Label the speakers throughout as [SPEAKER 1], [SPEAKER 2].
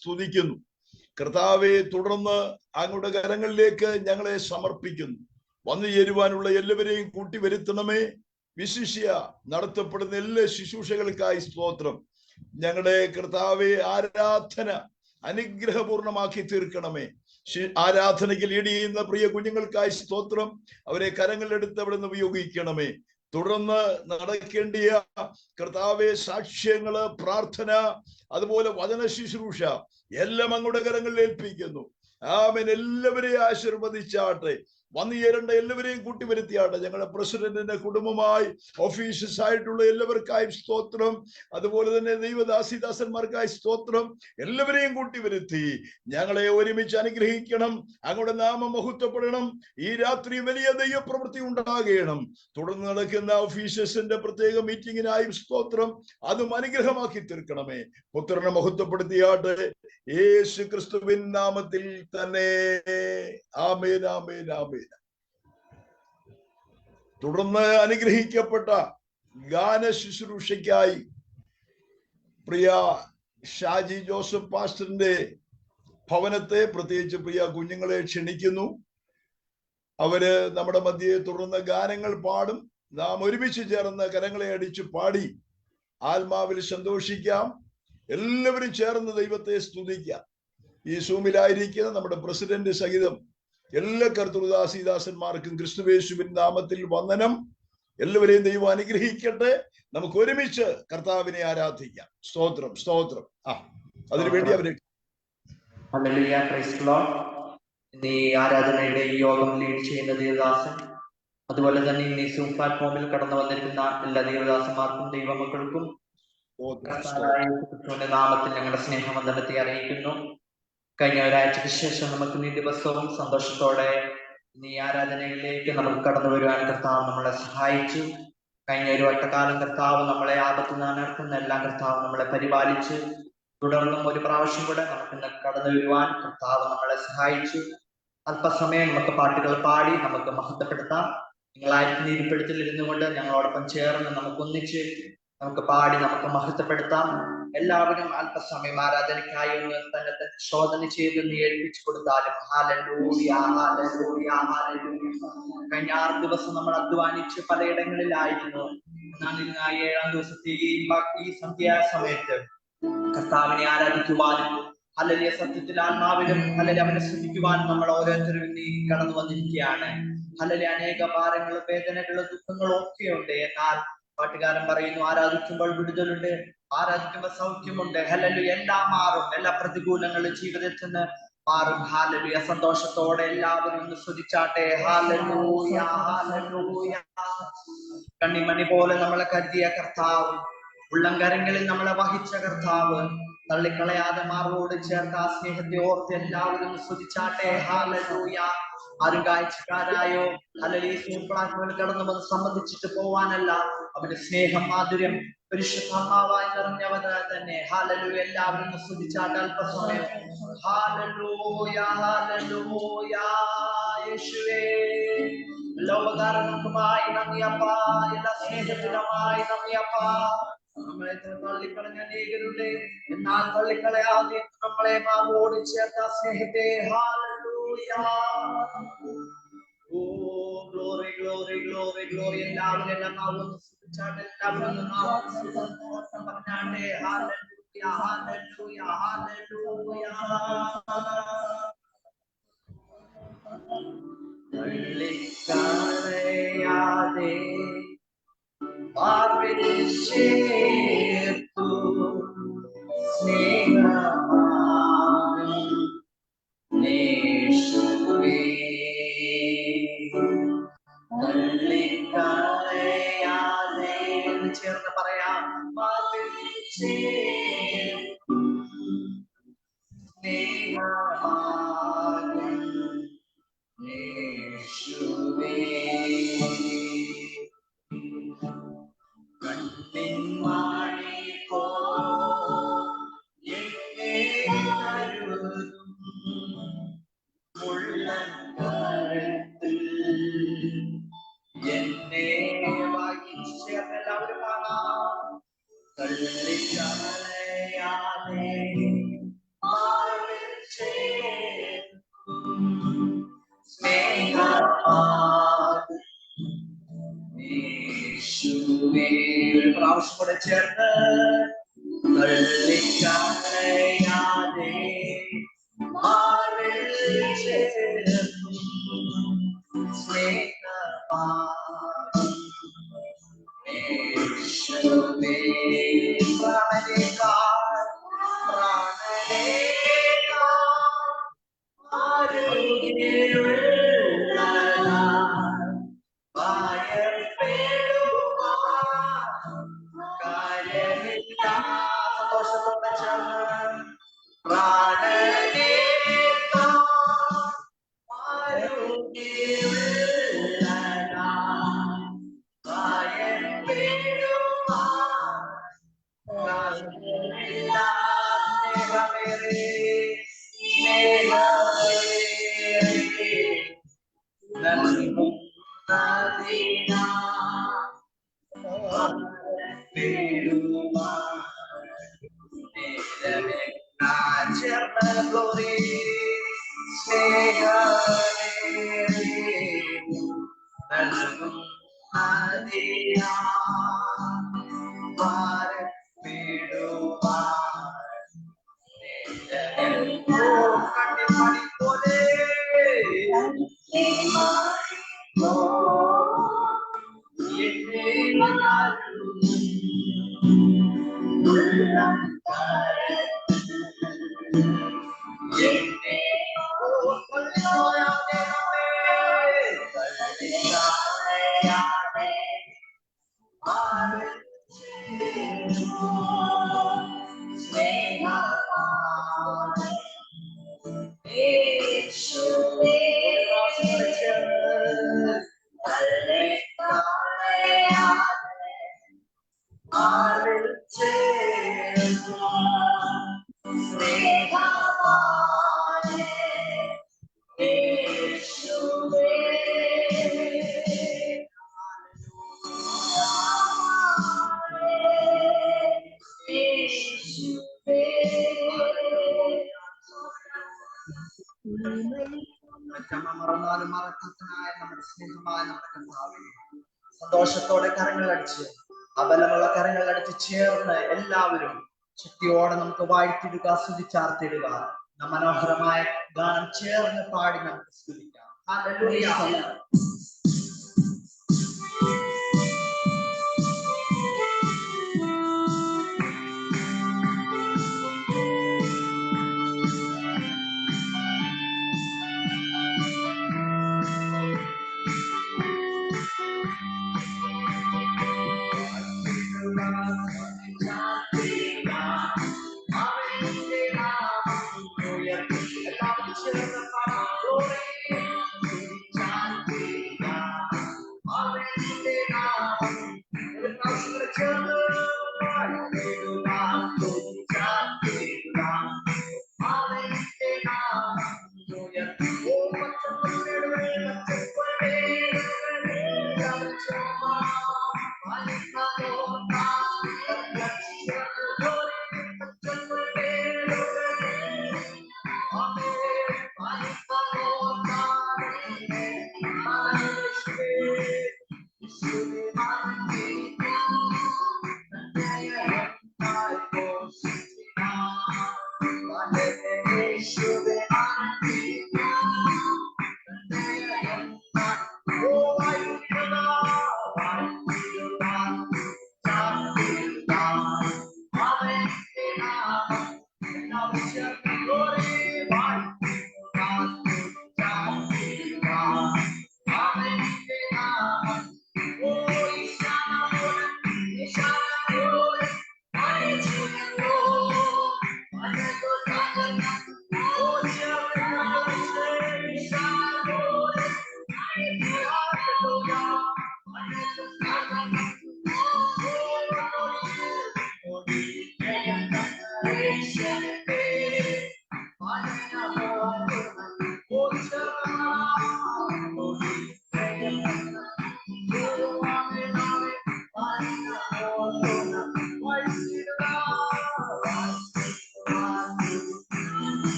[SPEAKER 1] സ്തുതിക്കുന്നു. കർത്താവെ, തുടർന്ന് അങ്ങയുടെ കരങ്ങളിലേക്ക് ഞങ്ങളെ സമർപ്പിക്കുന്നു. വന്നു ചേരുവാനുള്ള എല്ലാവരെയും കൂട്ടി വരുത്തണമേ. വിശിഷ്യ നടത്തപ്പെടുന്ന എല്ലാ ശുശ്രൂഷകൾക്കായി സ്തോത്രം. ഞങ്ങളുടെ കർത്താവെ, ആരാധന അനുഗ്രഹപൂർണമാക്കി തീർക്കണമേ. ആരാധനയ്ക്ക് ലീഡ് ചെയ്യുന്ന പ്രിയ കുഞ്ഞുങ്ങൾക്കായി സ്തോത്രം. അവരെ കരങ്ങളിലെടുത്ത് അവിടെ നിന്ന് ഉപയോഗിക്കണമേ. തുടർന്ന് നടക്കേണ്ടിയ കർത്താവെ സാക്ഷ്യങ്ങള്, പ്രാർത്ഥന, അതുപോലെ വചന ശുശ്രൂഷ എല്ലാം അങ്ങയുടെ കരങ്ങളിൽ ഏൽപ്പിക്കുന്നു. ആമേൻ. എല്ലാവരെയും ആശീർവദിച്ചാട്ടെ. വന്നു ചേരേണ്ട എല്ലാവരെയും കൂട്ടിവരുത്തിയാട്ടെ. ഞങ്ങളുടെ പ്രസിഡന്റിന്റെ കുടുംബമായി, ഓഫീസേഴ്സ് ആയിട്ടുള്ള എല്ലാവർക്കായും സ്തോത്രം. അതുപോലെ തന്നെ ദൈവദാസിദാസന്മാർക്കായി സ്തോത്രം. എല്ലാവരെയും കൂട്ടിവരുത്തി ഞങ്ങളെ ഒരുമിച്ച് അനുഗ്രഹിക്കണം. അങ്ങയുടെ നാമം മഹത്വപ്പെടണം. ഈ രാത്രി വലിയ ദൈവപ്രവൃത്തി ഉണ്ടാകണം. തുടർന്ന് നടക്കുന്ന ഓഫീസേഴ്സിന്റെ പ്രത്യേക മീറ്റിങ്ങിനായും സ്തോത്രം. അതും അനുഗ്രഹമാക്കി തീർക്കണമേ. പുത്രനെ മഹത്വപ്പെടുത്തിയാട്ടെ. യേശു ക്രിസ്തുവിൻ നാമത്തിൽ തന്നെ. ആമേൻ, ആമേൻ, ആമേൻ. തുടർന്ന് അനുഗ്രഹിക്കപ്പെട്ട ഗാന ശുശ്രൂഷയ്ക്കായി പ്രിയ ഷാജി ജോസഫ് പാസ്റ്ററിന്റെ ഭവനത്തെ, പ്രത്യേകിച്ച് പ്രിയ കുഞ്ഞുങ്ങളെ ക്ഷണിക്കുന്നു. അവര് നമ്മുടെ മധ്യയെ തുടർന്ന് ഗാനങ്ങൾ പാടും. നാം ഒരുമിച്ച് ചേർന്ന് കരങ്ങളെ അടിച്ച് പാടി ആത്മാവിൽ സന്തോഷിക്കാം. എല്ലാവരും ചേർന്ന് ദൈവത്തെ സ്തുതിക്കാം. ഈ സൂമിലായിരിക്കുന്ന നമ്മുടെ പ്രസിഡന്റ് സഹിതം എല്ലാ കർത്തൃദാസിദാസന്മാർക്കും ക്രിസ്തുയേശുവിൻ നാമത്തിൽ വന്ദനം. എല്ലാവരെയും ദൈവം അനുഗ്രഹിക്കട്ടെ. നമുക്ക് ഒരുമിച്ച് കർത്താവിനെ ആരാധിക്കാം. സ്തോത്രം, സ്തോത്രം. അതിനുവേണ്ടി അവരെ
[SPEAKER 2] ഈ ആരാധനയുടെ ഈ യോഗം ലീഡ് ചെയ്യുന്ന ദേവദാസൻ, അതുപോലെ തന്നെ ഇന്ന് ഈ സൂം പ്ലാറ്റ്ഫോമിൽ കടന്നു വന്നിരിക്കുന്ന എല്ലാ ദേവദാസന്മാർക്കും ദൈവമക്കൾക്കും നാമത്തിൽ ഞങ്ങളുടെ സ്നേഹവന്ദനത്തെ അറിയിക്കുന്നു. കഴിഞ്ഞ ഒരാഴ്ചക്ക് ശേഷം നമുക്ക് ഈ ദിവസവും സന്തോഷത്തോടെ ഈ ആരാധനയിലേക്ക് നമുക്ക് കടന്നു വരുവാൻ കർത്താവ് നമ്മളെ സഹായിച്ചു. കഴിഞ്ഞ ഒരു വട്ടക്കാലം കർത്താവ് നമ്മളെ ആപത്തു നടത്തുന്ന എല്ലാം കർത്താവ് നമ്മളെ പരിപാലിച്ചു. തുടർന്നും ഒരു പ്രാവശ്യം കൂടെ നമുക്ക് കടന്നു വരുവാൻ കർത്താവ് നമ്മളെ സഹായിച്ചു. അല്പസമയം നമുക്ക് പാട്ടുകൾ പാടി നമുക്ക് മഹത്വപ്പെടുത്താം. നിങ്ങളായിരിക്കും ഇരിപ്പിടത്തിൽ ഇരുന്നു കൊണ്ട് ഞങ്ങളോടൊപ്പം ചേർന്ന് നമുക്കൊന്നിച്ച് നമുക്ക് പാടി നമുക്ക് മഹത്വപ്പെടുത്താം. എല്ലാവരും അല്പസമയം ആരാധനയ്ക്കായി ഒന്ന് തന്നെ ശോധന ചെയ്ത് ഏൽപ്പിച്ചു കൊടുത്താലും. ഹല്ലേലൂയ, ഹല്ലേലൂയ, ഹല്ലേലൂയ. കഴിഞ്ഞ 6 ദിവസം നമ്മൾ അധ്വാനിച്ച് പലയിടങ്ങളിലായിരുന്നു. എന്നാൽ ഇന്ന് 7-ാം ദിവസത്തെ ഈ സന്ധ്യാസമയത്ത് കർത്താവിനെ ആരാധിക്കുവാനും ഹല്ലേലൂയ സത്യത്തിൽ ആത്മാവിലും ഹല്ലേലൂയ അവനെ സ്തുതിക്കുവാനും നമ്മൾ ഓരോരുത്തരും ഇന്ന് കടന്നു വന്നിരിക്കുകയാണ്. ഹല്ലേലൂയ അനേക ഭാരങ്ങളും വേദനകളും ദുഃഖങ്ങളും ഒക്കെയുണ്ട്. എന്നാൽ പാട്ടുകാരൻ പറയുന്നു, ആരാധിക്കുമ്പോൾ വിടുതലുണ്ട്, ആരാധിക്കുമ്പോൾ സൗഖ്യമുണ്ട്. ഹല്ലേലൂയ എല്ലാം മാറും. എല്ലാ പ്രതികൂലങ്ങളും ജീവിതത്തിൽ നിന്ന് മാറും. ഹല്ലേലൂയ സന്തോഷത്തോടെ എല്ലാവരും ഒന്ന് സ്തുതിച്ചാട്ടെ. ഹല്ലേലൂയ, ഹല്ലേലൂയ. കണ്ണിമണി പോലെ നമ്മളെ കരുതിയ കർത്താവ്, ഉള്ളംകരങ്ങളിൽ നമ്മളെ വഹിച്ച കർത്താവ്, തള്ളിക്കളയാതെ മാറോട് ചേർത്ത ആ സ്നേഹത്തെ ഓർത്ത് എല്ലാവരും സ്തുതിച്ചാട്ടെ. ഹല്ലേലൂയ. ആരും കാഴ്ചക്കാരായോ അല്ലെങ്കിൽ സൂപ്ലാറ്റുകൾ കടന്നു വന്ന് സംബന്ധിച്ചിട്ട് പോവാനല്ല, അവന്റെ സ്നേഹം മാധുര്യം പരിശുദ്ധാത്മാവായി നിറഞ്ഞവൻ തന്നെ. ഹല്ലേലൂയ. എല്ലാവരും സ്തുതിച്ചാട്ടെ അല്പസമയം. Hallelujah, hallelujah. യേശുവേ, എല്ലാ ഉപകാരങ്ങൾക്കുമായി നന്ദിയപ്പാ, എല്ലാ സ്നേഹത്തിനുമായി നന്ദിയപ്പാ. നമ്മളെ തള്ളിക്കളഞ്ഞ അനേകരുണ്ട്, എന്നാൽ തള്ളിക്കളയാതെ നമ്മളെ മാവോട് ചേർത്ത സ്നേഹത്തെ. ഹല്ലേലൂയ. Oh glory, glory, glory, glory. എല്ലാവരും എല്ലാം നാവും സ്തുതിച്ചാട്ടെ. എല്ലാവരും പറഞ്ഞാട്ടെ. ഹല്ലേലൂയ, ഹല്ലേലൂയ, ഹല്ലേലൂയ. തള്ളിക്കളയാതെ ചേർത്തു സ്നേഹമാകും യേശുവേ. തള്ളിക്കളയാതെ എന്ന് ചേർന്ന് പറയാം. സ്നേഹമാകും യേശുവേ. കണ്ണിന്മാണി പോ എന്നെ കരുതും ഉള്ളംകരത്തിൽ എന്നെ വഹിച്ച്. എല്ലാവരും കാണാം. തള്ളിക്കളയാതെ യേശുവേ ഒരു പ്രാവശ്യം കൂടെ ചേർന്ന് തള്ളിക്കളയാതെ മാറിൽ ചേർന്നു സ്നേഹമാകും യേശുവേ പ്രാണനേക്കാൾ സന്തോഷത്തോടെ glory, മറന്നാലും മറക്കത്തനായ നമ്മുടെ സ്നേഹമായ നമ്മുടെ കർത്താവേ, സന്തോഷത്തോടെ കരങ്ങളടിച്ച് അബലമുള്ള കരങ്ങളടിച്ച് ചേർന്ന് എല്ലാവരും ശക്തിയോടെ നമുക്ക് വാഴ്ത്തിടുക, സ്തുതിച്ചാർത്തിടുക. മനോഹരമായ ഗാനം ചേർന്ന് പാടി നമുക്ക് സ്തുതിക്കാം. ഹല്ലേലൂയ.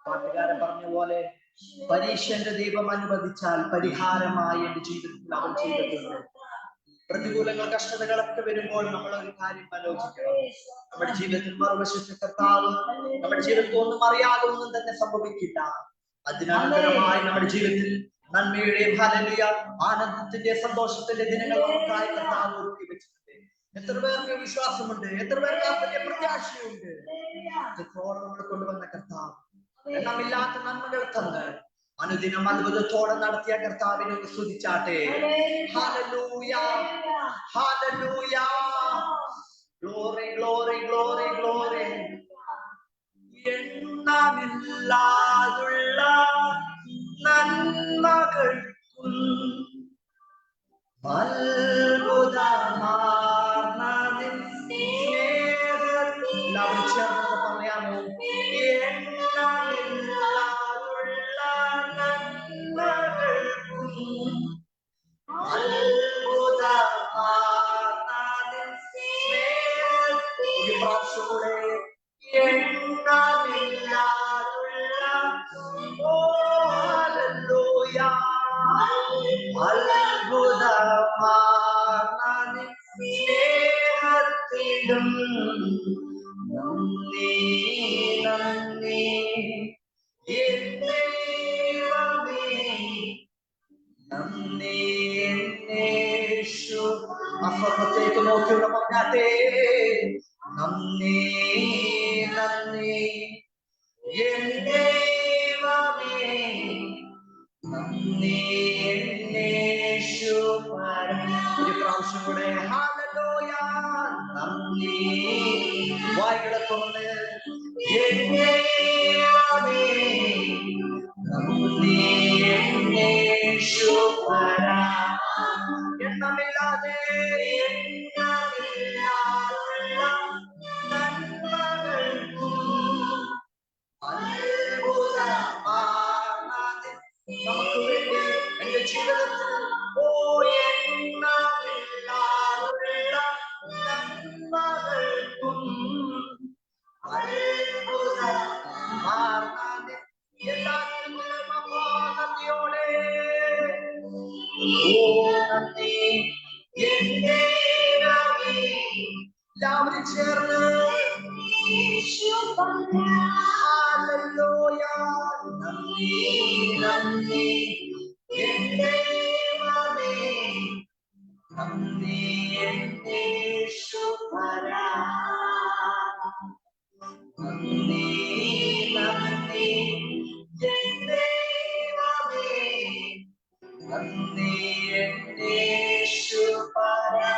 [SPEAKER 2] പാട്ടുകാരൻ പറഞ്ഞ പോലെ പരീക്ഷന്റെ ദൈവം അനുവദിച്ചാൽ പരിഹാരമായി എന്റെ ജീവിതത്തിൽ അവൻ ചെയ്തിട്ടുണ്ട്. പ്രതികൂലങ്ങൾ കഷ്ടതകളൊക്കെ വരുമ്പോൾ നമ്മൾ ഒരു കാര്യം ആലോചിക്കണം. നമ്മുടെ ജീവിതത്തിൽ മറുവശത്തെ കർത്താവ് നമ്മുടെ ജീവിതത്തിൽ ഒന്നും അറിയാതെ ഒന്നും തന്നെ സംഭവിക്കില്ല. അതിനന്തരമായി നമ്മുടെ ജീവിതത്തിൽ നന്മയുടെയും ഹല്ലേലൂയ ആനന്ദത്തിന്റെ സന്തോഷത്തിന്റെ ദിനങ്ങൾ നമുക്കായി കർത്താവ് ഒരുക്കി വെച്ചിട്ടുണ്ട്. എത്ര പേർക്ക് വിശ്വാസമുണ്ട്? എത്ര പേർക്ക് അതിന്റെ പ്രത്യാശയുണ്ട്? എത്രത്തോളം നമ്മൾ കൊണ്ടുവന്ന കർത്താവ് എണ്ണമില്ലാത്ത നന്മകൾ തന്ന് അനുദിനം അത്ഭുതത്തോടെ നടത്തിയ കർത്താവിനെ ഒന്ന് സ്തുതിച്ചാട്ടെ. ഹല്ലേലൂയ, ഹല്ലേലൂയ, ഗ്ലോറി, ഗ്ലോറി, ഗ്ലോറി, ഗ്ലോറി. എണ്ണമില്ലാതുള്ള നന്മകൾക്കും അത്ഭുതമാർന്നതിൻ സ്നേഹത്തിൽ എല്ലാവരും ചേർന്ന് പറയാമോ? എണ്ണമില്ലാതുള്ള നന്മകൾക്കും അത്ഭുതമാർന്നതിൻ സ്നേഹത്തിൽ ഒരു പ്രാവശ്യം കൂടെ എണ്ണമില്ലാതുള്ള ഓ ഹല്ലേലൂയ അത്ഭുതമാർന്നതിൻ സ്നേഹത്തിലും നന്ദി നന്ദി എന്നേവമേ നന്ദി എന്നേശു. അസ്വർഗത്തേക്ക് നോക്കിയുള്ള പറഞ്ഞാട്ടെ നന്ദി നന്ദി എന്നേവമേ നന്ദി എന്നേശു. ഒരു പ്രാവശ്യം കൂടെ ഹല്ലേലൂയ നന്ദി. വായ്കളെ തുറന്ന് എന്നേവമേ നന്ദി എന്നേശു. എണ്ണമില്ലാതെ നന്മകൾക്കും അത്ഭുതമാർന്നതിൻ നമുക്ക് വേണ്ടി എന്റെ ജീവിതത്തിൽ ഓ എണ്ണമില്ലാതുള്ള നന്മകൾക്കും അത്ഭുതമാർന്നതിൻ എല്ലാത്തിനും നന്ദിയോടെ ഓ നന്ദി എന്നേവമേ. എല്ലാവരും ചേർന്ന് ഹല്ലേലൂയ നന്ദി നന്ദി എന്നേവമേ നന്ദി എന്നേശുപരാ. നന്ദി നന്ദി എന്നേവമേ നന്ദി എന്നേശുപരാ.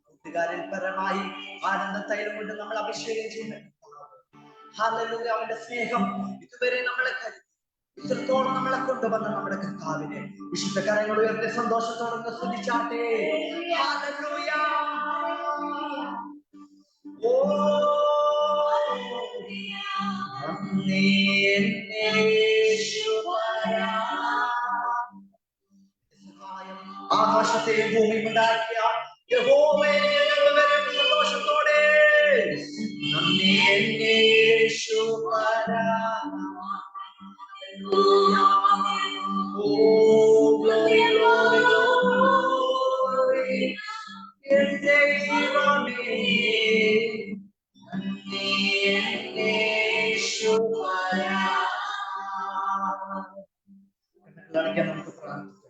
[SPEAKER 2] കൂട്ടുകാരിൽ പരമായി ആനന്ദ തൈലം കൊണ്ട് നമ്മൾ അഭിഷേകം ചെയ്യുന്നത് ഹല്ലേലൂയ. അവന്റെ സ്നേഹം ഇതുവരെ നമ്മളെ കരുതി ഇത്രത്തോളം നമ്മളെ കൊണ്ടുവന്ന നമ്മുടെ കർത്താവിനെ വിശുദ്ധ കരങ്ങൾ ഉയർത്തി സന്തോഷത്തോടെ സ്തുതിച്ചാട്ടെ. ഹല്ലേലൂയ. ഓ നന്ദി എന്നേശുപരാ. സഹായം ആകാശത്തെയും ഭൂമിയും ഉണ്ടാക്കിയ യഹോവേ സന്തോഷത്തോടെ നന്ദി എന്നേശുപരാ. ഓ ഗ്ലോറി ഗ്ലോറി ഗ്ലോറി ദൈവമേ നന്ദി എന്നേശുപരാ. നമുക്ക് പ്രാർത്ഥിക്കാം.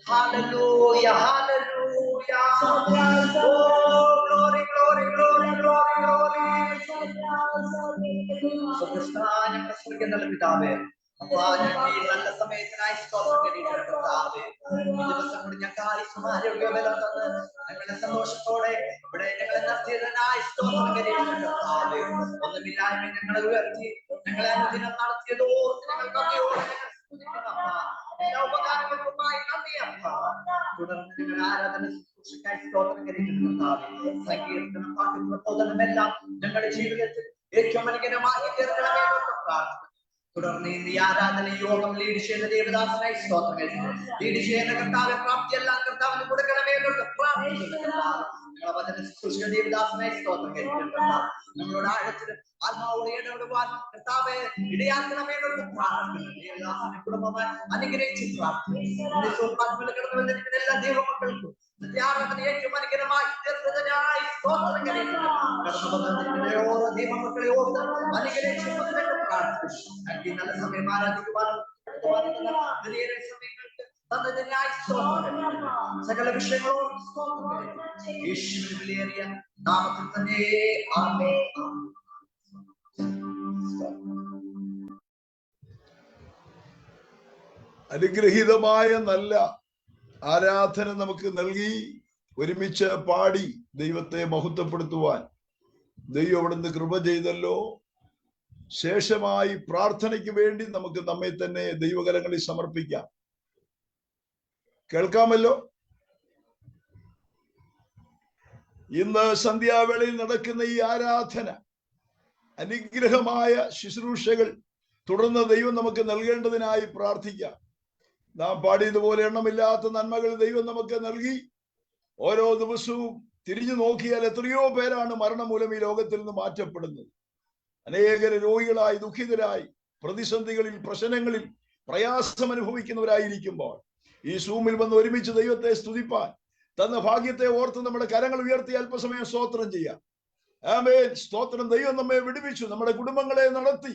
[SPEAKER 2] Hallelujah, hallelujah. Oh, glory, glory, glory, glory, glory. സ്വർഗ്ഗസ്ഥനായ സ്വർഗ്ഗത്തിലെ പിതാവേ, അപ്പാ ഞങ്ങൾ ഈ നല്ല സമയത്തിനായി സ്തോത്രം കരീക്ഷണം കർത്താവേ. ഈ ദിവസം കൂടി ഞങ്ങൾക്കായി ആരോഗ്യബലം തന്ന് ഞങ്ങളുടെ സന്തോഷത്തോടെ ഇവിടെ ഞങ്ങളെ നടത്തിയതിനായി സ്തോത്രം കരീക്ഷണം കർത്താവേ. ഒന്നുമില്ലായ്മ ഞങ്ങളെ ഉയർത്തി ഞങ്ങളെ അനുദിനം നടത്തിയതോർത്ത് ഞങ്ങൾ നന്ദിയോടെ എല്ലാ ഉപകാരങ്ങൾക്കുമായി നന്ദി അപ്പ. തുടർന്ന് നിങ്ങൾ ആരാധന ശുശ്രൂഷയ്ക്കായി സ്തോത്രം കരീക്ഷണം സങ്കീർത്തനം പാട്ടും പ്രബോധനമെല്ലാം ഞങ്ങളുടെ ജീവിതത്തിൽ ഏറ്റവും അനുഗ്രഹമാക്കി തീർക്കണമെന്നൊക്കെ പ്രാർത്ഥിക്കുന്നു. തുടർന്ന് ഇന്ന് ഈ ആരാധന യോഗം ലീഡ് ചെയ്യുന്ന ദേവദാസനായി സ്തോത്രങ്ങൾ. ലീഡ് ചെയ്യുന്ന കർത്താവെ പ്രാപ്തിയെല്ലാം കർത്താവിന് കൊടുക്കണമേ എന്നുള്ള പ്രാർത്ഥിക്കുന്നു. ദേവദാസനായി സ്തോത്രങ്ങൾ. നമ്മളോട് ആഴത്തിൽ ആത്മാവോട് ഇടപെടുവാൻ കർത്താവെ ഇടയാക്കണമേ എന്നുള്ള പ്രാർത്ഥിക്കുന്നു. ദേവദാസനെ കുടുംബമായി അനുഗ്രഹിച്ച് പ്രാർത്ഥിക്കുന്നു. കടന്നു വന്നിരിക്കുന്ന എല്ലാ ദൈവമക്കൾക്കും ആരാധന ഏറ്റവും അനുഗ്രഹമായി തീർത്തതിനായി സ്തോത്രങ്ങൾ. കടന്നു വന്നിരിക്കുന്ന ഓരോ ദൈവമക്കളെ ഓർത്ത് അനുഗ്രഹിച്ച് പ്രാർത്ഥിക്കുന്നു. നല്ല സമയം ആരാധിക്കുവാനും സമയങ്ങൾക്ക് തന്നതിനായി സകല വിഷയങ്ങളോടും യേശുവിന്റെ വിലയേറിയ നാമത്തിൽ തന്നെ ആമേൻ.
[SPEAKER 1] അനുഗ്രഹീതമായ നല്ല ആരാധന നമുക്ക് നൽകി ഒരുമിച്ച് പാടി ദൈവത്തെ മഹത്വപ്പെടുത്തുവാൻ ദൈവം അവിടുന്ന് കൃപ ചെയ്തല്ലോ. ശേഷമായി പ്രാർത്ഥനയ്ക്ക് വേണ്ടി നമുക്ക് നമ്മെ തന്നെ ദൈവകരങ്ങളിൽ സമർപ്പിക്കാം. കേൾക്കാമല്ലോ. ഇന്ന് സന്ധ്യാവേളയിൽ നടക്കുന്ന ഈ ആരാധന അനുഗ്രഹമായ ശുശ്രൂഷകൾ തുടർന്ന് ദൈവം നമുക്ക് നൽകേണ്ടതിനായി പ്രാർത്ഥിക്കാം. നാം പാടിയതുപോലെ എണ്ണമില്ലാത്ത നന്മകൾ ദൈവം നമുക്ക് നൽകി. ഓരോ ദിവസവും തിരിഞ്ഞു നോക്കിയാൽ എത്രയോ പേരാണ് മരണം മൂലം ഈ ലോകത്തിൽ നിന്ന് മാറ്റപ്പെടുന്നത്. അനേകര് രോഗികളായി, ദുഃഖിതരായി, പ്രതിസന്ധികളിൽ, പ്രശ്നങ്ങളിൽ പ്രയാസം അനുഭവിക്കുന്നവരായിരിക്കുമ്പോൾ ഈ സൂമിൽ വന്ന് ഒരുമിച്ച് ദൈവത്തെ സ്തുതിപ്പാൻ തന്ന ഭാഗ്യത്തെ ഓർത്ത് നമ്മുടെ കരങ്ങൾ ഉയർത്തി അല്പസമയം സ്തോത്രം ചെയ്യാം. ആമേൻ. സ്തോത്രം. ദൈവം നമ്മെ വിടുവിച്ചു, നമ്മുടെ കുടുംബങ്ങളെ നടത്തി,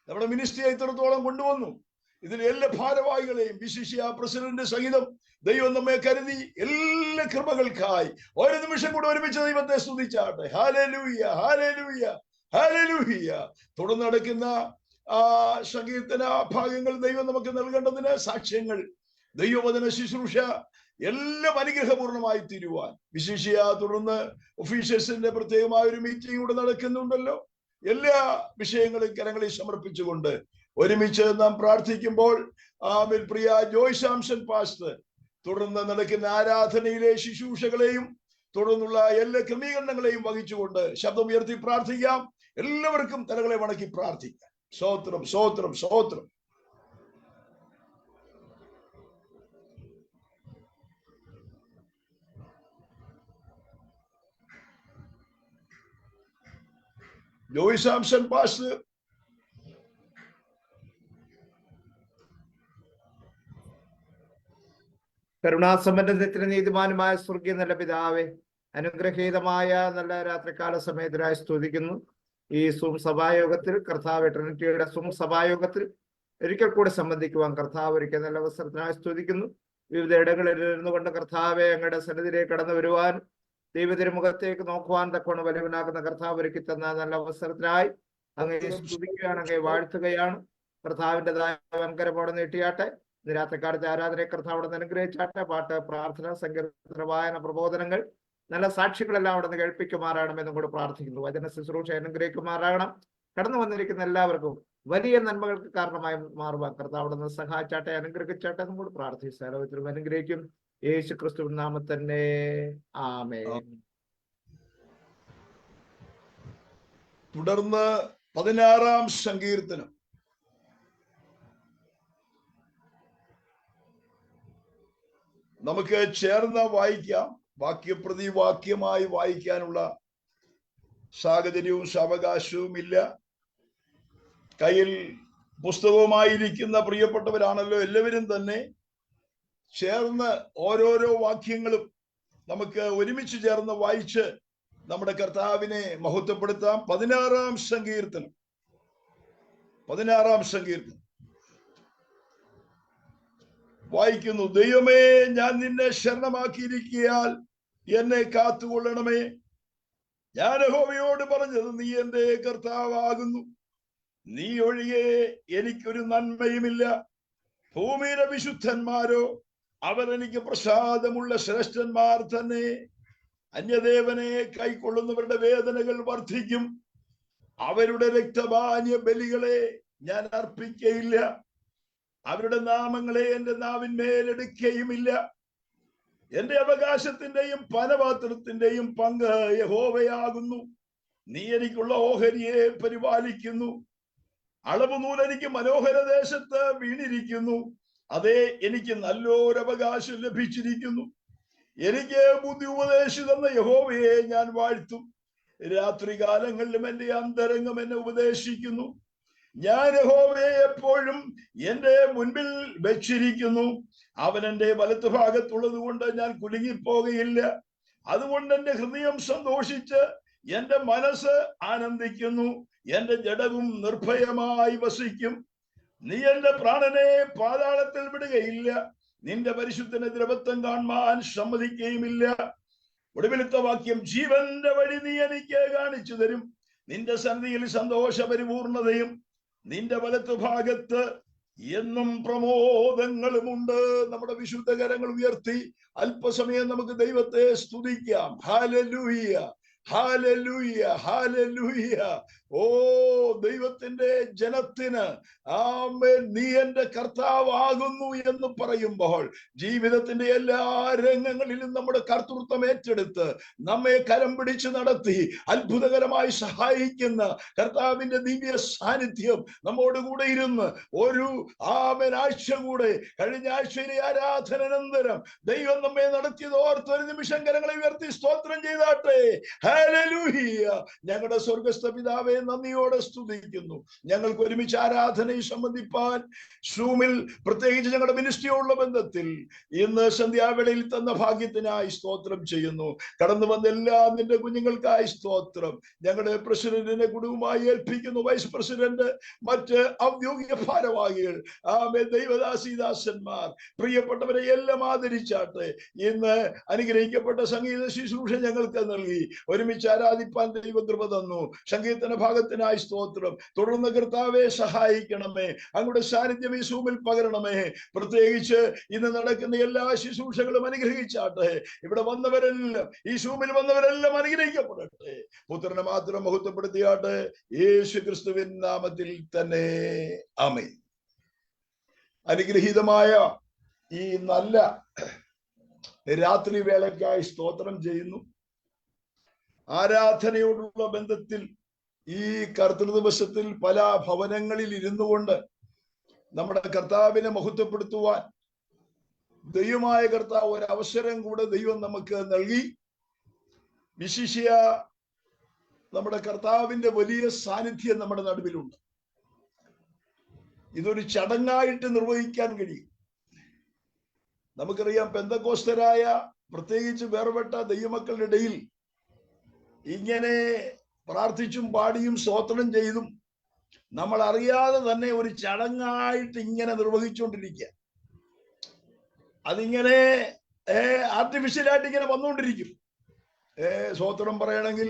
[SPEAKER 1] നമ്മുടെ മിനിസ്ട്രിയെ ഇത്രത്തോളം കൊണ്ടുവന്നു. ഇതിൽ എല്ലാ ഭാരവാഹികളെയും വിശിഷ്യ പ്രസിഡന്റ് സഹിതം ദൈവം നമ്മെ കരുതി. എല്ലാ കൃപകൾക്കായി ഒരു നിമിഷം കൂടെ ഒരുമിച്ച് ദൈവത്തെ സ്തുതിച്ചാട്ടെ. ഹല്ലേലൂയ, ഹല്ലേലൂയ, ഹല്ലേലൂയ. തുടർന്ന് നടക്കുന്ന സങ്കീർത്തന ഭാഗങ്ങൾ ദൈവം നമുക്ക് നൽകേണ്ടതിന് സാക്ഷ്യങ്ങൾ, ദൈവവചന ശുശ്രൂഷ എല്ലാം അനുഗ്രഹപൂർണമായി തീരുവാൻ വിശേഷിയ തുടർന്ന് ഒഫീഷ്യൽസിന്റെ പ്രത്യേകമായ ഒരു മീറ്റിംഗ് കൂടെ നടക്കുന്നുണ്ടല്ലോ. എല്ലാ വിഷയങ്ങളും കരങ്ങളിൽ സമർപ്പിച്ചുകൊണ്ട് ഒരുമിച്ച് നാം പ്രാർത്ഥിക്കുമ്പോൾ പ്രിയ ജോയ് സാംസൺ പാസ്റ്റർ തുടർന്ന് നടക്കുന്ന ആരാധനയിലെ ശുശ്രൂഷകളെയും തുടർന്നുള്ള എല്ലാ ക്രമീകരണങ്ങളെയും വഹിച്ചുകൊണ്ട് ശബ്ദം ഉയർത്തി പ്രാർത്ഥിക്കാം. എല്ലാവർക്കും തലകളെ വണക്കി പ്രാർത്ഥിക്കാം. സ്തോത്രം, സ്തോത്രം, സ്തോത്രം. ജോയ് സാംസൺ പാസ്റ്റർ.
[SPEAKER 3] കരുണാസമ്പന്നത്തിന് നീതിമാനുമായ സ്വർഗീയ നല്ല പിതാവേ, അനുഗ്രഹീതമായ നല്ല രാത്രികാല സമയത്തിനായി സ്തുതിക്കുന്നു. ഈ സഭായോഗത്തിൽ കർത്താവ് ട്രിനിറ്റിയുടെ സഭായോഗത്തിൽ ഒരിക്കൽ കൂടെ സംബന്ധിക്കുവാൻ കർത്താവ് ഒരിക്കൽ നല്ല അവസരത്തിനായി സ്തുതിക്കുന്നു. വിവിധ ഇടങ്ങളിൽ ഇരുന്നു കൊണ്ട് കർത്താവെ അങ്ങയുടെ സന്നിധിയിലേക്ക് കടന്നു വരുവാൻ, ദൈവതിരുമുഖത്തേക്ക് നോക്കുവാൻ തക്കവണ്ണം വലുവനാകുന്ന കർത്താവ് ഒരുക്കി തന്ന നല്ല അവസരത്തിനായി അങ്ങയെ സ്തുതിക്കുകയാണ്, അങ്ങയെ വാഴ്ത്തുകയാണ്. കർത്താവിൻ്റെതായ വൻകരമോടെ നീട്ടിയാട്ടെ. ഇന്ന് രാത്രിക്കാലത്തെ ആരാധനയെ കർത്താവ് അനുഗ്രഹിച്ചാട്ടെ. പാട്ട്, പ്രാർത്ഥന, സങ്കീർത്തന, വായന, പ്രബോധനങ്ങൾ, നല്ല സാക്ഷികളെല്ലാം അവിടെ നിന്ന് കേൾപ്പിക്കുമാറാകണമെന്നും കൂടെ പ്രാർത്ഥിക്കുന്നു. വചന ശുശ്രൂഷ അനുഗ്രഹിക്കുമാറാകണം. കടന്നു വന്നിരിക്കുന്ന എല്ലാവർക്കും വലിയ നന്മകൾക്ക് കാരണമായി മാറുവാൻ കർത്താവ് അവിടെ നിന്ന് സഹായിച്ചാട്ടെ, അനുഗ്രഹിച്ചാട്ടെ എന്നും കൂടെ പ്രാർത്ഥിച്ചു. സർവ്വത്തിലും അനുഗ്രഹിക്കും. യേശു ക്രിസ്തുവിൻ നാമത്തിൽ തന്നെ ആമേൻ.
[SPEAKER 1] തുടർന്ന് 16-ാം സങ്കീർത്തനം. നമുക്ക് ചേർന്ന് വായിക്കാം. വാക്യപ്രതി വാക്യമായി വായിക്കാനുള്ള സാഹചര്യവും സാവകാശവും ഇല്ല. കയ്യിൽ പുസ്തകവുമായിരിക്കുന്ന പ്രിയപ്പെട്ടവരാണല്ലോ എല്ലാവരും തന്നെ. ചേർന്ന് ഓരോരോ വാക്യങ്ങളും നമുക്ക് ഒരുമിച്ച് ചേർന്ന് വായിച്ച് നമ്മുടെ കർത്താവിനെ മഹത്വപ്പെടുത്താം. 16-ാം സങ്കീർത്തനം. 16-ാം സങ്കീർത്തനം വായിക്കുന്നു. ദൈവമേ, ഞാൻ നിന്നെ ശരണമാക്കിയിരിക്കയാൽ എന്നെ കാത്തുകൊള്ളണമേ. ഞാൻ യഹോവയോട് പറഞ്ഞത്, നീ എന്റെ കർത്താവാകുന്നു. നീ ഒഴികെ എനിക്കൊരു നന്മയുമില്ല. ഭൂമിയിലെ വിശുദ്ധന്മാരോ അവർ എനിക്ക് പ്രസാദമുള്ള ശ്രേഷ്ഠന്മാർ തന്നെ. അന്യദേവനെ കൈക്കൊള്ളുന്നവരുടെ വേദനകൾ വർദ്ധിക്കും. അവരുടെ രക്തപാനീയ ബലികളെ ഞാൻ അർപ്പിക്കയില്ല. അവരുടെ നാമങ്ങളെ എന്റെ നാവിന്മേലെടുക്കുകയുമില്ല. എന്റെ അവകാശത്തിന്റെയും പാനപാത്രത്തിന്റെയും പങ്ക് യഹോവയാകുന്നു. നീ എനിക്കുള്ള ഓഹരിയെ പരിപാലിക്കുന്നു. അളവ് നൂൽ എനിക്ക് മനോഹര ദേശത്ത് വീണിരിക്കുന്നു. അതേ, എനിക്ക് നല്ലൊരു അവകാശം ലഭിച്ചിരിക്കുന്നു. എനിക്ക് ബുദ്ധി ഉപദേശിതെന്ന യഹോവയെ ഞാൻ വാഴ്ത്തും. രാത്രികാലങ്ങളിലും എന്റെ അന്തരംഗം എന്നെ ഉപദേശിക്കുന്നു. ഞാൻ യഹോവയെ എപ്പോഴും എന്റെ മുൻപിൽ വെച്ചിരിക്കുന്നു. അവൻ എന്റെ വലത്ത് ഭാഗത്തുള്ളത് കൊണ്ട് ഞാൻ കുലുങ്ങിപ്പോകയില്ല. അതുകൊണ്ട് എന്റെ ഹൃദയം സന്തോഷിച്ച് എന്റെ മനസ്സ് ആനന്ദിക്കുന്നു. എന്റെ ജഡവും നിർഭയമായി വസിക്കും. നീ എന്റെ പ്രാണനെ പാതാളത്തിൽ വിടുകയില്ല. നിന്റെ പരിശുദ്ധനെ ദ്രവത്വം കാണുവാൻ സമ്മതിക്കുകയുമില്ല. ഒടുവിലത്തെ വാക്യം, ജീവന്റെ വഴി നീ എനിക്ക് കാണിച്ചു തരും. നിന്റെ സന്ധിയിൽ സന്തോഷ പരിപൂർണതയും നിന്റെ വലത്ത് ഭാഗത്ത് എന്നും പ്രമോദങ്ങളുമുണ്ട്. നമ്മുടെ വിശുദ്ധ കരങ്ങൾ ഉയർത്തി അല്പസമയം നമുക്ക് ദൈവത്തെ സ്തുതിക്കാം. ഹല്ലേലൂയ, ഹല്ലേലൂയ, ഹല്ലേലൂയ. ഓ ദൈവത്തിന്റെ ജനത്തിന് ആമേൻ, നീ എന്റെ കർത്താവാകുന്നു എന്ന് പറയുമ്പോൾ ജീവിതത്തിന്റെ എല്ലാ രംഗങ്ങളിലും നമ്മുടെ കർത്തൃത്വം ഏറ്റെടുത്ത് നമ്മെ കരം പിടിച്ച് നടത്തി അത്ഭുതകരമായി സഹായിക്കുന്ന കർത്താവിന്റെ ദിവ്യ സാന്നിധ്യം നമ്മോട് കൂടെ ഇരുന്ന് ഒരു ആഴ്ച കൂടെ, കഴിഞ്ഞ ആഴ്ചയിലെ ആരാധനാനന്തരം ദൈവം നമ്മെ നടത്തിയത് ഓർത്ത് ഒരു നിമിഷം കരങ്ങളെ ഉയർത്തി സ്തോത്രം ചെയ്താട്ടെ. ഹല്ലേലൂയ. ഞങ്ങളുടെ സ്വർഗസ്ഥ പിതാവേ, നന്ദിയോടെ സ്തുതിക്കുന്നു. ഞങ്ങൾക്ക് ഒരുമിച്ച് ആരാധനയെ സംബന്ധിപ്പാൻ സൂമിൽ, പ്രത്യേകിച്ച് ഞങ്ങളുടെ മിനിസ്ട്രിയോടുള്ള ബന്ധത്തിൽ ഇന്ന് സന്ധ്യാവേളയിൽ തന്ന ഭാഗ്യത്തിനായി സ്തോത്രം ചെയ്യുന്നു. കടന്നു വന്ന എല്ലാ നിന്റെ കുഞ്ഞുങ്ങൾക്കായി സ്തോത്രം. ഞങ്ങളുടെ പ്രസിഡന്റിനെ കുടുംബമായി ഏൽപ്പിക്കുന്നു. വൈസ് പ്രസിഡന്റ്, മറ്റ് ഔദ്യോഗിക ഭാരവാഹികൾ, ദൈവദാസിദാസന്മാർ, പ്രിയപ്പെട്ടവരെ എല്ലാം ആദരിച്ചാട്ടെ. ഇന്ന് അനുഗ്രഹിക്കപ്പെട്ട സംഗീത ശുശ്രൂഷ ഞങ്ങൾക്ക് നൽകി ഒരുമിച്ച് ആരാധിപ്പാൻ ദൈവകൃപ തന്നു. സങ്കീർത്തന ഭാഗത്തിനായി സ്തോത്രം. തുടർന്ന് കർത്താവെ സഹായിക്കണമേ. അങ്ങയുടെ സാന്നിധ്യം ഈ സൂമിൽ പകരണമേ. പ്രത്യേകിച്ച് ഇന്ന് നടക്കുന്ന എല്ലാ ശുശ്രൂഷകളും അനുഗ്രഹിച്ചാട്ടെ. ഇവിടെ വന്നവരെല്ലാം, ഈ സൂമിൽ വന്നവരെല്ലാം അനുഗ്രഹിക്കപ്പെടട്ടെ. പുത്രനെ മാത്രം മഹത്വപ്പെടുത്തിയാട്ടെ. യേശു ക്രിസ്തുവിൻ നാമത്തിൽ തന്നെ ആമേൻ. അനുഗ്രഹീതമായ ഈ നല്ല രാത്രി വേളയ്ക്കായി സ്തോത്രം ചെയ്യുന്നു. ആരാധനയോടുള്ള ബന്ധത്തിൽ ഈ കർത്തൃദിവസത്തിൽ പല ഭവനങ്ങളിൽ ഇരുന്നു കൊണ്ട് നമ്മുടെ കർത്താവിനെ മഹത്വപ്പെടുത്തുവാൻ ദൈവമായ കർത്താവ് ഒരവസരം കൂടെ ദൈവം നമുക്ക് നൽകി. വിശിഷ്യ നമ്മുടെ കർത്താവിന്റെ വലിയ സാന്നിധ്യം നമ്മുടെ നടുവിലുണ്ട്. ഇതൊരു ചടങ്ങായിട്ട് നിർവഹിക്കാൻ കഴിയും. നമുക്കറിയാം, പെന്തക്കോസ്തരായ പ്രത്യേകിച്ച് വേർപെട്ട ദൈവമക്കളുടെ ഇടയിൽ ഇങ്ങനെ പ്രാർത്ഥിച്ചും പാടിയും സ്തോത്രം ചെയ്തും നമ്മൾ അറിയാതെ തന്നെ ഒരു ചടങ്ങായിട്ട് ഇങ്ങനെ നിർവഹിച്ചുകൊണ്ടിരിക്കുക. അതിങ്ങനെ ആർട്ടിഫിഷ്യലായിട്ട് ഇങ്ങനെ വന്നുകൊണ്ടിരിക്കും. സ്തോത്രം പറയണമെങ്കിൽ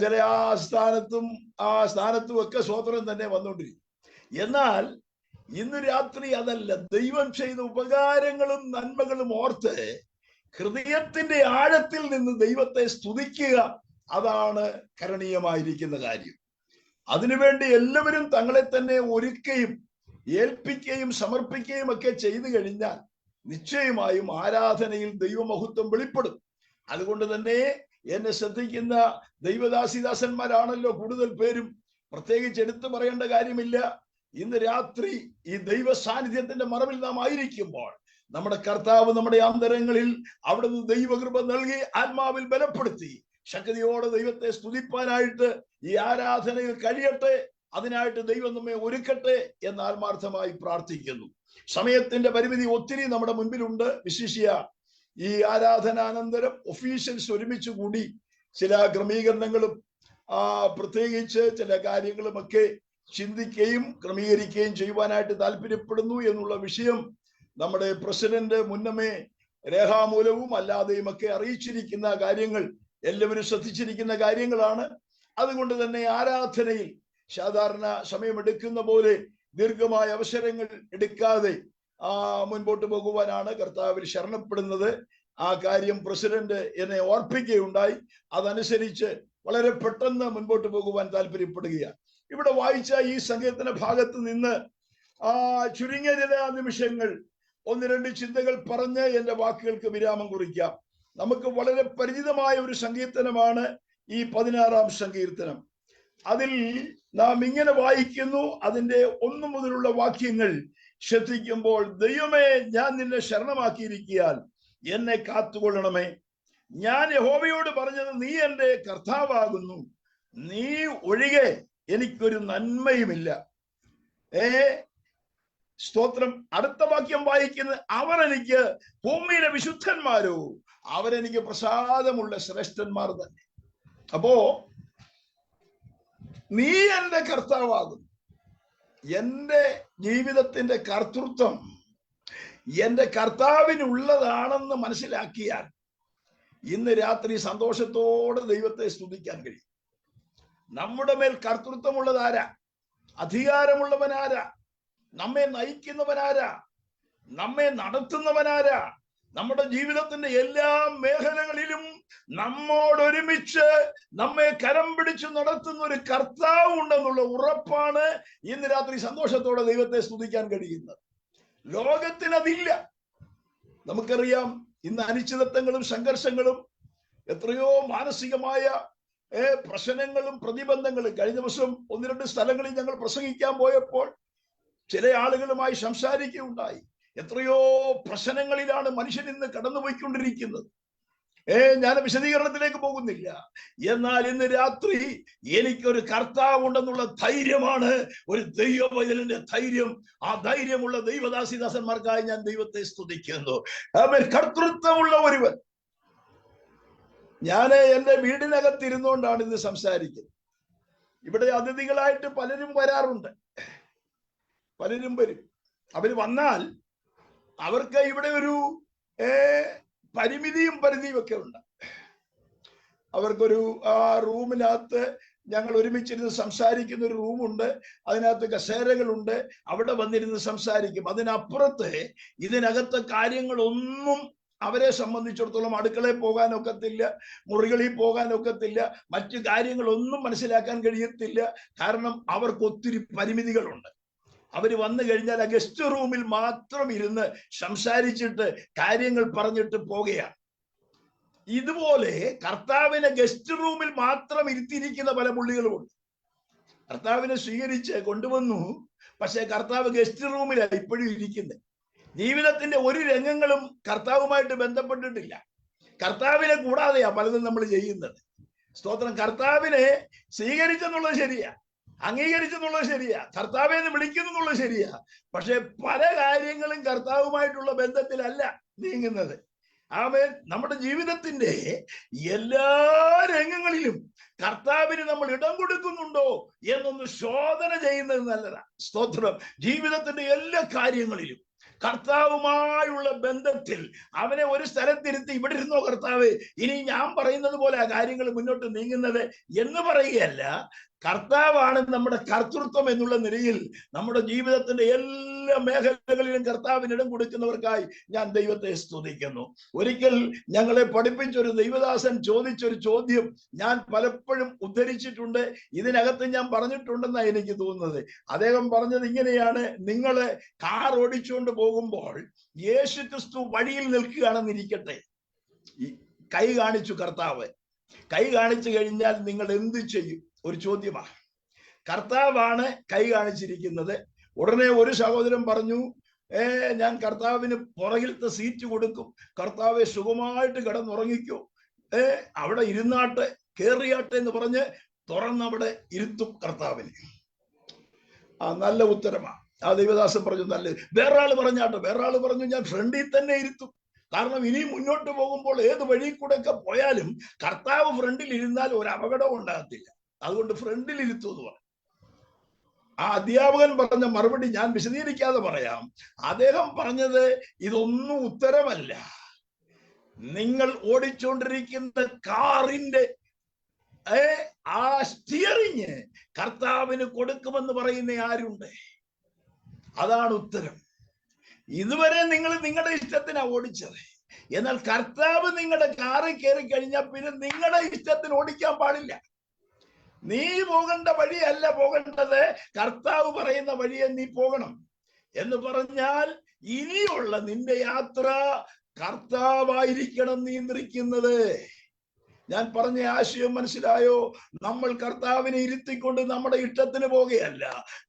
[SPEAKER 1] ചില ആ സ്ഥാനത്തും ഒക്കെ സ്തോത്രം തന്നെ വന്നുകൊണ്ടിരിക്കും. എന്നാൽ ഇന്ന് രാത്രി അതല്ല. ദൈവം ചെയ്ത ഉപകാരങ്ങളും നന്മകളും ഓർത്ത് ഹൃദയത്തിന്റെ ആഴത്തിൽ നിന്ന് ദൈവത്തെ സ്തുതിക്കുക, അതാണ് കരണീയമായിരിക്കുന്ന കാര്യം. അതിനുവേണ്ടി എല്ലാവരും തങ്ങളെ തന്നെ ഒരുക്കുകയും ഏൽപ്പിക്കുകയും സമർപ്പിക്കുകയും ഒക്കെ ചെയ്തു കഴിഞ്ഞാൽ നിശ്ചയമായും ആരാധനയിൽ ദൈവമഹത്വം വെളിപ്പെടും. അതുകൊണ്ട് തന്നെ എന്നെ ശ്രദ്ധിക്കുന്ന ദൈവദാസിദാസന്മാരാണല്ലോ കൂടുതൽ പേരും. പ്രത്യേകിച്ച് എടുത്തു പറയേണ്ട കാര്യമില്ല. ഇന്ന് രാത്രി ഈ ദൈവ സാന്നിധ്യത്തിന്റെ മറവിൽ നാം ആയിരിക്കുമ്പോൾ നമ്മുടെ കർത്താവ് നമ്മുടെ അന്തരങ്ങളിൽ അവിടുന്ന് ദൈവകൃപ നൽകി ആത്മാവിൽ ബലപ്പെടുത്തി ശക്തിയോടെ ദൈവത്തെ സ്തുതിപ്പാനായിട്ട് ഈ ആരാധനയിൽ കഴിയട്ടെ. അതിനായിട്ട് ദൈവം നമ്മെ ഒരുക്കട്ടെ എന്ന് ആത്മാർത്ഥമായി പ്രാർത്ഥിക്കുന്നു. സമയത്തിന്റെ പരിമിതി ഒത്തിരി നമ്മുടെ മുൻപിലുണ്ട്. വിശിഷ്യ ഈ ആരാധനാനന്തരം ഒഫീഷ്യൽസ് ഒരുമിച്ച് കൂടി ചില ക്രമീകരണങ്ങളും പ്രത്യേകിച്ച് ചില കാര്യങ്ങളുമൊക്കെ ചിന്തിക്കുകയും ക്രമീകരിക്കുകയും ചെയ്യുവാനായിട്ട് താല്പര്യപ്പെടുന്നു എന്നുള്ള വിഷയം നമ്മുടെ പ്രസിഡന്റ് മുന്നമേ രേഖാമൂലവും അല്ലാതെയും ഒക്കെ അറിയിച്ചിരിക്കുന്ന കാര്യങ്ങൾ, എല്ലാവരും ശ്രദ്ധിച്ചിരിക്കുന്ന കാര്യങ്ങളാണ്. അതുകൊണ്ട് തന്നെ ആരാധനയിൽ സാധാരണ സമയമെടുക്കുന്ന പോലെ ദീർഘമായ അവസരങ്ങൾ എടുക്കാതെ മുൻപോട്ട് പോകുവാനാണ് കർത്താവിൽ ശരണപ്പെടുന്നത്. ആ കാര്യം പ്രസിഡന്റ് എന്നെ ഓർപ്പിക്കുകയുണ്ടായി. അതനുസരിച്ച് വളരെ പെട്ടെന്ന് മുൻപോട്ട് പോകുവാൻ താല്പര്യപ്പെടുകയാണ്. ഇവിടെ വായിച്ച ഈ സങ്കീർത്തന ഭാഗത്ത് നിന്ന് ചുരുങ്ങിയ ചില നിമിഷങ്ങൾ ഒന്ന് രണ്ട് ചിന്തകൾ പറഞ്ഞ് എന്റെ വാക്കുകൾക്ക് വിരാമം കുറിക്കാം. നമുക്ക് വളരെ പരിചിതമായ ഒരു സങ്കീർത്തനമാണ് ഈ 16-ാം സങ്കീർത്തനം. അതിൽ നാം ഇങ്ങനെ വായിക്കുന്നു. അതിന്റെ 1 മുതലുള്ള വാക്യങ്ങൾ ശ്രദ്ധിക്കുമ്പോൾ, ദൈവമേ, ഞാൻ നിന്നെ ശരണമാക്കിയിരിക്കാൻ എന്നെ കാത്തുകൊള്ളണമേ. ഞാൻ യഹോവയോട് പറഞ്ഞത്, നീ എൻ്റെ കർത്താവാകുന്നു, നീ ഒഴികെ എനിക്കൊരു നന്മയുമില്ല. സ്തോത്രം. അടുത്ത വാക്യം വായിക്കുന്നത്, അവർ എനിക്ക് ഭൂമിയിലെ വിശുദ്ധന്മാരോ, അവരെനിക്ക് പ്രസാദമുള്ള ശ്രേഷ്ഠന്മാർ തന്നെ. അപ്പോ നീ എൻ്റെ കർത്താവാകുന്നു. എൻ്റെ ജീവിതത്തിന്റെ കർത്തൃത്വം എൻ്റെ കർത്താവിനുള്ളതാണെന്ന് മനസ്സിലാക്കിയാൽ ഇന്ന് രാത്രി സന്തോഷത്തോടെ ദൈവത്തെ സ്തുതിക്കാൻ കഴിയും. നമ്മുടെ മേൽ കർത്തൃത്വമുള്ളതാരാ? അധികാരമുള്ളവനാരാ? നമ്മെ നയിക്കുന്നവനാരാ? നമ്മെ നടത്തുന്നവനാരാ? നമ്മുടെ ജീവിതത്തിന്റെ എല്ലാ മേഖലകളിലും നമ്മോടൊരുമിച്ച് നമ്മെ കരം പിടിച്ച് നടത്തുന്ന ഒരു കർത്താവ് ഉണ്ടെന്നുള്ള ഉറപ്പാണ് ഇന്ന് രാത്രി സന്തോഷത്തോടെ ദൈവത്തെ സ്തുതിക്കാൻ കഴിയുന്നത്. ലോകത്തിനതില്ല. നമുക്കറിയാം, ഇന്ന് അനിശ്ചിതത്വങ്ങളും സംഘർഷങ്ങളും, എത്രയോ മാനസികമായ പ്രശ്നങ്ങളും പ്രതിബന്ധങ്ങളും. കഴിഞ്ഞ ദിവസം 1-2 സ്ഥലങ്ങളിൽ ഞങ്ങൾ പ്രസംഗിക്കാൻ പോയപ്പോൾ ചില ആളുകളുമായി സംസാരിക്കുകയുണ്ടായി. എത്രയോ പ്രശ്നങ്ങളിലാണ് മനുഷ്യൻ ഇന്ന് കടന്നുപോയിക്കൊണ്ടിരിക്കുന്നത്. ഞാൻ വിശദീകരണത്തിലേക്ക് പോകുന്നില്ല. എന്നാൽ ഇന്ന് രാത്രി എനിക്കൊരു കർത്താവ് ഉണ്ടെന്നുള്ള ധൈര്യമാണ്, ഒരു ദൈവവചനന്റെ ധൈര്യം. ആ ധൈര്യമുള്ള ദൈവദാസിദാസന്മാർക്കായി ഞാൻ ദൈവത്തെ സ്തുതിക്കുന്നു. അവൻ കർത്തൃത്വമുള്ള ഒരുവൻ. ഞാൻ എൻ്റെ വീടിനകത്തിരുന്നുകൊണ്ടാണ് ഇന്ന് സംസാരിക്കുന്നത്. ഇവിടെ അതിഥികളായിട്ട് പലരും വരാറുണ്ട്. പലരും വരും. അവർ വന്നാൽ അവർക്ക് ഇവിടെ ഒരു പരിമിതിയും പരിധിയും ഒക്കെ ഉണ്ട്. അവർക്കൊരു റൂമിനകത്ത് ഞങ്ങൾ ഒരുമിച്ചിരുന്ന് സംസാരിക്കുന്ന ഒരു റൂമുണ്ട്. അതിനകത്ത് കസേരകളുണ്ട്. അവിടെ വന്നിരുന്ന് സംസാരിക്കും. അതിനപ്പുറത്ത് ഇതിനകത്തെ കാര്യങ്ങളൊന്നും അവരെ സംബന്ധിച്ചിടത്തോളം അടുക്കളയിൽ പോകാനൊക്കത്തില്ല, മുറികളിൽ പോകാനൊക്കത്തില്ല, മറ്റു കാര്യങ്ങളൊന്നും മനസ്സിലാക്കാൻ കഴിയത്തില്ല. കാരണം അവർക്ക് ഒത്തിരി പരിമിതികളുണ്ട്. അവർ വന്നു കഴിഞ്ഞാൽ ആ ഗസ്റ്റ് റൂമിൽ മാത്രം ഇരുന്ന് സംസാരിച്ചിട്ട് കാര്യങ്ങൾ പറഞ്ഞിട്ട് പോകുകയാണ്. ഇതുപോലെ കർത്താവിനെ ഗസ്റ്റ് റൂമിൽ മാത്രം ഇരുത്തിയിരിക്കുന്ന പല പുള്ളികളുമുണ്ട്. കർത്താവിനെ സ്വീകരിച്ച് കൊണ്ടുവന്നു, പക്ഷെ കർത്താവ് ഗസ്റ്റ് റൂമിലാണ് ഇപ്പോഴും ഇരിക്കുന്നത്. ജീവിതത്തിന്റെ ഒരു രംഗങ്ങളും കർത്താവുമായിട്ട് ബന്ധപ്പെട്ടിട്ടില്ല. കർത്താവിനെ കൂടാതെയാ പലതും നമ്മൾ ചെയ്യുന്നത്. സ്തോത്രം. കർത്താവിനെ സ്വീകരിച്ചെന്നുള്ളത് ശരിയാ, അംഗീകരിച്ചെന്നുള്ളത് ശരിയാ, കർത്താവെ എന്ന് വിളിക്കുന്നുള്ളത് ശരിയാ. പക്ഷെ പല കാര്യങ്ങളും കർത്താവുമായിട്ടുള്ള ബന്ധത്തിലല്ല നീങ്ങുന്നത്. ആമേൻ. നമ്മുടെ ജീവിതത്തിന്റെ എല്ലാ രംഗങ്ങളിലും കർത്താവിന് നമ്മൾ ഇടം കൊടുക്കുന്നുണ്ടോ എന്നൊന്ന് ശോധന ചെയ്യുന്നത് നല്ലതാ. സ്തോത്രം. ജീവിതത്തിന്റെ എല്ലാ കാര്യങ്ങളിലും കർത്താവുമായുള്ള ബന്ധത്തിൽ അവനെ ഒരു സ്ഥലത്തിരുത്തി, ഇവിടെ ഇരുന്നോ കർത്താവ്, ഇനി ഞാൻ പറയുന്നത് പോലെ ആ കാര്യങ്ങൾ മുന്നോട്ട് നീങ്ങുന്നത് എന്ന് പറയുകയല്ല. കർത്താവാണ് നമ്മുടെ കർത്തൃത്വം എന്നുള്ള നിലയിൽ നമ്മുടെ ജീവിതത്തിന്റെ എല്ലാ മേഖലകളിലും കർത്താവിന് ഇടം കൊടുക്കുന്നവർക്കായി ഞാൻ ദൈവത്തെ സ്തുതിക്കുന്നു. ഒരിക്കൽ ഞങ്ങളെ പഠിപ്പിച്ചൊരു ദൈവദാസൻ ചോദിച്ചൊരു ചോദ്യം ഞാൻ പലപ്പോഴും ഉദ്ധരിച്ചിട്ടുണ്ട്. ഇതിനകത്ത് ഞാൻ പറഞ്ഞിട്ടുണ്ടെന്നാണ് എനിക്ക് തോന്നുന്നത്. അദ്ദേഹം പറഞ്ഞത് ഇങ്ങനെയാണ്: നിങ്ങള് കാർ ഓടിച്ചുകൊണ്ട് പോകുമ്പോൾ യേശു ക്രിസ്തു വഴിയിൽ നിൽക്കുകയാണെന്നിരിക്കട്ടെ. കൈ കാണിച്ചു കർത്താവ്. കൈ കാണിച്ചു കഴിഞ്ഞാൽ നിങ്ങൾ എന്ത് ചെയ്യും? ഒരു ചോദ്യമാണ്. കർത്താവാണ് കൈ കാണിച്ചിരിക്കുന്നത്. ഉടനെ ഒരു സഹോദരൻ പറഞ്ഞു, ഞാൻ കർത്താവിന് പുറകിലത്തെ സീറ്റ് കൊടുക്കും, കർത്താവെ സുഖമായിട്ട് കിടന്നുറങ്ങിക്കോ, അവിടെ ഇരുന്നാട്ടെ, കേറിയാട്ടെ എന്ന് പറഞ്ഞ് തുറന്നവിടെ ഇരുത്തും കർത്താവിന്. നല്ല ഉത്തരമാണ്. ആ ദൈവദാസൻ പറഞ്ഞു നല്ലത്. വേറൊരാൾ പറഞ്ഞാട്ടെ, വേറൊരാൾ പറഞ്ഞു ഞാൻ ഫ്രണ്ടിൽ തന്നെ ഇരുത്തും. കാരണം ഇനി മുന്നോട്ട് പോകുമ്പോൾ ഏത് വഴി കൂടെ ഒക്കെ പോയാലും കർത്താവ് ഫ്രണ്ടിൽ ഇരുന്നാൽ ഒരു അപകടവും ഉണ്ടാകത്തില്ല, അതുകൊണ്ട് ഫ്രണ്ടിൽ ഇരുത്തും എന്ന് പറഞ്ഞു. ആ അധ്യാപകൻ പറഞ്ഞ മറുപടി ഞാൻ വിശദീകരിക്കാതെ പറയാം. അദ്ദേഹം പറഞ്ഞത് ഇതൊന്നും ഉത്തരമല്ല. നിങ്ങൾ ഓടിച്ചുകൊണ്ടിരിക്കുന്ന കാറിന്റെ ആ സ്റ്റിയറിങ് കർത്താവിന് കൊടുക്കുമെന്ന് പറയുന്ന ആരുണ്ട്? അതാണ് ഉത്തരം. ഇതുവരെ നിങ്ങൾ നിങ്ങളുടെ ഇഷ്ടത്തിനാ ഓടിച്ചത്. എന്നാൽ കർത്താവ് നിങ്ങളുടെ കാറിൽ കയറി കഴിഞ്ഞാൽ പിന്നെ നിങ്ങളുടെ ഇഷ്ടത്തിന് ഓടിക്കാൻ പാടില്ല. നീ പോകേണ്ട വഴിയല്ല പോകേണ്ടത്, കർത്താവ് പറയുന്ന വഴിയെ നീ പോകണം. എന്ന് പറഞ്ഞാൽ ഇനിയുള്ള നിന്റെ യാത്ര കർത്താവായിരിക്കണം നിയന്ത്രിക്കുന്നത്. ഞാൻ പറഞ്ഞ ആശയം മനസ്സിലായോ? നമ്മൾ കർത്താവിനെ ഇരുത്തിക്കൊണ്ട് നമ്മുടെ ഇഷ്ടത്തിന് പോകുകയല്ല.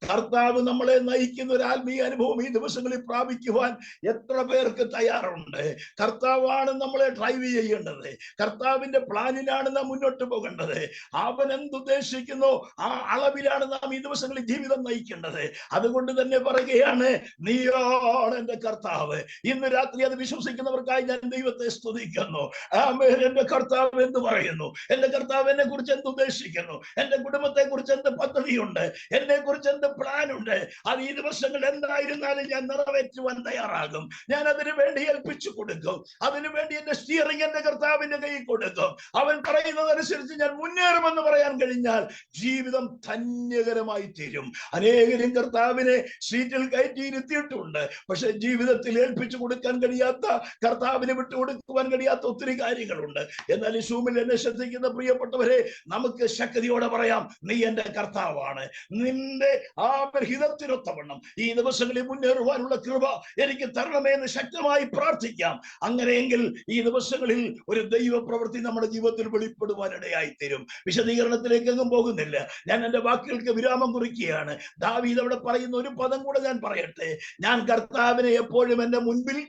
[SPEAKER 1] കർത്താവ് നമ്മളെ നയിക്കുന്ന ഒരു ആത്മീയ അനുഭവം ഈ ദിവസങ്ങളിൽ പ്രാപിക്കുവാൻ എത്ര പേർക്ക് തയ്യാറുണ്ട്? കർത്താവാണ് നമ്മളെ ഡ്രൈവ് ചെയ്യേണ്ടത്. കർത്താവിന്റെ പ്ലാനിലാണ് നാം മുന്നോട്ട് പോകേണ്ടത്. അവൻ എന്തുദ്ദേശിക്കുന്നു ആ അളവിലാണ് നാം ഈ ദിവസങ്ങളിൽ ജീവിതം നയിക്കേണ്ടത്. അതുകൊണ്ട് തന്നെ പറയുകയാണ്, നീയാണ് എന്റെ കർത്താവ്. ഇന്ന് രാത്രി അത് വിശ്വസിക്കുന്നവർക്കായി ഞാൻ ദൈവത്തെ സ്തുതിക്കുന്നു. ആമേൻ. എന്റെ കർത്താവ് എന്ത് പറയുന്നു? എന്റെ കർത്താവ് എന്നെ കുറിച്ച് എന്ത് ഉദ്ദേശിക്കുന്നു? എന്റെ കുടുംബത്തെ കുറിച്ച് എന്ത് പദ്ധതിയുണ്ട്? എന്നെ കുറിച്ച് എന്ത് പ്ലാൻ ഉണ്ട്? അത് ഈ ദിവസങ്ങൾ എന്തായിരുന്നാലും ഞാൻ നിറവേറ്റുവാൻ തയ്യാറാകും. ഞാൻ അതിനു വേണ്ടി ഏൽപ്പിച്ചു കൊടുക്കും. അതിനു വേണ്ടി എന്റെ സ്റ്റിയറിംഗ് എന്റെ കർത്താവിന്റെ കയ്യിൽ കൊടുക്കും. അവൻ പറയുന്നതനുസരിച്ച് ഞാൻ മുന്നേറുമെന്ന് പറയാൻ കഴിഞ്ഞാൽ ജീവിതം ധന്യകരമായി തീരും. അനേകരും കർത്താവിനെ സീറ്റിൽ കയറ്റി ഇരുത്തിയിട്ടുണ്ട്. പക്ഷെ ജീവിതത്തിൽ ഏൽപ്പിച്ചു കൊടുക്കാൻ കഴിയാത്ത, കർത്താവിനെ വിട്ടുകൊടുക്കുവാൻ കഴിയാത്ത ഒത്തിരി കാര്യങ്ങളുണ്ട്. എന്നാൽ ഈ സൂമിൽ എന്നെ ശ്രദ്ധിക്കുന്ന പ്രിയപ്പെട്ടവരെ, നമുക്ക് ശക്തിയോടെ പറയാം, നീ എന്റെ കർത്താവാണ്. നിന്റെ ആ ഹിതത്തിനൊത്തവണ്ണം ഈ ദിവസങ്ങളിൽ മുന്നേറുവാനുള്ള കൃപ എനിക്ക് തരണമേ എന്ന് ശക്തമായി പ്രാർത്ഥിക്കാം. അങ്ങനെയെങ്കിൽ ഈ ദിവസങ്ങളിൽ ഒരു ദൈവ പ്രവൃത്തി നമ്മുടെ ജീവിതത്തിൽ വെളിപ്പെടുവാനിടയായി തീരും. വിശദീകരണത്തിലേക്ക് എങ്ങും പോകുന്നില്ല. ഞാൻ എന്റെ വാക്കുകൾക്ക് വിരാമം കുറിക്കുകയാണ്. ദാവീദ് അവിടെ പറയുന്ന ഒരു പദം കൂടെ ഞാൻ പറയട്ടെ. ഞാൻ കർത്താവിനെ എപ്പോഴും എന്റെ മുൻപിൽ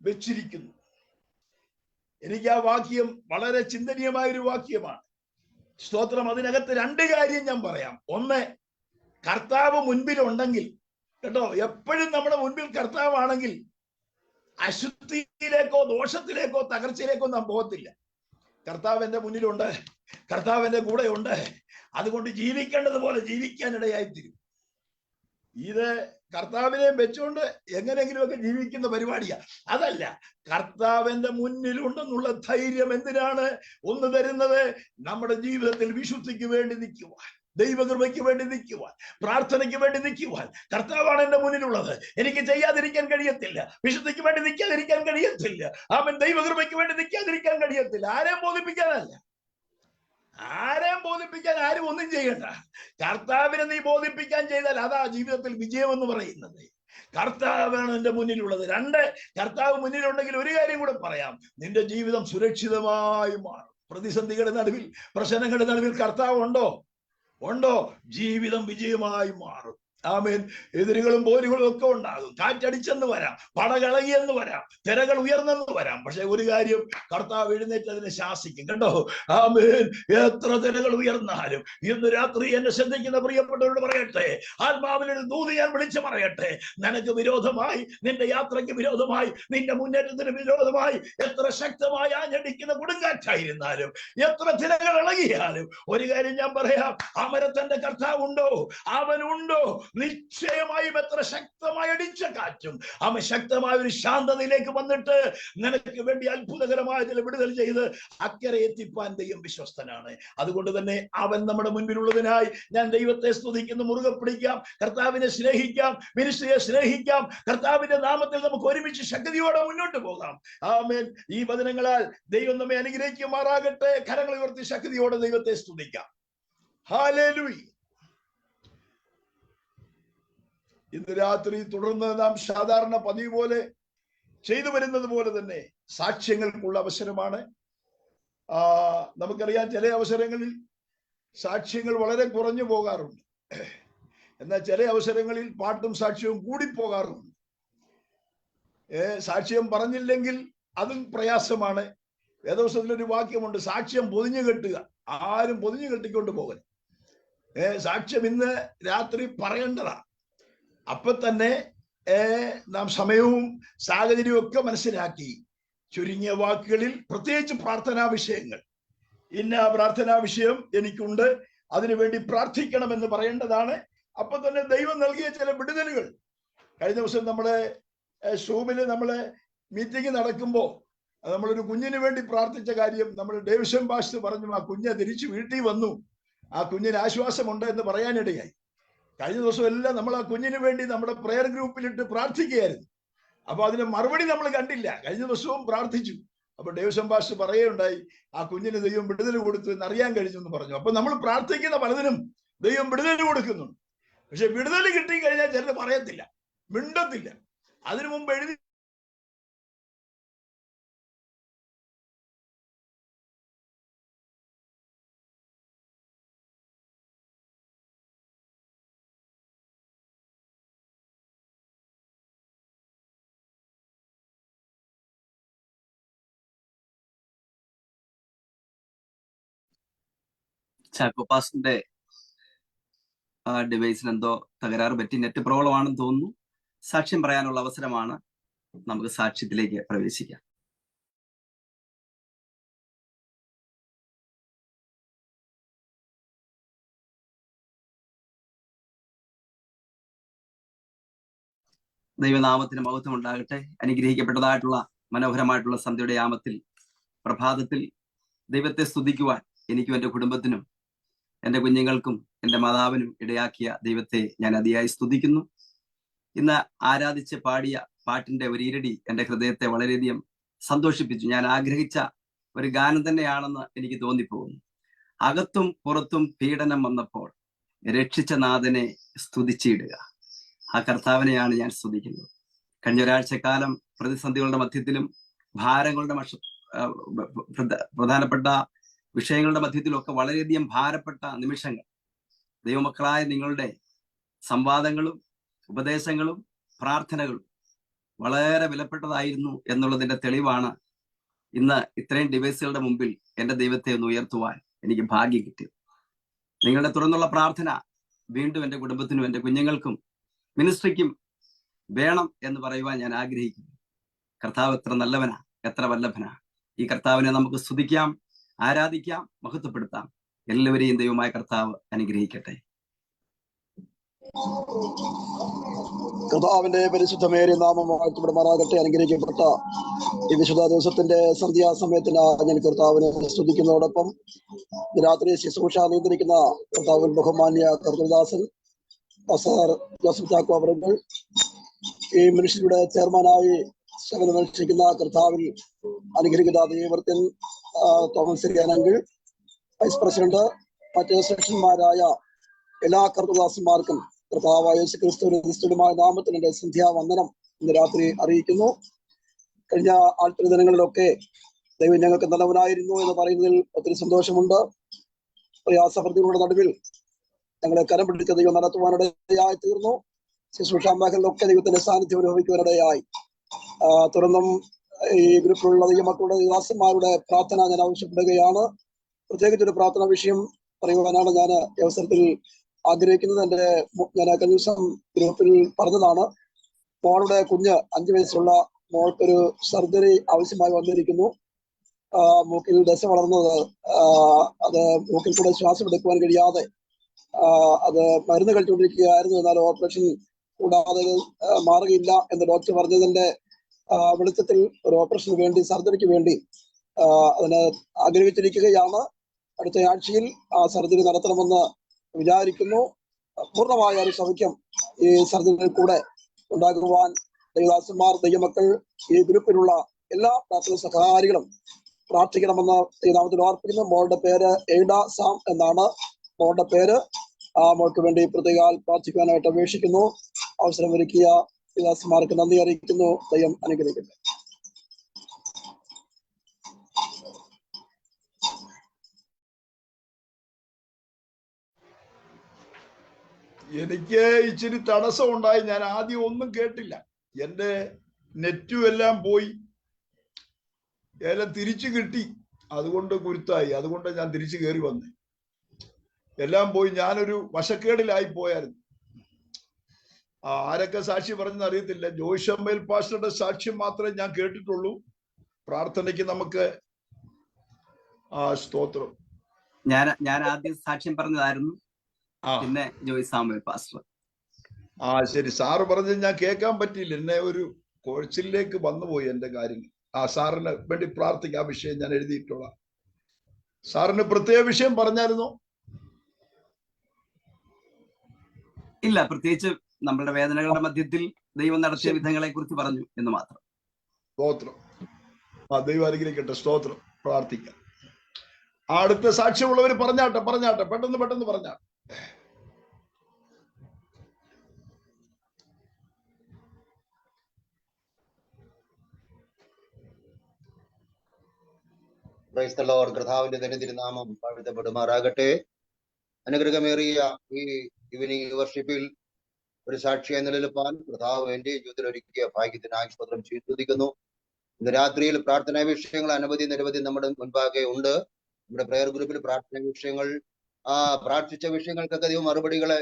[SPEAKER 1] വെച്ചിരിക്കുന്നു. എനിക്ക് ആ വാക്യം വളരെ ചിന്തനീയമായ ഒരു വാക്യമാണ്. സ്തോത്രം. അതിനകത്ത് രണ്ട് കാര്യം ഞാൻ പറയാം. ഒന്ന്, കർത്താവ് മുൻപിലുണ്ടെങ്കിൽ, കേട്ടോ, എപ്പോഴും നമ്മുടെ മുൻപിൽ കർത്താവാണെങ്കിൽ അശുദ്ധിയിലേക്കോ ദോഷത്തിലേക്കോ തകർച്ചയിലേക്കോ നാം പോകത്തില്ല. കർത്താവ് എന്റെ മുന്നിലുണ്ട്, കർത്താവ് എന്റെ കൂടെ ഉണ്ട്. അതുകൊണ്ട് ജീവിക്കേണ്ടതുപോലെ ജീവിക്കാനിടയായിത്തീരും. ഇത് കർത്താവിനെ വെച്ചുകൊണ്ട് എങ്ങനെയെങ്കിലുമൊക്കെ ജീവിക്കുന്ന പരിപാടിയാ. അതല്ല, കർത്താവിന്റെ മുന്നിലുണ്ടെന്നുള്ള ധൈര്യം എന്തിനാണ് ഒന്ന് തരുന്നത്? നമ്മുടെ ജീവിതത്തിൽ വിശുദ്ധിക്ക് വേണ്ടി നിൽക്കുവാൻ, ദൈവകൃപയ്ക്ക് വേണ്ടി നിൽക്കുവാൻ, പ്രാർത്ഥനയ്ക്ക് വേണ്ടി നിൽക്കുവാൻ. കർത്താവാണ് എന്റെ മുന്നിലുള്ളത്. എനിക്ക് ചെയ്യാതിരിക്കാൻ കഴിയത്തില്ല. വിശുദ്ധിക്ക് വേണ്ടി നിൽക്കാതിരിക്കാൻ കഴിയത്തില്ല. അവൻ ദൈവകൃപയ്ക്ക് വേണ്ടി നിൽക്കാതിരിക്കാൻ കഴിയത്തില്ല. ആരെയും ബോധിപ്പിക്കാനല്ല, ആരെയും ബോധിപ്പിക്കാൻ ആരും ഒന്നും ചെയ്യണ്ട. കർത്താവിനെ നീ ബോധിപ്പിക്കാൻ ചെയ്താൽ അതാ ജീവിതത്തിൽ വിജയം എന്ന് പറയുന്നത്. കർത്താവാണ് എന്റെ മുന്നിലുള്ളത്. രണ്ട്, കർത്താവ് മുന്നിലുണ്ടെങ്കിൽ ഒരു കാര്യം കൂടെ പറയാം, നിന്റെ ജീവിതം സുരക്ഷിതമായി മാറും. പ്രതിസന്ധികളുടെ നടുവിൽ, പ്രശ്നങ്ങളുടെ നടുവിൽ കർത്താവ് ഉണ്ടോ, ജീവിതം വിജയമായി മാറും. ആമേൻ. എതിരുകളും പോരുകളും ഒക്കെ ഉണ്ടാകും. കാറ്റടിച്ചെന്ന് വരാം, പടകളകിയെന്ന് വരാം, തിരകൾ ഉയർന്നെന്ന് വരാം. പക്ഷെ ഒരു കാര്യം, കർത്താവ് എഴുന്നേറ്റ് അതിനെ ശാസിക്കും. കേട്ടോ. ആമേൻ. എത്ര തിരകൾ ഉയർന്നാലും ഇന്ന് രാത്രി എന്നെ ശ്രദ്ധിക്കുന്ന പ്രിയപ്പെട്ടവരോട് പറയട്ടെ, ആത്മാവിനൊരു ദൂത് ഞാൻ വിളിച്ചു പറയട്ടെ. നിനക്ക് വിരോധമായി, നിന്റെ യാത്രയ്ക്ക് വിരോധമായി, നിന്റെ മുന്നേറ്റത്തിന് വിരോധമായി എത്ര ശക്തമായി ആഞ്ഞടിക്കുന്ന കൊടുങ്കാറ്റായിരുന്നാലും, എത്ര തിരകൾ ഇളകിയാലും ഒരു കാര്യം ഞാൻ പറയാം, അമരത്തന്റെ കർത്താവ് ഉണ്ടോ, അവനുണ്ടോ, നിശ്ചയമായും എത്ര ശക്തമായി അടിച്ച കാറ്റും അവൻ ശക്തമായ ഒരു ശാന്തതയിലേക്ക് വന്നിട്ട് നിനക്ക് വേണ്ടി അത്ഭുതകരമായ ചില വിടുതൽ ചെയ്ത് അക്കരെ എത്തിപ്പാൻ ദൈവം വിശ്വസ്തനാണ്. അതുകൊണ്ട് തന്നെ അവൻ നമ്മുടെ മുൻപിലുള്ളതിനായി ഞാൻ ദൈവത്തെ സ്തുതിക്കുന്നു. മുറുകെ പിടിക്കാം, കർത്താവിനെ സ്നേഹിക്കാം, മിനിസ്ട്രിയെ സ്നേഹിക്കാം. കർത്താവിന്റെ നാമത്തിൽ നമുക്ക് ഒരുമിച്ച് ശക്തിയോടെ മുന്നോട്ട് പോകാം. ആമേൻ. ഈ വചനങ്ങളാൽ ദൈവം നമ്മെ അനുഗ്രഹിക്കുമാറാകട്ടെ. കരങ്ങൾ ഉയർത്തി ശക്തിയോടെ ദൈവത്തെ സ്തുതിക്കാം. ഹല്ലേലൂയ. ഇന്ന് രാത്രി തുടർന്ന് നാം സാധാരണ പതിവ് പോലെ ചെയ്തു വരുന്നത് പോലെ തന്നെ സാക്ഷ്യങ്ങൾക്കുള്ള അവസരമാണ്. നമുക്കറിയാം, ചില അവസരങ്ങളിൽ സാക്ഷ്യങ്ങൾ വളരെ കുറഞ്ഞു പോകാറുണ്ട്. എന്നാൽ ചില അവസരങ്ങളിൽ പാട്ടും സാക്ഷ്യവും കൂടിപ്പോകാറുണ്ട്. സാക്ഷ്യം പറഞ്ഞില്ലെങ്കിൽ അതും പ്രയാസമാണ്. വേദപുസ്തകത്തിലൊരു വാക്യമുണ്ട്, സാക്ഷ്യം പൊതിഞ്ഞു കെട്ടുക. ആരും പൊതിഞ്ഞു കെട്ടിക്കൊണ്ട് പോകരുത്. സാക്ഷ്യം ഇന്ന് രാത്രി പറയേണ്ടതാ. അപ്പൊ തന്നെ നാം സമയവും സാഹചര്യവും ഒക്കെ മനസ്സിലാക്കി ചുരുങ്ങിയ വാക്കുകളിൽ, പ്രത്യേകിച്ച് പ്രാർത്ഥനാ വിഷയങ്ങൾ, ഇന്ന പ്രാർത്ഥനാ വിഷയം എനിക്കുണ്ട്, അതിനുവേണ്ടി പ്രാർത്ഥിക്കണമെന്ന് പറയേണ്ടതാണ്. അപ്പൊ തന്നെ ദൈവം നൽകിയ ചില വിടുതലുകൾ. കഴിഞ്ഞ ദിവസം നമ്മുടെ സൂമില് നമ്മള് മീറ്റിംഗ് നടക്കുമ്പോ നമ്മളൊരു കുഞ്ഞിന് വേണ്ടി പ്രാർത്ഥിച്ച കാര്യം നമ്മൾ ഡേവിഷൻ പാസ്റ്റർ പറഞ്ഞു. ആ കുഞ്ഞ് തിരിച്ചു വീട്ടിൽ വന്നു, ആ കുഞ്ഞിന് ആശ്വാസമുണ്ട് എന്ന് പറയാനിടയായി. കഴിഞ്ഞ ദിവസം എല്ലാം നമ്മൾ ആ കുഞ്ഞിന് വേണ്ടി നമ്മുടെ പ്രെയർ ഗ്രൂപ്പിലിട്ട് പ്രാർത്ഥിക്കുകയായിരുന്നു. അപ്പൊ അതിന് മറുപടി നമ്മൾ കണ്ടില്ല. കഴിഞ്ഞ ദിവസവും പ്രാർത്ഥിച്ചു. അപ്പൊ ഡേവിഷൻ പാസ്റ്റർ പറയുകയുണ്ടായി, ആ കുഞ്ഞിന് ദൈവം വിടുതൽ കൊടുത്തു എന്ന് അറിയാൻ കഴിഞ്ഞു എന്ന് പറഞ്ഞു. അപ്പൊ നമ്മൾ പ്രാർത്ഥിക്കുന്ന പലതിനും ദൈവം വിടുതൽ കൊടുക്കുന്നുണ്ട്. പക്ഷെ വിടുതൽ കിട്ടി കഴിഞ്ഞാൽ ചിലർ പറയത്തില്ല, മിണ്ടത്തില്ല. അതിനു മുമ്പ് എഴുതി
[SPEAKER 4] ചാക്കോ പാസ്റ്ററിന്റെ ഡിവൈസിന് എന്തോ തകരാറ് പറ്റി, നെറ്റ് പ്രോബ്ലം ആണെന്ന് തോന്നുന്നു. സാക്ഷ്യം പറയാനുള്ള അവസരമാണ്. നമുക്ക് സാക്ഷ്യത്തിലേക്ക് പ്രവേശിക്കാം. ദൈവനാമത്തിന് മഹത്വം ഉണ്ടാകട്ടെ. അനുഗ്രഹിക്കപ്പെട്ടതായിട്ടുള്ള മനോഹരമായിട്ടുള്ള സന്ധ്യയുടെ യാമത്തിൽ, പ്രഭാതത്തിൽ ദൈവത്തെ സ്തുതിക്കുവാൻ എനിക്കും എൻ്റെ കുടുംബത്തിനും എൻ്റെ കുഞ്ഞുങ്ങൾക്കും എൻ്റെ മാതാവിനും ഇടയാക്കിയ ദൈവത്തെ ഞാൻ അതിയായി സ്തുതിക്കുന്നു. ഇന്ന് ആരാധിച്ച് പാടിയ പാട്ടിന്റെ ഒരു ഇരടി എൻ്റെ ഹൃദയത്തെ വളരെയധികം സന്തോഷിപ്പിച്ചു. ഞാൻ ആഗ്രഹിച്ച ഒരു ഗാനം തന്നെയാണെന്ന് എനിക്ക് തോന്നിപ്പോകുന്നു. അകത്തും പുറത്തും പീഡനം വന്നപ്പോൾ രക്ഷിച്ച നാഥനെ സ്തുതിച്ചിടുക. ആ കർത്താവിനെയാണ് ഞാൻ സ്തുതിക്കുന്നത്. കഴിഞ്ഞ ഒരാഴ്ചക്കാലം പ്രതിസന്ധികളുടെ മധ്യത്തിലും ഭാരങ്ങളുടെ പ്രധാനപ്പെട്ട വിഷയങ്ങളുടെ മധ്യത്തിലൊക്കെ വളരെയധികം ഭാരപ്പെട്ട നിമിഷങ്ങൾ, ദൈവമക്കളായ നിങ്ങളുടെ സംവാദങ്ങളും ഉപദേശങ്ങളും പ്രാർത്ഥനകളും വളരെ വിലപ്പെട്ടതായിരുന്നു എന്നുള്ളതിന്റെ തെളിവാണ് ഇന്ന് ഇത്രയും ഡിവൈസുകളുടെ മുമ്പിൽ എൻ്റെ ദൈവത്തെ ഒന്ന് ഉയർത്തുവാൻ എനിക്ക് ഭാഗ്യം കിട്ടിയത്. നിങ്ങളുടെ തുറന്നുള്ള പ്രാർത്ഥന വീണ്ടും എൻ്റെ കുടുംബത്തിനും എൻ്റെ കുഞ്ഞുങ്ങൾക്കും മിനിസ്ട്രിക്കും വേണം എന്ന് പറയുവാൻ ഞാൻ ആഗ്രഹിക്കുന്നു. കർത്താവ് എത്ര നല്ലവനാ, എത്ര വല്ലഭനാ. ഈ കർത്താവിനെ നമുക്ക് സ്തുതിക്കാം, ആരാധിക്കാം, മഹത്വപ്പെടുത്താം. എല്ലാവരെയും ദൈവമായ കർത്താവ് അനുഗ്രഹിക്കട്ടെ.
[SPEAKER 5] കർത്താവിന്റെ പരിശുദ്ധമേറിയ നാമം വാഴ്ത്തപ്പെടുമാറാകട്ടെ. അനുഗ്രഹിക്കപ്പെട്ട ഈ വിശുദ്ധ ദിവസത്തിന്റെ സന്ധ്യാസമയത്തിന് ഞാൻ കർത്താവിനെ സ്തുതിക്കുന്നതോടൊപ്പം രാത്രി ശുശ്രൂഷ നിയന്ത്രിക്കുന്ന കർത്താവിൻ ബഹുമാന്യ കർത്തൃദാസൻ പാസ്റ്റർ ജോസഫ് ചാക്കോ അവറുകൾ, ഈ മിനിസ്ട്രിയുടെ ചെയർമാനായി സേവനമനുഷ്ഠിക്കുന്ന കർത്താവിൽ അനുഗ്രഹിക്കുന്ന ദൈവവർത്തൻ തോമസ് അങ്കിൾ, വൈസ് പ്രസിഡന്റ്, മറ്റ് സെക്ഷന്മാരായ എല്ലാ കർത്തൃദാസന്മാർക്കും കർത്താവായ യേശു ക്രിസ്തുവിന്റെ നാമത്തിൽ എൻ്റെ സന്ധ്യാവന്ദനം ഇന്ന് രാത്രി അറിയിക്കുന്നു. കഴിഞ്ഞ ആൽപ്പര്യ ദിനങ്ങളിലൊക്കെ ദൈവം ഞങ്ങൾക്ക് നല്ലവനായിരുന്നു എന്ന് പറയുന്നതിൽ ഒത്തിരി സന്തോഷമുണ്ട്. പ്രയാസപ്രതികളുടെ നടുവിൽ ഞങ്ങളെ കരം പിടിച്ച ദൈവം നടത്തുവാനിടയായി തീർന്നു. ശുശ്രൂഷാ മേഖലയിലൊക്കെ ദൈവത്തിന്റെ സാന്നിധ്യം അനുഭവിക്കുവാനിടയായി. തുടർന്നും ഈ ഗ്രൂപ്പിലുള്ള ദൈവമക്കളുടെ ദാസന്മാരുടെ പ്രാർത്ഥന ഞാൻ ആവശ്യപ്പെടുകയാണ്. പ്രത്യേകിച്ചൊരു പ്രാർത്ഥനാ വിഷയം പറയുവാനാണ് ഞാൻ ഈ അവസരത്തിൽ ആഗ്രഹിക്കുന്നത്. ഞാൻ കഴിഞ്ഞ ദിവസം ഗ്രൂപ്പിൽ പറഞ്ഞതാണ്, മോളുടെ കുഞ്ഞ് 5 വയസ്സുള്ള മോൾക്കൊരു സർജറി ആവശ്യമായി വന്നിരിക്കുന്നു. മൂക്കിൽ ദശ വളർന്നത്, അത് മൂക്കിൽ കൂടെ ശ്വാസം എടുക്കുവാൻ കഴിയാതെ അത് മരുന്ന് കഴിച്ചുകൊണ്ടിരിക്കുകയായിരുന്നു. എന്നാൽ ഓപ്പറേഷൻ കൂടാതെ മാറുകയില്ല എന്ന് ഡോക്ടർ പറഞ്ഞതിന്റെ വെളിച്ചത്തിൽ ഒരു ഓപ്പറേഷന് വേണ്ടി, സർജറിക്ക് വേണ്ടി അതിന് ആഗ്രഹിച്ചിരിക്കുകയാണ്. അടുത്ത ആഴ്ചയിൽ ആ സർജറി നടത്തണമെന്ന് വിചാരിക്കുന്നു. പൂർണ്ണമായ ഒരു സൗഖ്യം ഈ സർജറിയിൽ കൂടെ ഉണ്ടാകുവാൻ ദൈവദാസന്മാർ, ദൈവമക്കൾ, ഈ ഗ്രൂപ്പിലുള്ള എല്ലാ പ്രാർത്ഥന സഹകാരികളും പ്രാർത്ഥിക്കണമെന്ന് ഈ നാമത്തിൽ ഓർപ്പിക്കുന്നു. മോളുടെ പേര് എയ്ഡ സാം എന്നാണ് മോളുടെ പേര്. ആ മോൾക്ക് വേണ്ടി പ്രത്യേക പ്രാർത്ഥിക്കുവാനായിട്ട് അപേക്ഷിക്കുന്നു. അവസരം ഒരുക്കിയ ദൈവദാസന്മാർക്ക് നന്ദി അറിയിക്കുന്നു. ദൈവം അനുഗ്രഹിക്കട്ടെ.
[SPEAKER 1] എനിക്ക് ഇച്ചിരി തടസ്സം ഉണ്ടായി. ഞാൻ ആദ്യം ഒന്നും കേട്ടില്ല. എൻ്റെ നെറ്റും എല്ലാം പോയി, എല്ലാം തിരിച്ചു കിട്ടി. അതുകൊണ്ട് കുരുത്തായി. അതുകൊണ്ട് ഞാൻ തിരിച്ചു കയറി വന്നേ. എല്ലാം പോയി. ഞാനൊരു വശക്കേടിലായി പോയായിരുന്നു. ആരൊക്കെ സാക്ഷി പറഞ്ഞെന്ന് അറിയത്തില്ല. ജോയ്ഷമ്മേൽ പാസ്റ്ററുടെ സാക്ഷ്യം മാത്രമേ ഞാൻ കേട്ടിട്ടുള്ളൂ. പ്രാർത്ഥനയ്ക്ക് നമുക്ക് സ്തോത്രം.
[SPEAKER 4] ഞാൻ ആദ്യം സാക്ഷ്യം പറഞ്ഞതായിരുന്നു, പിന്നെ ജോയ് സാമുവേൽ പാസ്റ്റർ.
[SPEAKER 1] ശരി. സാറ് പറഞ്ഞത് ഞാൻ കേൾക്കാൻ പറ്റിയില്ല. എന്നെ ഒരു കോഴ്സിലേക്ക് വന്നുപോയി എൻ്റെ കാര്യങ്ങൾ. സാറിന് വേണ്ടി പ്രാർത്ഥിക്കാം. ആ വിഷയം ഞാൻ എഴുതിയിട്ടുള്ള. സാറിന് പ്രത്യേക വിഷയം പറഞ്ഞായിരുന്നോ?
[SPEAKER 4] ഇല്ല, പ്രത്യേകിച്ച് നമ്മളുടെ വേദനകളുടെ മധ്യത്തിൽ ദൈവം നടത്തിയ വിധങ്ങളെ കുറിച്ച് പറഞ്ഞു എന്ന് മാത്രം.
[SPEAKER 1] സ്തോത്രം. ദൈവം അനുഗ്രഹിക്കട്ടെ. സ്തോത്രം. പ്രാർത്ഥിക്കാം. അടുത്ത സാക്ഷ്യമുള്ളവർ പറഞ്ഞാട്ടെ, പെട്ടെന്ന് പറഞ്ഞാട്ടെ.
[SPEAKER 6] കർത്താവിന്റെ തന്നെ തിരുനാമം വാഴ്ത്തപ്പെടുമാറാകട്ടെ. അനുഗ്രഹമേറിയ ഈ ഈവനിങ് വർഷിപ്പിൽ ഒരു സാക്ഷിയായി നിലനിൽപ്പാൻ കർത്താവ് എന്റെ ജീവിതത്തിൽ ഒരുക്കിയ ഭാഗ്യത്തിനായി സ്തോത്രം ചെയ്തിരിക്കുന്നു. ഇന്ന് രാത്രിയിൽ പ്രാർത്ഥനാ വിഷയങ്ങൾ നിരവധി നമ്മുടെ മുൻപാകെ ഉണ്ട്. നമ്മുടെ പ്രെയർ ഗ്രൂപ്പിൽ പ്രാർത്ഥനാ വിഷയങ്ങൾ പ്രാർത്ഥിച്ച വിഷയങ്ങൾക്കൊക്കെ ദൈവം മറുപടികളെ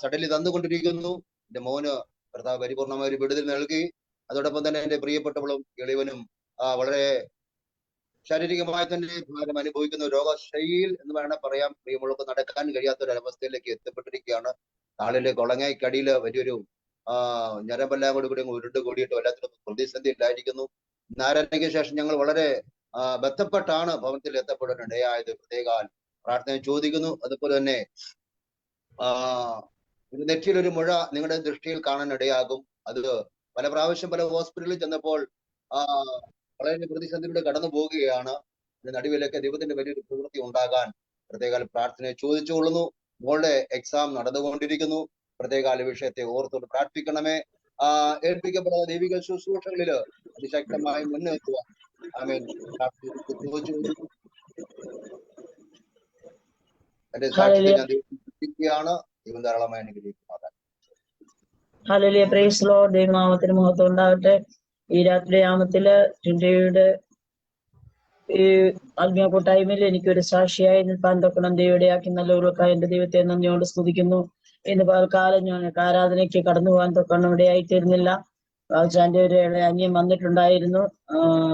[SPEAKER 6] സഡൻലി തന്നുകൊണ്ടിരിക്കുന്നു. എന്റെ മോന് കർത്താവ് പരിപൂർണമായ ഒരു വിടുതൽ നൽകി. അതോടൊപ്പം തന്നെ എന്റെ പ്രിയപ്പെട്ടവളും എളിവനും വളരെ ശാരീരികമായി തന്നെ ഭാരം അനുഭവിക്കുന്ന രോഗശൈലിയിൽ എന്ന് വേണം പറയാം. പ്രിയമുള്ളവർക്ക് നടക്കാൻ കഴിയാത്ത ഒരു അവസ്ഥയിലേക്ക് എത്തപ്പെട്ടിരിക്കുകയാണ്. കാലിലെ കൊളങ്ങായ്ക്കടിയില് വലിയൊരു ഞരമ്പെല്ലാം കൂടി ഉരുണ്ട് കൂടിയിട്ട് വല്ലാത്തൊരു പ്രതിസന്ധി ഉണ്ടായിരിക്കുന്നു. നാരായണയ്ക്ക് ശേഷം ഞങ്ങൾ വളരെ ബന്ധപ്പെട്ടാണ് ഭവനത്തിൽ എത്തപ്പെടാനിടയായത്. പ്രത്യേക പ്രാർത്ഥന ചോദിക്കുന്നു. അതുപോലെ തന്നെ നെറ്റിയിലൊരു മുഴ നിങ്ങളുടെ ദൃഷ്ടിയിൽ കാണാൻ ഇടയാകും. അത് പല പ്രാവശ്യം പല ഹോസ്പിറ്റലിൽ ചെന്നപ്പോൾ വളരെ പ്രതിസന്ധിയിലൂടെ കടന്നു പോവുകയാണ്. നടുവിലൊക്കെ ദൈവത്തിന്റെ വലിയൊരു പ്രവൃത്തി ഉണ്ടാകാൻ പ്രത്യേക പ്രാർത്ഥനയെ ചോദിച്ചുകൊള്ളുന്നു. മോളുടെ എക്സാം നടന്നുകൊണ്ടിരിക്കുന്നു. പ്രത്യേക വിഷയത്തെ ഓർത്തോട് പ്രാർത്ഥിക്കണമേ. ഏൽപ്പിക്കപ്പെടുന്ന ദൈവിക ശുശ്രൂഷകളില് അതിശക്തമായി മുന്നേറ്റുക. ആമേൻ. ചോദിച്ചു എന്റെ സാക്ഷ്യത്തെ ഞാൻ ദൈവമാണ്. ദൈവം ധാരാളമായി അനുഗ്രഹിക്കുന്നത്.
[SPEAKER 7] Hallelujah, praise Lord. ദൈവനാമത്തിന് മഹത്വം ഉണ്ടാകട്ടെ. ഈ രാത്രി യാമത്തില് ടിൻഡയുടെ ഈ ആത്മീയ കൂട്ടായ്മയിൽ എനിക്കൊരു സാക്ഷിയായി നിൽപ്പാൻ തൊക്കണം ദൈവയുടെയാക്കി നല്ലവർക്കായി എന്റെ ദൈവത്തെ നന്ദിയോട് സ്തുതിക്കുന്നു. ഇന്ന് പകൽക്കാലം ഞാൻ ആരാധനയ്ക്ക് കടന്നു പോകാൻ തൊക്കണം ഇടയായി തീർന്നില്ല. ബാബുച്ചാന്റെ ഒരു അന്യം വന്നിട്ടുണ്ടായിരുന്നു.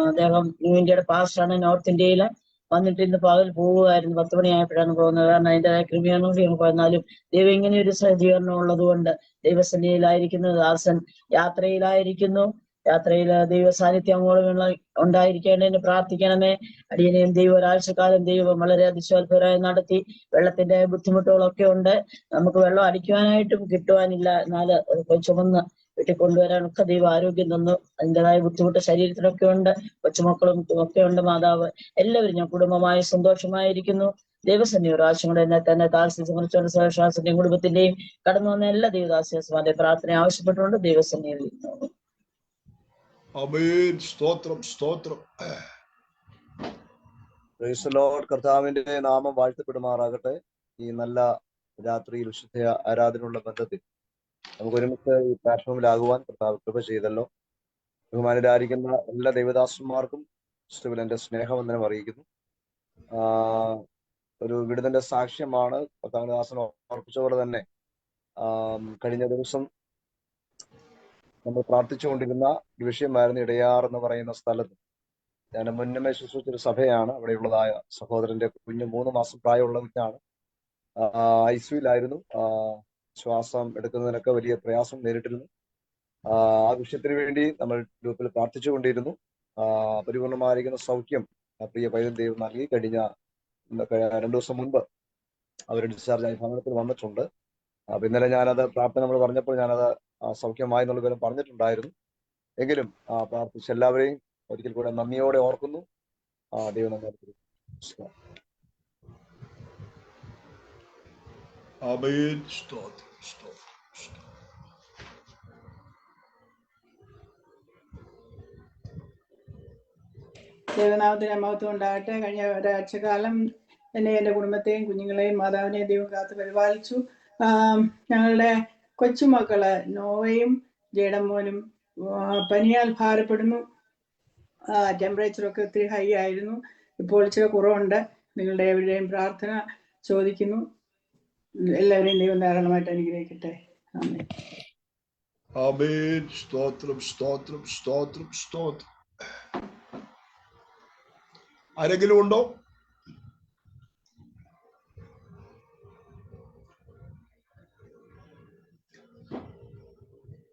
[SPEAKER 7] അദ്ദേഹം ന്യൂ ഇന്ത്യയുടെ പാസ്റ്റാണ്, നോർത്ത് ഇന്ത്യയില്. വന്നിട്ട് ഇന്ന് പകൽ പോവുമായിരുന്നു. 10 മണിയായപ്പോഴാണ് പോകുന്നത്. കാരണം അതിൻ്റെതായ ക്രിമിനൽ പോയെന്നാലും ദൈവം ഇങ്ങനെ ഒരു സജ്ജീകരണം ഉള്ളത് കൊണ്ട് ദൈവസന്നിധിയിലായിരിക്കുന്നു. ദാസൻ യാത്രയിലായിരിക്കുന്നു. യാത്രയിൽ ദൈവ സാന്നിധ്യം അങ്ങോളം ഉണ്ടായിരിക്കേണ്ടതിന് പ്രാർത്ഥിക്കണമേ. അടിയനെയും ദൈവം ഒരാഴ്ചക്കാലം ദൈവം വളരെ അതിശോത്ഭരായി നടത്തി. വെള്ളത്തിന്റെ ബുദ്ധിമുട്ടുകളൊക്കെ ഉണ്ട്. നമുക്ക് വെള്ളം അടിക്കുവാനായിട്ടും കിട്ടുവാനില്ല. എന്നാൽ ചുമന്ന് വീട്ടിൽ കൊണ്ടുവരാനൊക്കെ ദൈവം ആരോഗ്യം തന്നു. അതിൻ്റെതായ ബുദ്ധിമുട്ട് ശരീരത്തിനൊക്കെ ഉണ്ട്. കൊച്ചുമക്കളും ഒക്കെ ഉണ്ട്. മാതാവ് എല്ലാവരും ഞാൻ കുടുംബമായി സന്തോഷമായിരിക്കുന്നു. ദൈവസന്നിധി ഒരാഴ്ചയും കൂടെ എന്നെ തന്നെ താൽസ്യങ്ങളുടെ സഹശ്വാസത്തിന്റെയും കുടുംബത്തിന്റെയും കടന്നു വന്ന എല്ലാ ദൈവദാസ്യസ്മാരുടെ പ്രാർത്ഥന ആവശ്യപ്പെട്ടുകൊണ്ട് ദൈവസന്നിധിയിൽ
[SPEAKER 1] സ്തോത്രം സ്തോത്രം.
[SPEAKER 8] Praise lord. കർത്താവിന്റെ നാമം വാഴ്ത്തപ്പെടുമാറാകട്ടെ. ഈ നല്ല രാത്രിയിൽ വിശുദ്ധ ആരാധനയുള്ള ബന്ധത്തിൽ നമുക്ക് ഒരുമിച്ച് ഈ പ്ലാറ്റ്ഫോമിലാകുവാൻ കർത്താവ് കൃപ ചെയ്തല്ലോ. ബഹുമാനരായിരിക്കുന്ന എല്ലാ ദൈവദാസന്മാർക്കും ക്രിസ്തുവിൽ എന്റെ സ്നേഹവന്ദനം അറിയിക്കുന്നു. ഒരു വിടുതന്റെ സാക്ഷ്യമാണ് കർത്താവിദാസൻ ഓർപ്പിച്ച പോലെ തന്നെ. കഴിഞ്ഞ ദിവസം നമ്മൾ പ്രാർത്ഥിച്ചുകൊണ്ടിരുന്ന ഒരു വിഷയമായിരുന്നു ഇടയാർ എന്ന് പറയുന്ന സ്ഥലത്ത്. ഞാൻ മുന്നമേ ശുശ്രൂഷിച്ചൊരു സഭയാണ്. അവിടെയുള്ളതായ സഹോദരന്റെ കുഞ്ഞ് 3 മാസം പ്രായമുള്ള കുഞ്ഞാണ്. ഐസിയുലായിരുന്നു. ശ്വാസം എടുക്കുന്നതിനൊക്കെ വലിയ പ്രയാസം നേരിട്ടിരുന്നു. ആ വിഷയത്തിന് വേണ്ടി നമ്മൾ ഗ്രൂപ്പിൽ പ്രാർത്ഥിച്ചുകൊണ്ടിരുന്നു. പരിപൂർണമായിരിക്കുന്ന സൗഖ്യം പ്രിയ പൈതൽ ദൈവം നൽകി. കഴിഞ്ഞ 2 ദിവസം മുൻപ് അവർ ഡിസ്ചാർജ് ആയി ഭവനത്തിൽ വന്നിട്ടുണ്ട്. അപ്പൊ ഇന്നലെ ഞാനത് പ്രാർത്ഥന നമ്മൾ പറഞ്ഞപ്പോൾ ഞാനത് സൗഖ്യമായി എന്നുള്ള കാര്യം പറഞ്ഞിട്ടുണ്ടായിരുന്നു. എങ്കിലും പ്രാർത്ഥിച്ച എല്ലാവരെയും ഒരിക്കൽ കൂടെ നന്ദിയോടെ ഓർക്കുന്നു. ദൈവം നന്ദി.
[SPEAKER 9] ദൈവനാമത്തിന് മഹത്വം ഉണ്ടാകട്ടെ. കഴിഞ്ഞ ഒരാഴ്ചക്കാലം എന്നെ എൻ്റെ കുടുംബത്തെയും കുഞ്ഞുങ്ങളെയും മാതാവിനെയും ദൈവം കാത്ത് പരിപാലിച്ചു. ഞങ്ങളുടെ കൊച്ചുമക്കള് നോവയും ജേഡമോനും പനിയാൽ ഭാരപ്പെടുന്നു. ടെമ്പറേച്ചറൊക്കെ ഒത്തിരി ഹൈ ആയിരുന്നു. ഇപ്പോൾ ഇച്ചിരി കുറവുണ്ട്. നിങ്ങളുടെ എവിടെയും പ്രാർത്ഥന ചോദിക്കുന്നു. എല്ലാവരെയും ദൈവം ധാരാളമായിട്ട് അനുഗ്രഹിക്കട്ടെ. ആമേൻ.
[SPEAKER 1] ആമേൻ. സ്തോത്രം സ്തോത്രം സ്തോത്രം സ്തോത്രം. ആരെങ്കിലും ഉണ്ടോ?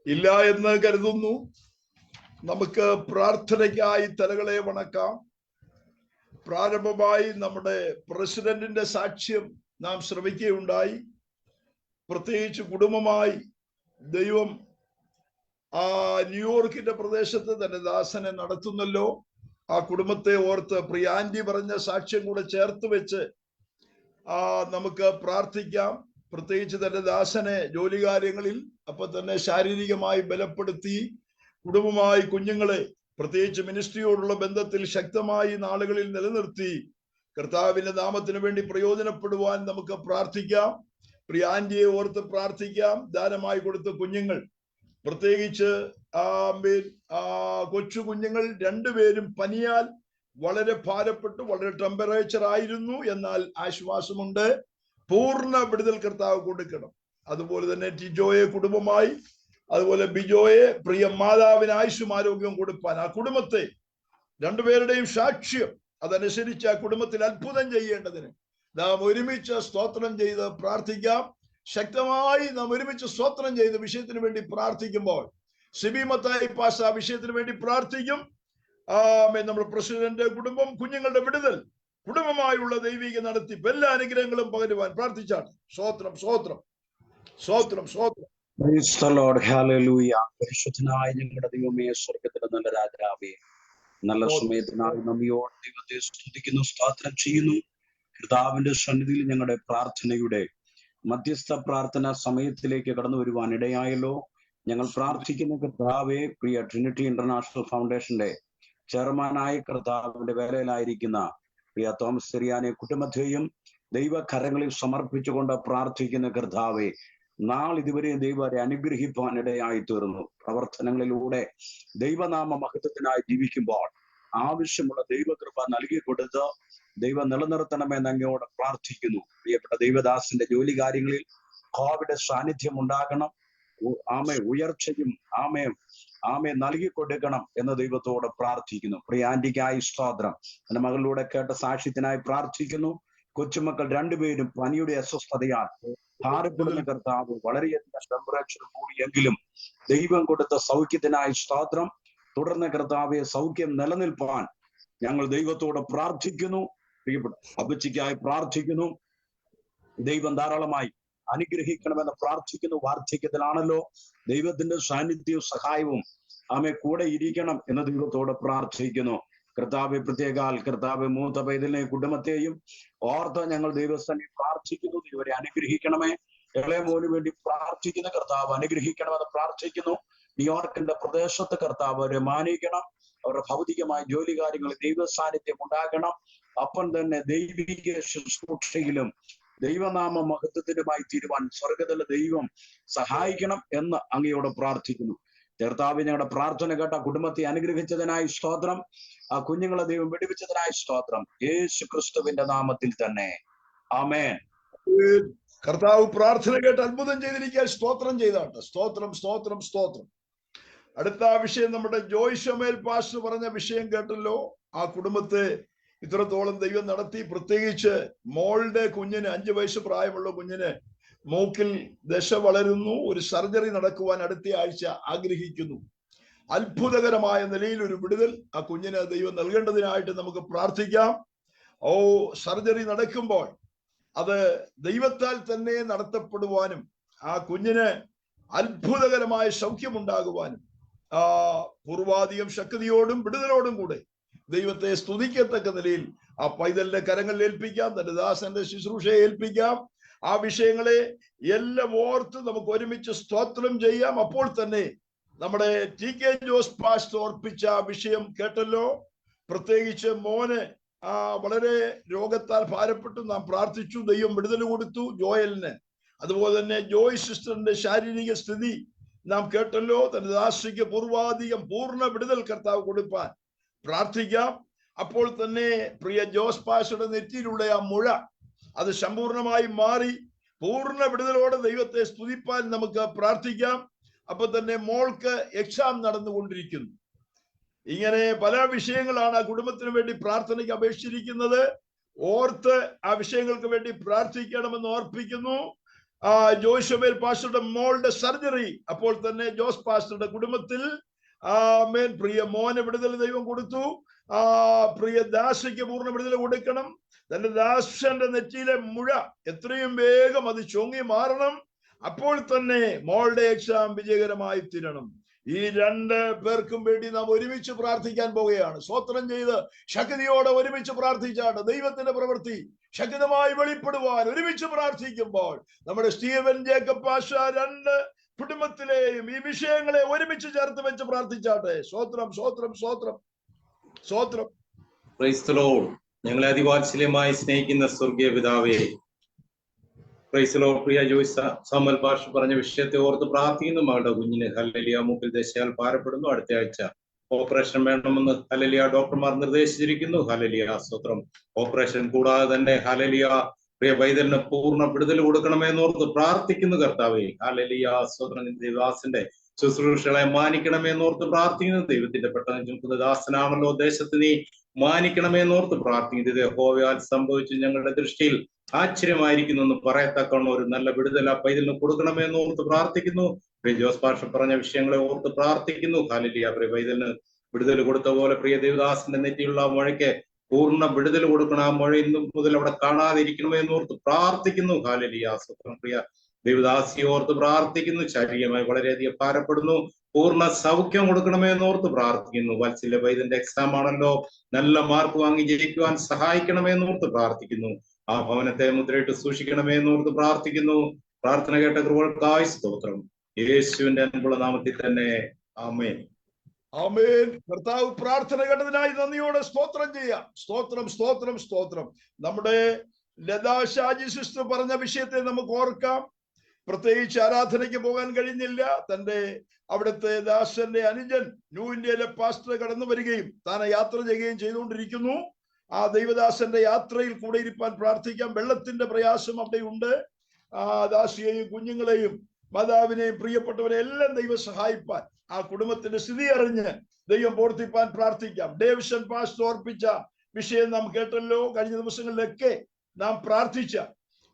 [SPEAKER 1] ഇല്ല എന്ന് കരുതുന്നു. നമുക്ക് പ്രാർത്ഥനയ്ക്കായി തലകളെ വണക്കാം. പ്രാരംഭമായി നമ്മുടെ പ്രസിഡന്റിന്റെ സാക്ഷ്യം നാം ശ്രമിക്കുകയുണ്ടായി. പ്രത്യേകിച്ച് കുടുംബമായി ദൈവം ന്യൂയോർക്കിന്റെ പ്രദേശത്ത് തന്റെ ദാസനെ നടത്തുന്നല്ലോ. ആ കുടുംബത്തെ ഓർത്ത് പ്രിയാൻറ്റി പറഞ്ഞ സാക്ഷ്യം കൂടെ ചേർത്ത് വെച്ച് നമുക്ക് പ്രാർത്ഥിക്കാം. പ്രത്യേകിച്ച് തന്റെ ദാസനെ ജോലി കാര്യങ്ങളിൽ അപ്പൊ തന്നെ ശാരീരികമായി ബലപ്പെടുത്തി കുടുംബമായി കുഞ്ഞുങ്ങളെ പ്രത്യേകിച്ച് മിനിസ്ട്രിയോടുള്ള ബന്ധത്തിൽ ശക്തമായി നാളുകളിൽ നിലനിർത്തി കർത്താവിന്റെ നാമത്തിന് വേണ്ടി പ്രയോജനപ്പെടുവാൻ നമുക്ക് പ്രാർത്ഥിക്കാം. പ്രിയാൻറ്റിയെ ഓർത്ത് പ്രാർത്ഥിക്കാം. ദാനമായി കൊടുത്ത കുഞ്ഞുങ്ങൾ, പ്രത്യേകിച്ച് കൊച്ചു കുഞ്ഞുങ്ങൾ 2 പേരും പനിയാൽ വളരെ ഭാരപ്പെട്ടു, വളരെ ടെമ്പറേച്ചർ ആയിരുന്നു. എന്നാൽ ആശ്വാസമുണ്ട്. പൂർണ്ണ വിടുതൽ കർത്താവ് കൊടുക്കണം. അതുപോലെ തന്നെ ടിജോയെ കുടുംബമായി, അതുപോലെ ബിജോയെ പ്രിയ മാതാവിന് ആയുസ്സും ആരോഗ്യവും കൊടുപ്പാൻ, ആ കുടുംബത്തെ രണ്ടുപേരുടെയും സാക്ഷ്യം അതനുസരിച്ച് ആ കുടുംബത്തിൽ അത്ഭുതം ചെയ്യേണ്ടതിന് നാം ഒരുമിച്ച് സ്തോത്രം ചെയ്ത് പ്രാർത്ഥിക്കാം. ശക്തമായി നാം ഒരുമിച്ച് സ്തോത്രം ചെയ്ത് വിഷയത്തിന് വേണ്ടി പ്രാർത്ഥിക്കുമ്പോൾ സിബി മത്തായി പാഷ ആ വിഷയത്തിന് വേണ്ടി പ്രാർത്ഥിക്കും. നമ്മുടെ പ്രസിഡന്റ് കുടുംബം, കുഞ്ഞുങ്ങളുടെ വിടുതൽ, കുടുംബമായുള്ള ദൈവിക നടത്തിപ്പ്, എല്ലാ അനുഗ്രഹങ്ങളും പകരുവാൻ പ്രാർത്ഥിച്ചാണ്. സ്തോത്രം സ്തോത്രം സ്തോത്രം സ്തോത്രം.
[SPEAKER 10] പരിശുദ്ധനായ ഞങ്ങളുടെ ദൈവമേ, സ്വർഗത്തിലെ നല്ല രാജാവേ, നല്ല സമയത്തിനായി നമ്മയോട് ദൈവത്തെ സ്തുതിക്കുന്നു, സ്തോത്രം ചെയ്യുന്നു. കർത്താവിന്റെ സന്നിധിയിൽ ഞങ്ങളുടെ പ്രാർത്ഥനയുടെ മധ്യസ്ഥ പ്രാർത്ഥന സമയത്തിലേക്ക് കടന്നു വരുവാൻ ഇടയായല്ലോ. ഞങ്ങൾ പ്രാർത്ഥിക്കുന്ന കർത്താവെ, പ്രിയ ട്രിനിറ്റി ഇന്റർനാഷണൽ ഫൗണ്ടേഷന്റെ ചെയർമാനായ കർത്താവിന്റെ വേലയിലായിരിക്കുന്ന പ്രിയ തോമസ് ചെറിയാനെ കുടുംബത്തെയും ദൈവകരങ്ങളിൽ സമർപ്പിച്ചുകൊണ്ട് പ്രാർത്ഥിക്കുന്ന കർത്താവെ, നാളിതുവരെ ദൈവരെ അനുഗ്രഹിപ്പാൻ ഇടയായി തീർന്നു. പ്രവർത്തനങ്ങളിലൂടെ ദൈവനാമ മഹത്വത്തിനായി ജീവിക്കുമ്പോൾ ആവശ്യമുള്ള ദൈവകൃപ നൽകി കൊടുത്ത് ദൈവം നിലനിർത്തണമെന്ന് അങ്ങയോട് പ്രാർത്ഥിക്കുന്നു. പ്രിയപ്പെട്ട ദൈവദാസന്റെ ജോലി കാര്യങ്ങളിൽ കോവിഡ് സാന്നിധ്യം ഉണ്ടാകണം, ഉയർച്ചയും ആമേ നൽകി കൊടുക്കണം എന്ന് ദൈവത്തോട് പ്രാർത്ഥിക്കുന്നു. പ്രിയ ആന്റിക്കായി സ്തോത്രം. എന്റെ മകളിലൂടെ കേട്ട സാക്ഷ്യത്തിനായി പ്രാർത്ഥിക്കുന്നു. കൊച്ചുമക്കൾ രണ്ടുപേരും പനിയുടെ അസ്വസ്ഥതയാൽ ഭാരപ്പെടുന്ന കർത്താവ്, വളരെയധികം ടെമ്പറേച്ചർ കൂടിയെങ്കിലും ദൈവം കൊടുത്ത സൗഖ്യത്തിനായി സ്തോത്രം. തുടർന്ന് കർത്താവെ, സൗഖ്യം നിലനിൽപ്പാൻ ഞങ്ങൾ ദൈവത്തോട് പ്രാർത്ഥിക്കുന്നു. പ്രിയപ്പെട്ട അപ്പച്ചിക്കായി പ്രാർത്ഥിക്കുന്നു. ദൈവം ധാരാളമായി അനുഗ്രഹിക്കണമെന്ന് പ്രാർത്ഥിക്കുന്നു. വാർദ്ധക്യത്തിലാണല്ലോ, ദൈവത്തിന്റെ സാന്നിധ്യവും സഹായവും കൂടെ ഇരിക്കണം എന്ന് ദൈവത്തോട് പ്രാർത്ഥിക്കുന്നു. കർത്താവെ, പ്രത്യേകാൽ കർത്താവ് മൂത്ത പൈതലിനെ കുടുംബത്തെയും ഓർത്ത് ഞങ്ങൾ ദൈവസ്ഥാനിൽ പ്രാർത്ഥിക്കുന്നു. ഇവരെ അനുഗ്രഹിക്കണമേ. ഇളയ മോന് വേണ്ടി പ്രാർത്ഥിക്കുന്ന കർത്താവ് അനുഗ്രഹിക്കണമെന്ന് പ്രാർത്ഥിക്കുന്നു. ന്യൂയോർക്കിന്റെ പ്രദേശത്ത് കർത്താവ് അവരെ മാനിക്കണം. അവരുടെ ഭൗതികമായ ജോലി കാര്യങ്ങളിൽ ദൈവ സാന്നിധ്യം ഉണ്ടാകണം. അപ്പം തന്നെ ദൈവിക ശുശ്രൂഷയിലും ദൈവനാമ മഹത്വത്തിനുമായി തീരുവാൻ സ്വർഗത്തിലെ ദൈവം സഹായിക്കണം എന്ന് അങ്ങയോട് പ്രാർത്ഥിക്കുന്നു. കർത്താവ്, ഞങ്ങളുടെ പ്രാർത്ഥന കേട്ട കുടുംബത്തെ അനുഗ്രഹിച്ചതിനായി സ്തോത്രം. ആ കുഞ്ഞുങ്ങളെ ദൈവം വെടിവെച്ചതിനായി സ്തോത്രം. യേശു ക്രിസ്തുവിന്റെ നാമത്തിൽ തന്നെ, ആമേൻ.
[SPEAKER 1] കർത്താവ് പ്രാർത്ഥന കേട്ട് അത്ഭുതം ചെയ്തിരിക്കാൻ സ്തോത്രം ചെയ്താട്ടെ. സ്തോത്രം സ്തോത്രം സ്തോത്രം. അടുത്ത വിഷയം നമ്മുടെ ജോയ് ഷമേൽ പാസ്റ്റർ പറഞ്ഞ വിഷയം കേട്ടല്ലോ. ആ കുടുംബത്തെ ഇത്രത്തോളം ദൈവം നടത്തി. പ്രത്യേകിച്ച് മോളുടെ കുഞ്ഞിന്, 5 വയസ്സ് പ്രായമുള്ള കുഞ്ഞിന് മൂക്കിൽ ദശ വളരുന്നു. ഒരു സർജറി നടക്കുവാൻ അടുത്ത ആഴ്ച ആഗ്രഹിക്കുന്നു. അത്ഭുതകരമായ നിലയിൽ ഒരു വിടുതൽ ആ കുഞ്ഞിന് ദൈവം നൽകേണ്ടതിനായിട്ട് നമുക്ക് പ്രാർത്ഥിക്കാം. സർജറി നടക്കുമ്പോൾ അത് ദൈവത്താൽ തന്നെ നടത്തപ്പെടുവാനും ആ കുഞ്ഞിന് അത്ഭുതകരമായ സൗഖ്യമുണ്ടാകുവാനും പൂർവാധികം ശക്തിയോടും വിടുതലോടും കൂടെ ദൈവത്തെ സ്തുതിക്കത്തക്ക നിലയിൽ ആ പൈതലിന്റെ കരങ്ങളിൽ ഏൽപ്പിക്കാം. തന്റെ ദാസന്റെ ശുശ്രൂഷയെ ഏൽപ്പിക്കാം. ആ വിഷയങ്ങളെ എല്ലാം ഓർത്ത് നമുക്ക് ഒരുമിച്ച് സ്തോത്രം ചെയ്യാം. അപ്പോൾ തന്നെ നമ്മുടെ TK ജോസ് പാസ്റ്റർ ഓർപ്പിച്ച വിഷയം കേട്ടല്ലോ. പ്രത്യേകിച്ച് മോന് വളരെ രോഗത്താൽ ഭാരപ്പെട്ടു. നാം പ്രാർത്ഥിച്ചു, ദൈവം വിടുതൽ കൊടുത്തു ജോയലിന്. അതുപോലെ തന്നെ ജോയ് സിസ്റ്ററിന്റെ ശാരീരിക സ്ഥിതി നാം കേട്ടല്ലോ. തന്റെ ദാസിക്ക് പൂർവാധികം പൂർണ്ണ വിടുതൽ കർത്താവ് കൊടുപ്പാൻ പ്രാർത്ഥിക്കാം. അപ്പോൾ തന്നെ പ്രിയ ജോസ് പാസ്റ്ററുടെ നെറ്റിയിലുള്ള ആ മുഴ അത് സമ്പൂർണമായി മാറി പൂർണ്ണ വിടുതലോടെ ദൈവത്തെ സ്തുതിപ്പാൻ നമുക്ക് പ്രാർത്ഥിക്കാം. അപ്പൊ തന്നെ മോൾക്ക് എക്സാം നടന്നുകൊണ്ടിരിക്കുന്നു. ഇങ്ങനെ പല വിഷയങ്ങളാണ് ആ കുടുംബത്തിന് വേണ്ടി പ്രാർത്ഥനയ്ക്ക് അപേക്ഷിച്ചിരിക്കുന്നത്. ഓർത്ത് ആ വിഷയങ്ങൾക്ക് വേണ്ടി പ്രാർത്ഥിക്കണമെന്ന് ഓർപ്പിക്കുന്നു. ജോയ് ഷമേൽ പാസ്റ്ററുടെ മോളുടെ സർജറി, അപ്പോൾ തന്നെ ജോസ് പാസ്റ്ററുടെ കുടുംബത്തിൽ പ്രിയ മോനെ വിടുതൽ ദൈവം കൊടുത്തു. പ്രിയ ദാസയ്ക്ക് പൂർണ്ണ വിടുതൽ കൊടുക്കണം. തന്റെ ദാസന്റെ നെറ്റിയിലെ മുഴ എത്രയും വേഗം അത് ചൊങ്ങി മാറണം. അപ്പോൾ തന്നെ മോളുടെ എക്സാം വിജയകരമായി തീരണം. ഈ 2 പേർക്കും വേണ്ടി നാം ഒരുമിച്ച് പ്രാർത്ഥിക്കാൻ പോവുകയാണ്. സ്തോത്രം ചെയ്ത് ശക്തിയോടെ ഒരുമിച്ച് പ്രാർത്ഥിച്ചാണ് ദൈവത്തിന്റെ പ്രവൃത്തി ശക്തമായി വെളിപ്പെടുവാൻ ഒരുമിച്ച് പ്രാർത്ഥിക്കുമ്പോൾ നമ്മുടെ സ്റ്റീവൻ ജേക്കബ് പാഷ 2 കുടുംബത്തിലെയും ഈ വിഷയങ്ങളെ ഒരുമിച്ച് ചേർത്ത് വെച്ച് പ്രാർത്ഥിച്ചാട്ടെ. സ്തോത്രം സ്തോത്രം സ്തോത്രം സ്തോത്രം.
[SPEAKER 11] Price the Lord. ഞങ്ങളെ അതിവാത്സല്യമായി സ്നേഹിക്കുന്ന സ്വർഗീയ പിതാവേ, price the Lord. Priya Joy Samuel pastor പറഞ്ഞ വിഷയത്തെ ഓർത്ത് പ്രാർത്ഥിക്കുന്നു. മകളുടെ കുഞ്ഞിന് ഹല്ലേലൂയ മൂക്കിൽ ദശയാൽ ഭാരപ്പെടുന്നു. അടുത്ത ആഴ്ച ഓപ്പറേഷൻ വേണമെന്ന് ഹല്ലേലൂയ ഡോക്ടർമാർ നിർദ്ദേശിച്ചിരിക്കുന്നു. ഹല്ലേലൂയ സ്തോത്രം. ഓപ്പറേഷൻ കൂടാതെ തന്നെ ഹല്ലേലൂയ പ്രിയ വൈദ്യന് പൂർണ്ണ വിടുതൽ കൊടുക്കണമെന്നോർത്ത് പ്രാർത്ഥിക്കുന്നു കർത്താവേ. ഹല്ലേലൂയ സ്തോത്രം. ദേവദാസന്റെ ശുശ്രൂഷകളെ മാനിക്കണമെന്നോർത്ത് പ്രാർത്ഥിക്കുന്നു. ദൈവത്തിന്റെ പെട്ടെന്ന് ചുമക്കുന്ന ദാസനാണല്ലോ, ദേശത്ത് നീ മാനിക്കണമെന്നോർത്ത് പ്രാർത്ഥിക്കുന്നത് യഹോവയാൽ സംഭവിച്ചു ഞങ്ങളുടെ ദൃഷ്ടിയിൽ ആശ്ചര്യമായിരിക്കുന്നു എന്ന് പറയത്തക്കവണ്ണം ഒരു നല്ല വിടുതൽ ആ പൈതലിന് കൊടുക്കണമെന്നോർത്ത് പ്രാർത്ഥിക്കുന്നു. പ്രിയ ജോസ് പാഷ പറഞ്ഞ വിഷയങ്ങളെ ഓർത്ത് പ്രാർത്ഥിക്കുന്നു. ഹല്ലേലൂയ പ്രിയ പൈതലിന് വിടുതൽ കൊടുത്ത പോലെ പ്രിയ ദേവദാസന്റെ നെറ്റിയുള്ള മുഴയ്ക്ക് പൂർണ്ണ വിടുതൽ കൊടുക്കണം. ആ മുഴ ഇന്നു മുതൽ അവിടെ കാണാതിരിക്കണമെന്നോർത്ത് പ്രാർത്ഥിക്കുന്നു. ഹല്ലേലൂയ സ്തോത്രം. പ്രിയ ദേവദാസിയെ ഓർത്ത് പ്രാർത്ഥിക്കുന്നു. ശാരീരികമായി വളരെയധികം ഭാരപ്പെടുന്നു. പൂർണ്ണ സൗഖ്യം കൊടുക്കണമെന്നോർത്ത് പ്രാർത്ഥിക്കുന്നു. വത്സല്യ വൈദ്യന്റെ എക്സാം ആണല്ലോ, നല്ല മാർക്ക് വാങ്ങി ജയിക്കുവാൻ സഹായിക്കണമെന്നോർത്ത് പ്രാർത്ഥിക്കുന്നു. ആ ഭവനത്തെ മുദ്രയിട്ട് സൂക്ഷിക്കണമെന്നോർത്ത് പ്രാർത്ഥിക്കുന്നു. പ്രാർത്ഥന കേട്ട കൃപകൾക്കായി സ്തോത്രം. യേശുവിന്റെ അൻപുള്ള നാമത്തിൽ തന്നെ ആമേൻ.
[SPEAKER 1] ആമേൻ. കർത്താവ് പ്രാർത്ഥന കേട്ടതിനായി നന്ദിയോടെ സ്തോത്രം ചെയ്യാം. സ്തോത്രം, സ്തോത്രം, സ്തോത്രം. നമ്മുടെ ലതാ ഷാജി സിസ്റ്റർ പറഞ്ഞ വിഷയത്തെ നമുക്ക് ഓർക്കാം. പ്രത്യേകിച്ച് ആരാധനയ്ക്ക് പോകാൻ കഴിഞ്ഞില്ല. തന്റെ അവിടുത്തെ ദാസന്റെ അനുജൻ ന്യൂ ഇന്ത്യയിലെ പാസ്റ്റർ കടന്നു വരികയും താൻ യാത്ര ചെയ്യുകയും ചെയ്തുകൊണ്ടിരിക്കുന്നു. ആ ദൈവദാസന്റെ യാത്രയിൽ കൂടെ ഇരിപ്പാൻ പ്രാർത്ഥിക്കാം. വെള്ളത്തിന്റെ പ്രയാസം അവിടെ ഉണ്ട്. ആ ദാസിയെയും കുഞ്ഞുങ്ങളെയും മാതാവിനെയും പ്രിയപ്പെട്ടവരെ എല്ലാം ദൈവം സഹായിപ്പാൻ, ആ കുടുംബത്തിന്റെ സ്ഥിതി അറിഞ്ഞ് ദൈവം പ്രവർത്തിപ്പാൻ പ്രാർത്ഥിക്കാം. ഡേവിഷൻ പാസ്റ്റർ ഓർപ്പിച്ച വിഷയം നാം കേട്ടല്ലോ. കഴിഞ്ഞ ദിവസങ്ങളിലൊക്കെ നാം പ്രാർത്ഥിച്ച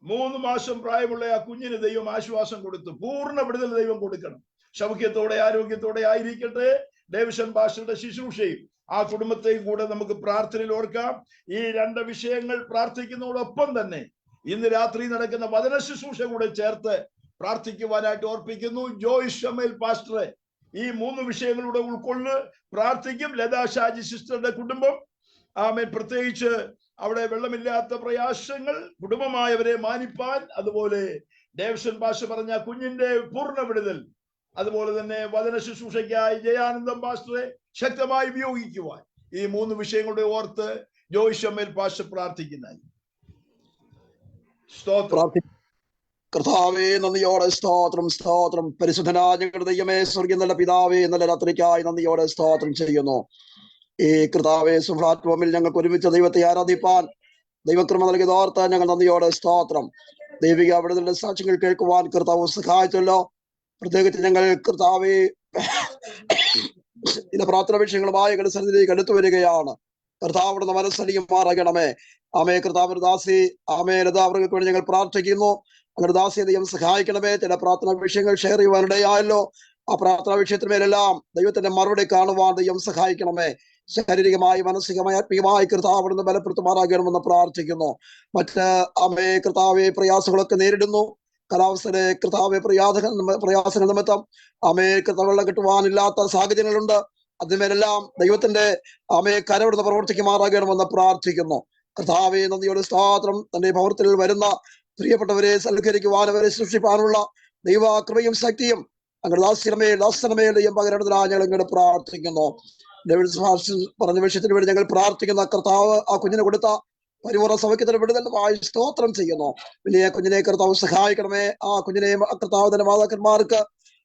[SPEAKER 1] 3 മാസം പ്രായമുള്ള ആ കുഞ്ഞിന് ദൈവം ആശ്വാസം കൊടുത്തു. പൂർണ്ണ വിടുതൽ ദൈവം കൊടുക്കണം. സൗഖ്യത്തോടെ ആരോഗ്യത്തോടെ ആയിരിക്കട്ടെ. ഡേവിഷൻ പാസ്റ്ററുടെ ശുശ്രൂഷയും ആ കുടുംബത്തെയും കൂടെ നമുക്ക് പ്രാർത്ഥനയിൽ ഓർക്കാം. ഈ 2 വിഷയങ്ങൾ പ്രാർത്ഥിക്കുന്നതോടൊപ്പം തന്നെ ഇന്ന് രാത്രി നടക്കുന്ന വചന ശുശ്രൂഷ കൂടെ ചേർത്ത് പ്രാർത്ഥിക്കുവാനായിട്ട് ഓർപ്പിക്കുന്നു. ജോയ് ഷമേൽ പാസ്റ്ററെ ഈ 3 വിഷയങ്ങളുടെ ഉൾക്കൊണ്ട് പ്രാർത്ഥിക്കും. ലതാ ഷാജി സിസ്റ്ററുടെ കുടുംബം, ആമേൻ, പ്രത്യേകിച്ച് അവിടെ വെള്ളമില്ലാത്ത പ്രയാസങ്ങൾ, കുടുംബമായവരെ മാനിപ്പാൻ, അതുപോലെ ഡേവിഷൻ പാസ്റ്റർ പറഞ്ഞ കുഞ്ഞിന്റെ പൂർണ്ണ വിടുതൽ, അതുപോലെ തന്നെ വചന ശുശ്രൂഷയ്ക്കായി ജയാനന്ദം പാസ്റ്ററെ ശക്തമായി ഉപയോഗിക്കുവാൻ ഈ 3 വിഷയങ്ങളുടെ ഓർത്ത് ജോയ് ഷമേൽ പാസ്റ്റർ പ്രാർത്ഥിക്കുന്നതായി.
[SPEAKER 5] കർത്താവേ, നന്ദിയോടെ സ്തോത്രം, സ്തോത്രം. പരിശുദ്ധനായ ഞങ്ങളുടെ ദൈവമേ, സ്വർഗ്ഗീയ നല്ല പിതാവേ, നല്ല രാത്രിക്കായി നന്ദിയോടെ സ്തോത്രം ചെയ്യുന്നു. ഈ കർത്താവേ, സുപ്ലാറ്റ്ഫോമിൽ ഞങ്ങൾക്ക് ഒരുമിച്ച് ദൈവത്തെ ആരാധിപ്പാൻ ദൈവകൃപ നൽകിയത് ഓർത്ത് ഞങ്ങൾ നന്ദിയോടെ സ്തോത്രം. ദൈവിക വിടുതലിന്റെ സാക്ഷ്യങ്ങൾ കേൾക്കുവാൻ കർത്താവ് സഹായിച്ചല്ലോ. പ്രത്യേകിച്ച് ഞങ്ങൾ കർത്താവേ ചില പ്രാർത്ഥന വിഷയങ്ങളുമായി ഞങ്ങളുടെ സന്നിധിയിലേക്ക് അടുത്തു വരികയാണ്. കർത്താവിന്റെ മനസ്സലിയുമാറാകണമേ. ആമേ. കർത്താവിന്റെ ദാസി ആമേ ലതാ അവർക്ക് വേണ്ടി ഞങ്ങൾ പ്രാർത്ഥിക്കുന്നു. അങ്ങനെ ദാസിയെ ദൈവം സഹായിക്കണമേ. ചില പ്രാർത്ഥനാ വിഷയങ്ങൾ ഷെയർ ചെയ്യുവാനിടയായല്ലോ. ആ പ്രാർത്ഥനാ വിഷയത്തിന്മേലെല്ലാം ദൈവത്തിന്റെ മറുപടി കാണുവാൻ ദൈവം സഹായിക്കണമേ. ശാരീരികമായി, മാനസികമായി, ആത്മീയമായി കർത്താവിടുന്ന് ബലപ്പെടുത്തുമാറാകണമെന്ന് പ്രാർത്ഥിക്കുന്നു. മറ്റ് ആമേ കർത്താവെ പ്രയാസങ്ങളൊക്കെ നേരിടുന്നു. കാലാവസ്ഥയിലെ കർത്താവെ പ്രയാസങ്ങൾ നിമിത്തം ആമേ കർത്താവ് വെള്ളം കിട്ടുവാനില്ലാത്ത സാഹചര്യങ്ങളുണ്ട്. അതിന്മേലെല്ലാം ദൈവത്തിന്റെ ആമേ കരവിടുന്ന് പ്രവർത്തിക്കുമാറാകണമെന്ന് പ്രാർത്ഥിക്കുന്നു. കർത്താവെ, നന്ദിയോട് സ്തോത്രം. തന്റെ ഭവനത്തിൽ വരുന്ന പ്രിയപ്പെട്ടവരെ സൽക്കരിക്കുവാൻ, അവരെ സൃഷ്ടിപ്പാനുള്ള ദൈവ കൃപയും ശക്തിയും അങ്ങനെ ദാസനമേൽ ദൈവം പകരുന്നതിനായി ഞങ്ങൾ ഇങ്ങോട്ട് പ്രാർത്ഥിക്കുന്നു. പറഞ്ഞ വിഷയത്തിന് വേണ്ടി ഞങ്ങൾ പ്രാർത്ഥിക്കുന്ന കർത്താവ് ആ കുഞ്ഞിന് കൊടുത്ത പരിപൂർണ്ണ സൗഖ്യത്തിന് വിടുതലുമായി സ്തോത്രം ചെയ്യുന്നു. വലിയ കുഞ്ഞിനെ കർത്താവ് സഹായിക്കണമേ. ആ കുഞ്ഞിനെയും കർത്താവിന്റെ മാതാക്കന്മാർക്ക്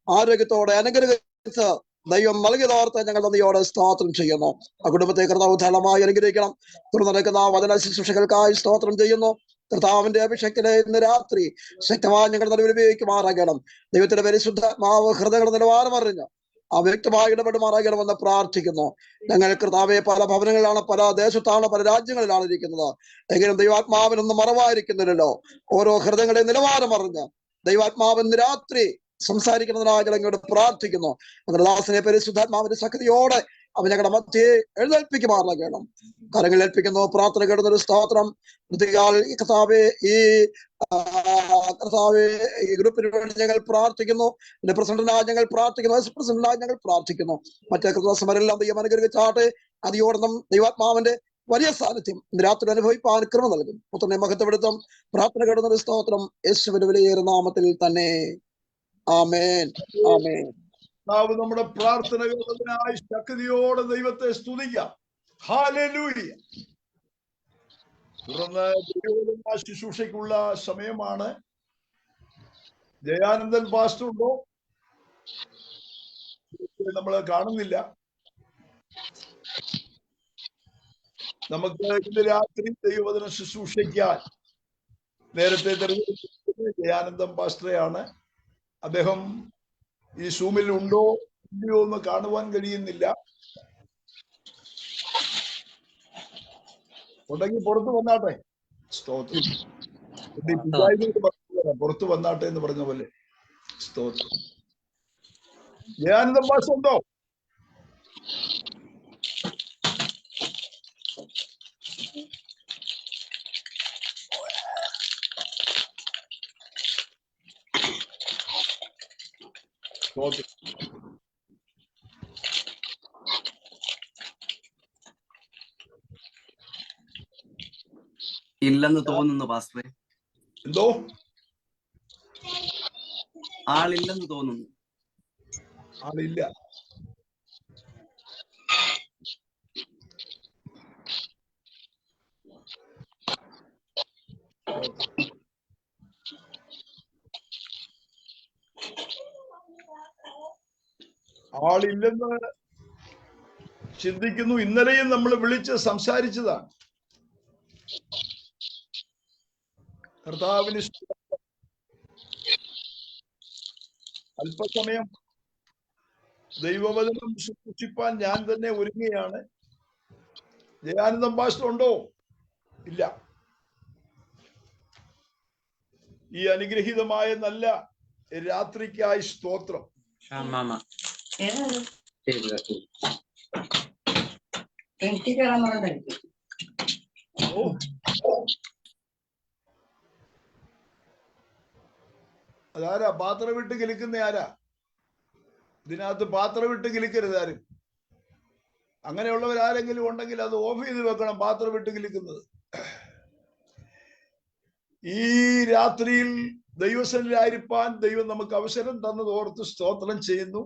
[SPEAKER 5] ആരോഗ്യത്തോടെ അനുഗ്രഹിച്ച് ദൈവം നൽകിയതോർത്ത് ഞങ്ങൾ നന്ദിയോടെ സ്തോത്രം ചെയ്യുന്നു. ആ കുടുംബത്തെ കർത്താവ് ധാരാളമായി അനുഗ്രഹിക്കണം. തുടർന്ന് നടക്കുന്ന വചന ശുശ്രൂഷകൾക്കായി സ്തോത്രം ചെയ്യുന്നു. കർത്താവിന്റെ അഭിഷേകത്തിലെ ഇന്ന് രാത്രി ശക്തമായി ഞങ്ങൾ നടുവിൽ ഉപയോഗിക്കുമാറാകണം. ദൈവത്തിന്റെ പരിശുദ്ധാത്മാവ് ഹൃദയങ്ങളുടെ നിലവാരം അറിഞ്ഞ് വ്യക്തമായി ഇടപെടുമാറാകണമെന്ന് പ്രാർത്ഥിക്കുന്നു. ഞങ്ങൾ കർത്താവെ പല ഭവനങ്ങളിലാണ്, പല ദേശത്താണ്, പല രാജ്യങ്ങളിലാണ് ഇരിക്കുന്നത്. എങ്കിലും ദൈവാത്മാവിനൊന്നും മറവായിരിക്കുന്നില്ലല്ലോ. ഓരോ ഹൃദയങ്ങളുടെ നിലവാരം അറിഞ്ഞ് ദൈവാത്മാവിന് രാത്രി സംസാരിക്കുന്നതിനായി ഞങ്ങളോട് പ്രാർത്ഥിക്കുന്നു. അങ്ങനെ ദാസനെ പരിശുദ്ധാത്മാവിന്റെ ശക്തിയോടെ അവൻ ഞങ്ങളുടെ മധ്യയെ എഴുന്നേൽപ്പിക്കുമാറാകണം. കരങ്ങൾ ഏൽപ്പിക്കുന്നു. പ്രാർത്ഥന കേടുന്നൊരു സ്തോത്രം. കർത്താവെ, ഈ ഗ്രൂപ്പിന് വേണ്ടി ഞങ്ങൾ പ്രാർത്ഥിക്കുന്നു. എന്റെ പ്രസിഡന്റിനായി ഞങ്ങൾ പ്രാർത്ഥിക്കുന്നു. വൈസ് പ്രസിഡന്റിനായി ഞങ്ങൾ പ്രാർത്ഥിക്കുന്നു. മറ്റേ കൃതസമരെല്ലാം ദൈവം അനുഗ്രഹിച്ചാട്ടെ. അതിയോടൊന്നും ദൈവാത്മാവിന്റെ വലിയ സാന്നിധ്യം രാത്രി അനുഭവിപ്പാൻ കൃപ നൽകും. പുത്രനെ മഹത്വപ്പെടുത്തും. പ്രാർത്ഥന കേടുന്നൊരു സ്തോത്രം യേശുവിന്റെ വിലയേറിയ നാമത്തിൽ തന്നെ. ആമേൻ, ആമേൻ.
[SPEAKER 1] നമ്മുടെ പ്രാർത്ഥന കേട്ടതിനായി ശക്തിയോടെ ദൈവത്തെ സ്തുതിക്കാം. ഹല്ലേലൂയ. തുടർന്ന് ശുശ്രൂഷയ്ക്കുള്ള സമയമാണ്. ജയാനന്ദൻ പാസ്റ്റർ ഉണ്ടോ? നമ്മൾ കാണുന്നില്ല. നമുക്ക് ഇന്ന് രാത്രി ദൈവവചന ശുശ്രൂഷിക്കാൻ നേരത്തെ തെരഞ്ഞെടുത്തത് ജയാനന്ദം പാസ്റ്ററെയാണ്. അദ്ദേഹം ഈ സൂമിൽ ഉണ്ടോ ഇല്ലയോ എന്ന് കാണുവാൻ കഴിയുന്നില്ല. ഉണ്ടെങ്കിൽ പുറത്തു വന്നാട്ടെ. സ്തോത്രം. പുറത്തു വന്നാട്ടെ എന്ന് പറഞ്ഞ പോലെ. സ്തോത്രം. ജയാനന്ദം പാസ്റ്റർ ഉണ്ടോ?
[SPEAKER 4] ഇല്ലെന്ന് തോന്നുന്നു പാസ്റ്ററെ.
[SPEAKER 1] എന്തോ
[SPEAKER 4] ആളില്ലെന്ന് തോന്നുന്നു.
[SPEAKER 1] ആളില്ല. ആളില്ലെന്ന് ചിന്തിക്കുന്നു. ഇന്നലെയും നമ്മൾ വിളിച്ച് സംസാരിച്ചതാണ്. കർത്താവിന് അല്പസമയം ദൈവവചനം ശുശ്രൂഷിപ്പാൻ ഞാൻ തന്നെ ഒരുങ്ങുകയാണ്. ജയാനന്ദം പാസ്റ്റർ ഉണ്ടോ? ഇല്ല. ഈ അനുഗ്രഹീതമായ നല്ല രാത്രിക്കായി സ്തോത്രം. അതാരാ പാത്രം വിട്ട് കിലിക്കുന്ന? ആരാ ഇതിനകത്ത് പാത്രം വിട്ട് കിലിക്കരുത് ആരും. അങ്ങനെയുള്ളവരാരെങ്കിലും ഉണ്ടെങ്കിൽ അത് ഓഫ് ചെയ്ത് വെക്കണം, പാത്രം വിട്ട് കിലിക്കുന്നത്. ഈ രാത്രിയിൽ ദൈവസന്നിധിയിലായിരിക്കാൻ ദൈവം നമുക്ക് അവസരം തന്നത് ഓർത്ത് സ്തോത്രം ചെയ്യുന്നു.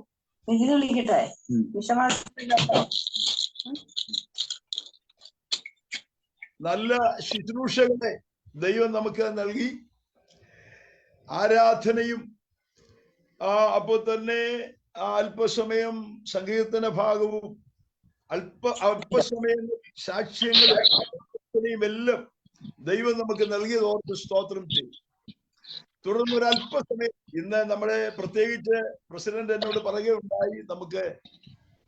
[SPEAKER 1] നല്ല ശുശ്രൂഷകളെ ദൈവം നമുക്ക് നൽകി. ആരാധനയും അപ്പോൾ തന്നെ അല്പസമയം സങ്കീർത്തന ഭാഗവും അല്പസമയം സാക്ഷ്യങ്ങളും എല്ലാം ദൈവം നമുക്ക് നൽകിയത് ഓർത്ത് സ്തോത്രം ചെയ്യും. തുടർന്ന് ഒരു അല്പസമയം ഇന്ന് നമ്മുടെ പ്രത്യേകിച്ച് പ്രസിഡന്റ് എന്നോട് പറയുകയുണ്ടായി, നമുക്ക്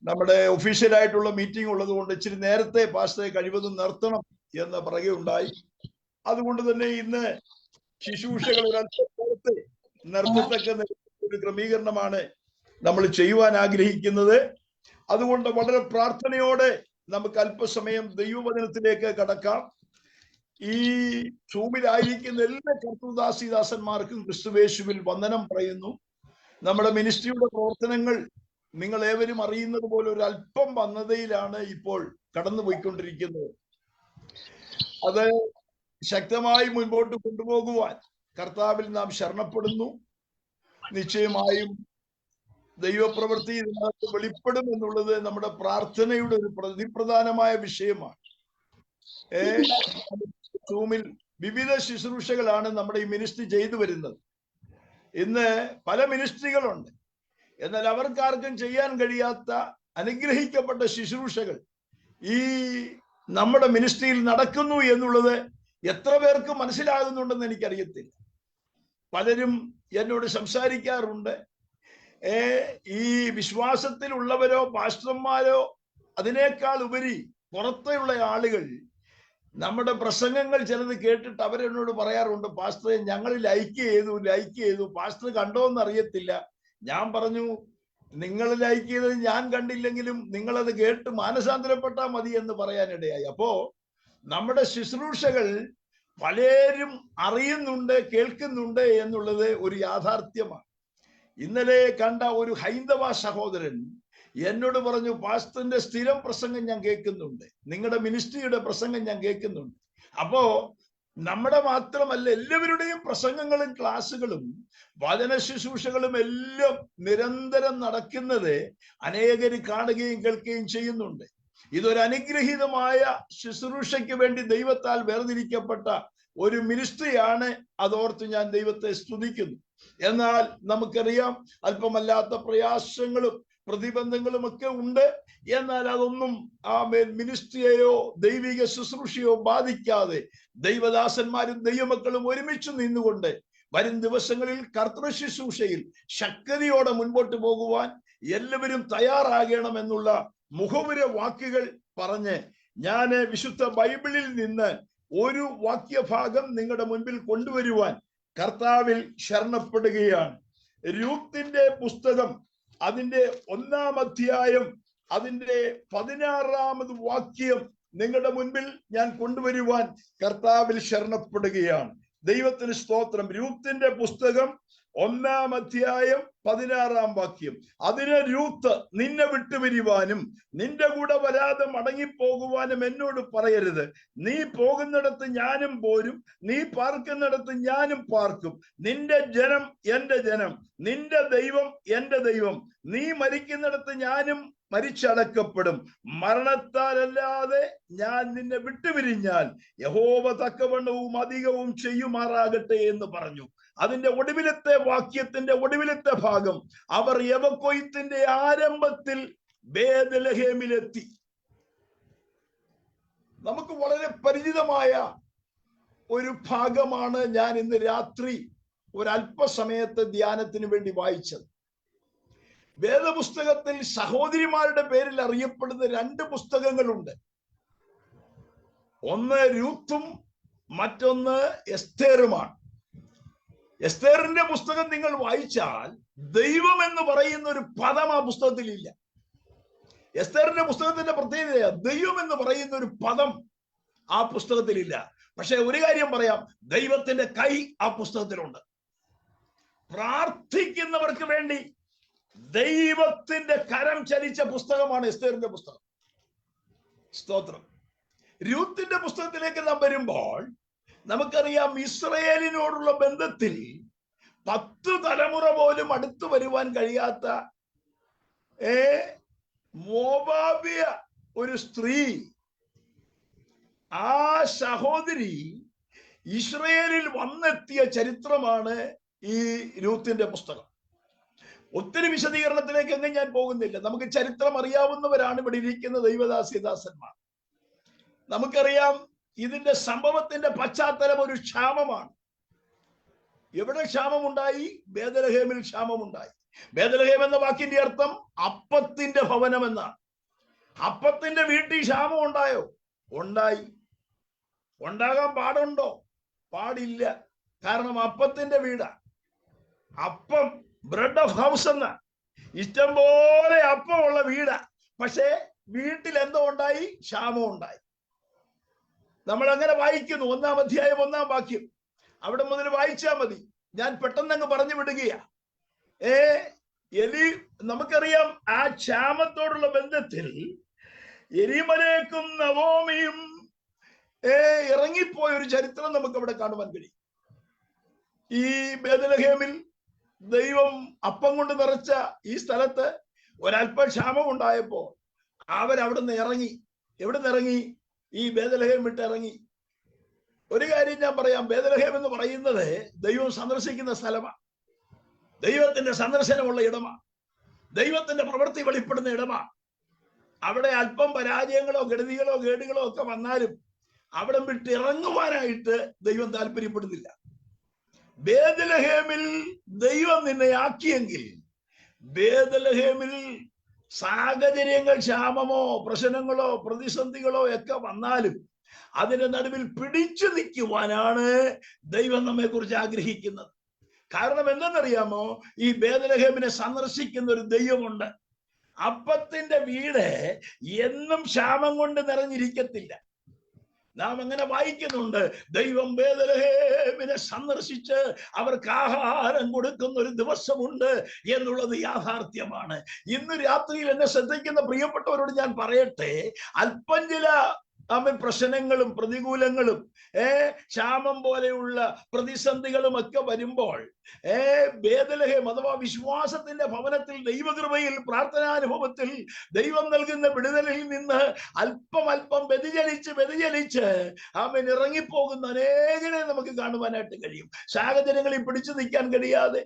[SPEAKER 1] നമ്മുടെ ഒഫീഷ്യലായിട്ടുള്ള മീറ്റിംഗ് ഉള്ളത് കൊണ്ട് ഇച്ചിരി നേരത്തെ പാസ്റ്ററെ കഴിവതും നിർത്തണം എന്ന് പറയുകയുണ്ടായി. അതുകൊണ്ട് തന്നെ ഇന്ന് ശുശ്രൂഷകൾ ഒരു അല്പം നേരത്തെ നിർത്തത്തക്ക ഒരു ക്രമീകരണമാണ് നമ്മൾ ചെയ്യുവാൻ ആഗ്രഹിക്കുന്നത്. അതുകൊണ്ട് വളരെ പ്രാർത്ഥനയോടെ നമുക്ക് അല്പസമയം ദൈവവചനത്തിലേക്ക് കടക്കാം. ഈ സൂമിലായിരിക്കുന്ന എല്ലാ കർത്തൃദാസിദാസന്മാർക്കും ക്രിസ്തുവേശുവിൽ വന്ദനം പറയുന്നു. നമ്മുടെ മിനിസ്ട്രിയുടെ പ്രവർത്തനങ്ങൾ നിങ്ങൾ ഏവരും അറിയുന്നത് പോലെ ഒരു അല്പം വന്നതയിലാണ് ഇപ്പോൾ കടന്നുപോയിക്കൊണ്ടിരിക്കുന്നത്. അത് ശക്തമായി മുൻപോട്ട് കൊണ്ടുപോകുവാൻ കർത്താവിൽ നാം ശരണപ്പെടുന്നു. നിശ്ചയമായും ദൈവപ്രവൃത്തി ഇതിനകത്ത് വെളിപ്പെടും എന്നുള്ളത് നമ്മുടെ പ്രാർത്ഥനയുടെ ഒരു പ്രതിപ്രധാനമായ വിഷയമാണ്. സൂമിൽ വിവിധ ശുശ്രൂഷകളാണ് നമ്മുടെ ഈ മിനിസ്ട്രി ചെയ്തു വരുന്നത്. ഇന്ന് പല മിനിസ്ട്രികളുണ്ട്, എന്നാൽ അവർക്കാർക്കും ചെയ്യാൻ കഴിയാത്ത അനുഗ്രഹിക്കപ്പെട്ട ശുശ്രൂഷകൾ ഈ നമ്മുടെ മിനിസ്ട്രിയിൽ നടക്കുന്നു എന്നുള്ളത് എത്ര പേർക്ക് മനസ്സിലാകുന്നുണ്ടെന്ന് എനിക്കറിയത്തില്ല. പലരും എന്നോട് സംസാരിക്കാറുണ്ട്. ഈ വിശ്വാസത്തിലുള്ളവരോ പാസ്റ്റർമാരോ അതിനേക്കാൾ ഉപരി പുറത്തുള്ള ആളുകൾ നമ്മുടെ പ്രസംഗങ്ങൾ ചിലത് കേട്ടിട്ട് അവരെന്നോട് പറയാറുണ്ട്, പാസ്റ്ററെ ഞങ്ങൾ ലൈക്ക് ചെയ്തു, പാസ്റ്റർ കണ്ടോന്ന് അറിയത്തില്ല. ഞാൻ പറഞ്ഞു, നിങ്ങൾ ലൈക്ക് ചെയ്തത് ഞാൻ കണ്ടില്ലെങ്കിലും നിങ്ങളത് കേട്ട് മാനസാന്തരപ്പെട്ടാൽ മതി എന്ന് പറയാനിടയായി. അപ്പോ നമ്മുടെ ശുശ്രൂഷകൾ പലരും അറിയുന്നുണ്ട്, കേൾക്കുന്നുണ്ട് എന്നുള്ളത് ഒരു യാഥാർത്ഥ്യമാണ്. ഇന്നലെ കണ്ട ഒരു ഹൈന്ദവ സഹോദരൻ എന്നോട് പറഞ്ഞു, പാസ്റ്ററിന്റെ സ്ഥിരം പ്രസംഗം ഞാൻ കേൾക്കുന്നുണ്ട്, നിങ്ങളുടെ മിനിസ്ട്രിയുടെ പ്രസംഗം ഞാൻ കേൾക്കുന്നുണ്ട്. അപ്പോ നമ്മുടെ മാത്രമല്ല എല്ലാവരുടെയും പ്രസംഗങ്ങളും ക്ലാസ്സുകളും വചന ശുശ്രൂഷകളും എല്ലാം നിരന്തരം നടക്കുന്നത് അനേകര് കാണുകയും കേൾക്കുകയും ചെയ്യുന്നുണ്ട്. ഇതൊരു അനുഗ്രഹീതമായ ശുശ്രൂഷയ്ക്ക് വേണ്ടി ദൈവത്താൽ വേർതിരിക്കപ്പെട്ട ഒരു മിനിസ്ട്രിയാണ്. അതോർത്ത് ഞാൻ ദൈവത്തെ സ്തുതിക്കുന്നു. എന്നാൽ നമുക്കറിയാം, അല്പമല്ലാത്ത പ്രയാസങ്ങളും പ്രതിബന്ധങ്ങളും ഒക്കെ ഉണ്ട്. എന്നാൽ അതൊന്നും മിനിസ്ട്രിയെയോ ദൈവിക ശുശ്രൂഷയോ ബാധിക്കാതെ ദൈവദാസന്മാരും ദൈവമക്കളും ഒരുമിച്ച് നിന്നുകൊണ്ട് വരും ദിവസങ്ങളിൽ കർത്തൃ ശുശ്രൂഷയിൽ ശക്തിയോടെ മുൻപോട്ട് പോകുവാൻ എല്ലാവരും തയ്യാറാകണമെന്നുള്ള മുഖവുര വാക്കുകൾ പറഞ്ഞ് ഞാൻ വിശുദ്ധ ബൈബിളിൽ നിന്ന് ഒരു വാക്യഭാഗം നിങ്ങളുടെ മുൻപിൽ കൊണ്ടുവരുവാൻ കർത്താവിൽ ശരണപ്പെടുകയാണ്. രൂത്തിന്റെ പുസ്തകം അതിന്റെ 1-ാം അധ്യായം അതിന്റെ 16-ാമത് വാക്യം നിങ്ങളുടെ മുൻപിൽ ഞാൻ കൊണ്ടുവരുവാൻ കർത്താവിൽ ശരണപ്പെടുകയാണ്. ദൈവത്തിന് സ്തോത്രം. രൂത്തിന്റെ പുസ്തകം 1-ാം അധ്യായം 16-ാം വാക്യം. അതിന് രൂത്ത് നിന്നെ വിട്ടുപിരിവാനും നിന്റെ കൂടെ വരാതെ മടങ്ങിപ്പോകുവാനും എന്നോട് പറയരുത്. നീ പോകുന്നിടത്ത് ഞാനും പോരും, നീ പാർക്കുന്നിടത്ത് ഞാനും പാർക്കും. നിന്റെ ജനം എന്റെ ജനം, നിന്റെ ദൈവം എന്റെ ദൈവം. നീ മരിക്കുന്നിടത്ത് ഞാനും മരിച്ചടക്കപ്പെടും. മരണത്താലല്ലാതെ ഞാൻ നിന്നെ വിട്ടുപിരിഞ്ഞാൽ യഹോവ തക്കവണ്ണവും അധികവും ചെയ്യുമാറാകട്ടെ എന്ന് പറഞ്ഞു. അതിന്റെ ഒടുവിലത്തെ വാക്യത്തിന്റെ ഒടുവിലത്തെ ഭാഗം, അവർ യവക്കൊയ്ത്തിന്റെ ആരംഭത്തിൽ ബേത്ലഹേമിലെത്തി. നമുക്ക് വളരെ പരിചിതമായ ഒരു ഭാഗമാണ് ഞാൻ ഇന്ന് രാത്രി ഒരല്പസമയത്ത് ധ്യാനത്തിന് വേണ്ടി വായിച്ചത്. വേദപുസ്തകത്തിൽ സഹോദരിമാരുടെ പേരിൽ അറിയപ്പെടുന്ന 2 പുസ്തകങ്ങളുണ്ട്. ഒന്ന് രൂത്തും മറ്റൊന്ന് എസ്തേറുമാണ്. എസ്തേറിന്റെ പുസ്തകം നിങ്ങൾ വായിച്ചാൽ ദൈവം എന്ന് പറയുന്ന ഒരു പദം ആ പുസ്തകത്തിൽ ഇല്ല. എസ്തേറിന്റെ പുസ്തകത്തിന്റെ പ്രത്യേകത ദൈവം എന്ന് പറയുന്ന ഒരു പദം ആ പുസ്തകത്തിലില്ല. പക്ഷെ ഒരു കാര്യം പറയാം, ദൈവത്തിന്റെ കൈ ആ പുസ്തകത്തിലുണ്ട്. പ്രാർത്ഥിക്കുന്നവർക്ക് വേണ്ടി ദൈവത്തിന്റെ കരം ചലിച്ച പുസ്തകമാണ് എസ്തേറിന്റെ പുസ്തകം. സ്തോത്രം. രൂത്തിന്റെ പുസ്തകത്തിലേക്ക് നാം വരുമ്പോൾ നമുക്കറിയാം, ഇസ്രയേലിനോടുള്ള ബന്ധത്തിൽ 10 തലമുറ പോലും അടുത്തു വരുവാൻ കഴിയാത്ത മോവാബിയ ഒരു സ്ത്രീ, ആ സഹോദരി ഇസ്രയേലിൽ വന്നെത്തിയ ചരിത്രമാണ് ഈ രൂത്തിന്റെ പുസ്തകം. ഒത്തിരി വിശദീകരണത്തിലേക്ക് എങ്ങും ഞാൻ പോകുന്നില്ല. നമുക്ക് ചരിത്രം അറിയാവുന്നവരാണ് ഇവിടെ ഇരിക്കുന്ന ദൈവദാസിദാസന്മാർ. നമുക്കറിയാം ഇതിന്റെ സംഭവത്തിന്റെ പശ്ചാത്തലം ഒരു ക്ഷാമമാണ്. എവിടെ ക്ഷാമമുണ്ടായി? ബേത്ലഹേമിൽ ക്ഷാമമുണ്ടായി. ബേത്ലഹേം എന്ന വാക്കിന്റെ അർത്ഥം അപ്പത്തിന്റെ ഭവനം എന്നാണ്. അപ്പത്തിന്റെ വീട്ടിൽ ക്ഷാമം ഉണ്ടായോ? ഉണ്ടായി. ഉണ്ടാകാൻ പാടുണ്ടോ? പാടില്ല. കാരണം അപ്പത്തിന്റെ വീടാ. അപ്പം ബ്രെഡ് ഓഫ് ഹൗസ് എന്ന ഇഷ്ടംപോലെ അപ്പമുള്ള വീടാ. പക്ഷെ വീട്ടിൽ എന്തോ ഉണ്ടായി? ക്ഷാമം ഉണ്ടായി. നമ്മൾ അങ്ങനെ വായിക്കുന്നു. 1-ാം അധ്യായം 1-ാം വാക്യം അവിടെ മുതൽ വായിച്ചാൽ മതി. ഞാൻ പെട്ടെന്ന് അങ്ങ് പറഞ്ഞു വിടുകയാ. നമുക്കറിയാം ആ ക്ഷാമത്തോടുള്ള ബന്ധത്തിൽ എലിമലേക്കും നവോമിയും ഇറങ്ങിപ്പോയ ഒരു ചരിത്രം നമുക്ക് അവിടെ കാണുവാൻ കഴിയും. ഈ ബേത്ലഹേമിൽ ദൈവം അപ്പം കൊണ്ട് നിറച്ച ഈ സ്ഥലത്ത് ഒരല്പ ക്ഷാമം ഉണ്ടായപ്പോ അവരവിടുന്ന് ഇറങ്ങി. എവിടുന്ന് ഇറങ്ങി? ഈ ബേത്ലഹേം വിട്ട് ഇറങ്ങി. ഒരു കാര്യം ഞാൻ പറയാം, ബേത്ലഹേം എന്ന് പറയുന്നത് ദൈവം സന്ദർശിക്കുന്ന സ്ഥലമാണ്. ദൈവത്തിന്റെ സന്ദർശനമുള്ള ഇടമാണ്. ദൈവത്തിന്റെ പ്രവൃത്തി വെളിപ്പെടുന്ന ഇടമാണ്. അവിടെ അല്പം പരാജയങ്ങളോ ഗതികളോ കേടുകളോ ഒക്കെ വന്നാലും അവിടെ വിട്ട് ഇറങ്ങുവാനായിട്ട് ദൈവം താല്പര്യപ്പെടുന്നില്ല. ബേത്ലഹേമിൽ ദൈവം നിന്നെ ആക്കിയെങ്കിൽ ബേത്ലഹേമിൽ സാഹചര്യങ്ങൾ, ക്ഷാമമോ പ്രശ്നങ്ങളോ പ്രതിസന്ധികളോ ഒക്കെ വന്നാലും അതിന്റെ നടുവിൽ പിടിച്ചു നിൽക്കുവാനാണ് ദൈവം നമ്മെ കുറിച്ച് ആഗ്രഹിക്കുന്നത്. കാരണം എന്തെന്നറിയാമോ? ഈ ബേത്ലഹേമിനെ സന്ദർശിക്കുന്ന ഒരു ദൈവമുണ്ട്. അപ്പത്തിന്റെ വീട് എന്നും ക്ഷാമം കൊണ്ട് നിറഞ്ഞിരിക്കത്തില്ല. നാം അങ്ങനെ വായിക്കുന്നുണ്ട്. ദൈവം ബേത്ലഹേമിനെ സന്ദർശിച്ച് അവർക്ക് ആഹാരം കൊടുക്കുന്ന ഒരു ദിവസമുണ്ട് എന്നുള്ളത് യാഥാർത്ഥ്യമാണ്. ഇന്ന് രാത്രിയിൽ എന്നെ ശ്രദ്ധിക്കുന്ന പ്രിയപ്പെട്ടവരോട് ഞാൻ പറയട്ടെ, അല്പം ചില പ്രശ്നങ്ങളും പ്രതികൂലങ്ങളും ക്ഷാമം പോലെയുള്ള പ്രതിസന്ധികളും ഒക്കെ വരുമ്പോൾ ബേത്ലഹേം അഥവാ വിശ്വാസത്തിന്റെ ഭവനത്തിൽ ദൈവകൃപയിൽ പ്രാർത്ഥനാനുഭവത്തിൽ ദൈവം നൽകുന്ന വിടുതലിൽ നിന്ന് അല്പം വ്യതിചലിച്ച് അവൻ ഇറങ്ങിപ്പോകുന്ന അനേകരെ നമുക്ക് കാണുവാനായിട്ട് കഴിയും. സാഹചര്യങ്ങളിൽ പിടിച്ചു നിൽക്കാൻ കഴിയാതെ,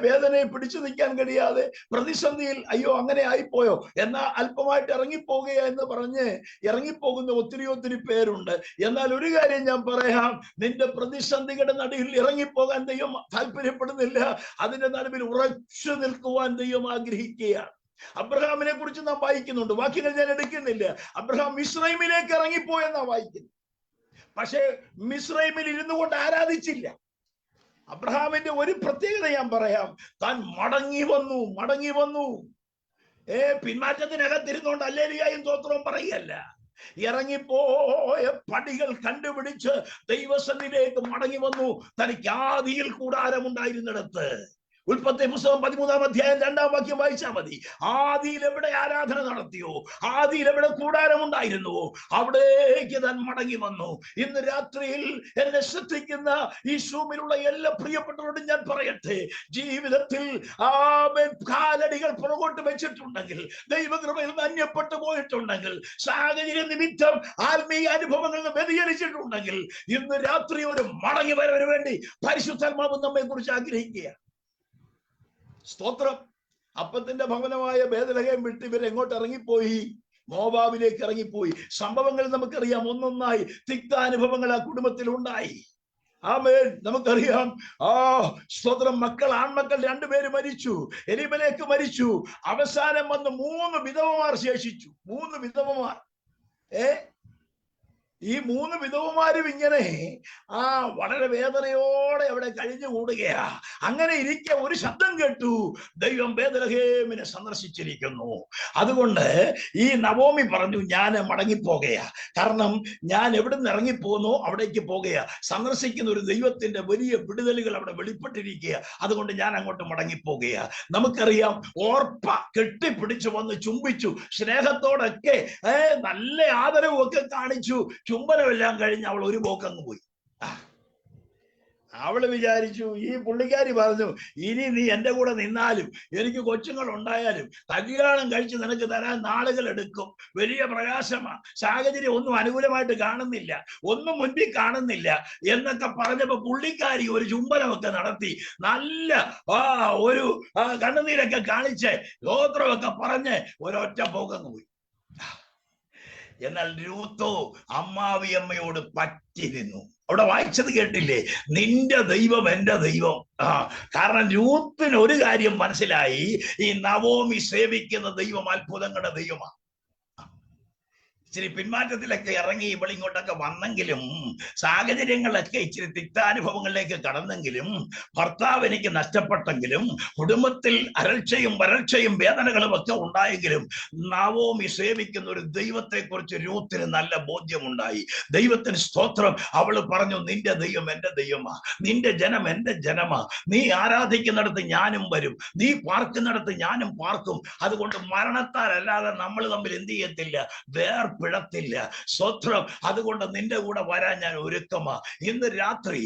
[SPEAKER 1] വേദനയെ പിടിച്ചു നിൽക്കാൻ കഴിയാതെ, പ്രതിസന്ധിയിൽ അയ്യോ അങ്ങനെ ആയിപ്പോയോ എന്നാ അല്പമായിട്ട് ഇറങ്ങിപ്പോകുക എന്ന് പറഞ്ഞ് ഇറങ്ങിപ്പോകുന്ന ഒത്തിരി പേരുണ്ട്. എന്നാൽ ഒരു കാര്യം ഞാൻ പറയാം, നിന്റെ പ്രതിസന്ധികളുടെ നടുവിൽ ഇറങ്ങിപ്പോകാൻ ദൈവം താല്പര്യപ്പെടുന്നില്ല. അതിന്റെ നടുവിൽ ഉറച്ചു നിൽക്കുവാൻ ദൈവം ആഗ്രഹിക്കുകയാണ്. അബ്രഹാമിനെ കുറിച്ച് നാം വായിക്കുന്നുണ്ട്, വാക്യങ്ങൾ ഞാൻ എടുക്കുന്നില്ല. അബ്രഹാം മിസ്രൈമിലേക്ക് ഇറങ്ങിപ്പോയെന്നാ വായിക്കുന്നത്. പക്ഷെ മിസ്രൈമിൽ ഇരുന്നു കൊണ്ട് ആരാധിച്ചില്ല. അബ്രഹാമിന്റെ ഒരു പ്രത്യേകത ഞാൻ പറയാം, താൻ മടങ്ങി വന്നു. പിന്മാറ്റത്തിനകത്തിരുന്നോണ്ട് ഹല്ലേലൂയയും സ്തോത്രവും പറയുകയല്ല, ഇറങ്ങിപ്പോയ പടികൾ കണ്ടുപിടിച്ച് ദൈവസന്നിധിയിലേക്ക് മടങ്ങി വന്നു. തനിക്ക് ആദിയിൽ കൂടാരമുണ്ടായിരുന്നിടത്ത്. ഉൽപ്പത്തി പുസ്തകം 13-ാം അധ്യായം 2-ാം വാക്യം വായിച്ചാൽ മതി. ആദിയിൽ എവിടെ ആരാധന നടത്തിയോ, ആദിയിൽ എവിടെ കൂടാരമുണ്ടായിരുന്നുവോ അവിടേക്ക് താൻ മടങ്ങി വന്നു. ഇന്ന് രാത്രിയിൽ എന്നെ ശ്രദ്ധിക്കുന്ന ഈ സൂമിലുള്ള എല്ലാ പ്രിയപ്പെട്ടവരോടും ഞാൻ പറയട്ടെ, ജീവിതത്തിൽ കാലടികൾ പുറകോട്ട് വെച്ചിട്ടുണ്ടെങ്കിൽ, ദൈവകൃപയിൽ അന്യപ്പെട്ടു പോയിട്ടുണ്ടെങ്കിൽ, സാഹചര്യ നിമിത്തം ആത്മീയ അനുഭവങ്ങളിൽ വ്യതിചലിച്ചിട്ടുണ്ടെങ്കിൽ, ഇന്ന് രാത്രി ഒരു മടങ്ങി വരവിന് വേണ്ടി പരിശുദ്ധാത്മാവ് നമ്മെ കുറിച്ച് ആഗ്രഹിക്കുകയാണ്. സ്തോത്രം. അപ്പത്തിന്റെ ഭവനമായ ബേത്ലഹേം വിട്ട് ഇവർ എങ്ങോട്ട് ഇറങ്ങിപ്പോയി? മോവാബിലേക്ക് ഇറങ്ങിപ്പോയി. സംഭവങ്ങൾ നമുക്കറിയാം, ഒന്നൊന്നായി തിക്താനുഭവങ്ങൾ ആ കുടുംബത്തിൽ ഉണ്ടായി. ആമേൻ. നമുക്കറിയാം, സ്തോത്രം, ആൺമക്കൾ 2 പേര് മരിച്ചു. എലിമലേക്ക് മരിച്ചു. അവസാനം വന്ന് 3 വിധവമാർ ശേഷിച്ചു. 3 വിധവമാർ. ഈ 3 വിധവമാരും ഇങ്ങനെ വളരെ വേദനയോടെ അവിടെ കഴിഞ്ഞുകൂടുകയാ. അങ്ങനെ ഇരിക്കെ ഒരു ശബ്ദം കേട്ടു, ദൈവം ബേത്ലഹേമിനെ സന്ദർശിച്ചിരിക്കുന്നു. അതുകൊണ്ട് ഈ നവോമി പറഞ്ഞു, ഞാൻ മടങ്ങിപ്പോകയാ. കാരണം ഞാൻ എവിടെ നിന്ന് ഇറങ്ങിപ്പോകുന്നു അവിടേക്ക് പോകുകയാ. സന്ദർശിക്കുന്ന ഒരു ദൈവത്തിന്റെ വലിയ വിടുതലുകൾ അവിടെ വെളിപ്പെട്ടിരിക്കുക. അതുകൊണ്ട് ഞാൻ അങ്ങോട്ട് മടങ്ങിപ്പോകുകയാ. നമുക്കറിയാം, ഓർപ്പ കെട്ടിപ്പിടിച്ചു വന്ന് ചുംബിച്ചു, സ്നേഹത്തോടൊക്കെ നല്ല ആദരവും ഒക്കെ കാണിച്ചു. ചുംബനമെല്ലാം കഴിഞ്ഞ് അവൾ ഒരു പോക്കങ്ങ് പോയി. അവള് വിചാരിച്ചു, ഈ പുള്ളിക്കാരി പറഞ്ഞു, ഇനി നീ എന്റെ കൂടെ നിന്നാലും എനിക്ക് കൊച്ചുങ്ങൾ ഉണ്ടായാലും കല്യാണം കഴിച്ച് നിനക്ക് തരാൻ നാളുകൾ എടുക്കും. വലിയ പ്രയാസമാ, സാഹചര്യം ഒന്നും അനുകൂലമായിട്ട് കാണുന്നില്ല, ഒന്നും മുൻപിൽ കാണുന്നില്ല എന്നൊക്കെ പറഞ്ഞപ്പോ പുള്ളിക്കാരി ഒരു ചുംബനമൊക്കെ നടത്തി, നല്ല ഒരു കണ്ണുനീരൊക്കെ കാണിച്ച് ഗോത്രമൊക്കെ പറഞ്ഞ് ഒരൊറ്റ പോക്കങ്ങ് പോയി. എന്നാൽ രൂത്തോ അമ്മാവിയമ്മയോട് പറ്റിയിരുന്നു. അവിടെ വായിച്ചത് കേട്ടില്ലേ? നിന്റെ ദൈവം എന്റെ ദൈവം. കാരണം രൂത്തിന് ഒരു കാര്യം മനസ്സിലായി, ഈ നവോമി സേവിക്കുന്ന ദൈവം അത്ഭുതങ്ങളുടെ ദൈവമാണ്. ഇച്ചിരി പിന്മാറ്റത്തിലൊക്കെ ഇറങ്ങി ഇവിടെ ഇങ്ങോട്ടൊക്കെ വന്നെങ്കിലും, സാഹചര്യങ്ങളിലൊക്കെ ഇച്ചിരി തിക്താനുഭവങ്ങളിലേക്ക് കടന്നെങ്കിലും, ഭർത്താവ് എനിക്ക് നഷ്ടപ്പെട്ടെങ്കിലും, കുടുംബത്തിൽ അരൾച്ചയും വരൾച്ചയും വേദനകളും ഒക്കെ ഉണ്ടായെങ്കിലും, നവോമി സേവിക്കുന്ന ഒരു ദൈവത്തെ കുറിച്ച് രൂത്തിന് നല്ല ബോധ്യമുണ്ടായി. ദൈവത്തിന് സ്തോത്രം. അവള് പറഞ്ഞു, നിന്റെ ദൈവം എന്റെ ദൈവമാ, നിന്റെ ജനം എന്റെ ജനമാ. നീ ആരാധിക്കുന്നിടത്ത് ഞാനും വരും, നീ പാർക്കുന്നിടത്ത് ഞാനും പാർക്കും. അതുകൊണ്ട് മരണത്താൽ അല്ലാതെ നമ്മൾ തമ്മിൽ എന്ത് ചെയ്യത്തില്ല, വേർപിഴത്തില്ല. സ്വത്രം. അതുകൊണ്ട് നിന്റെ കൂടെ വരാൻ ഞാൻ ഒരുക്കമാ. ഇന്ന് രാത്രി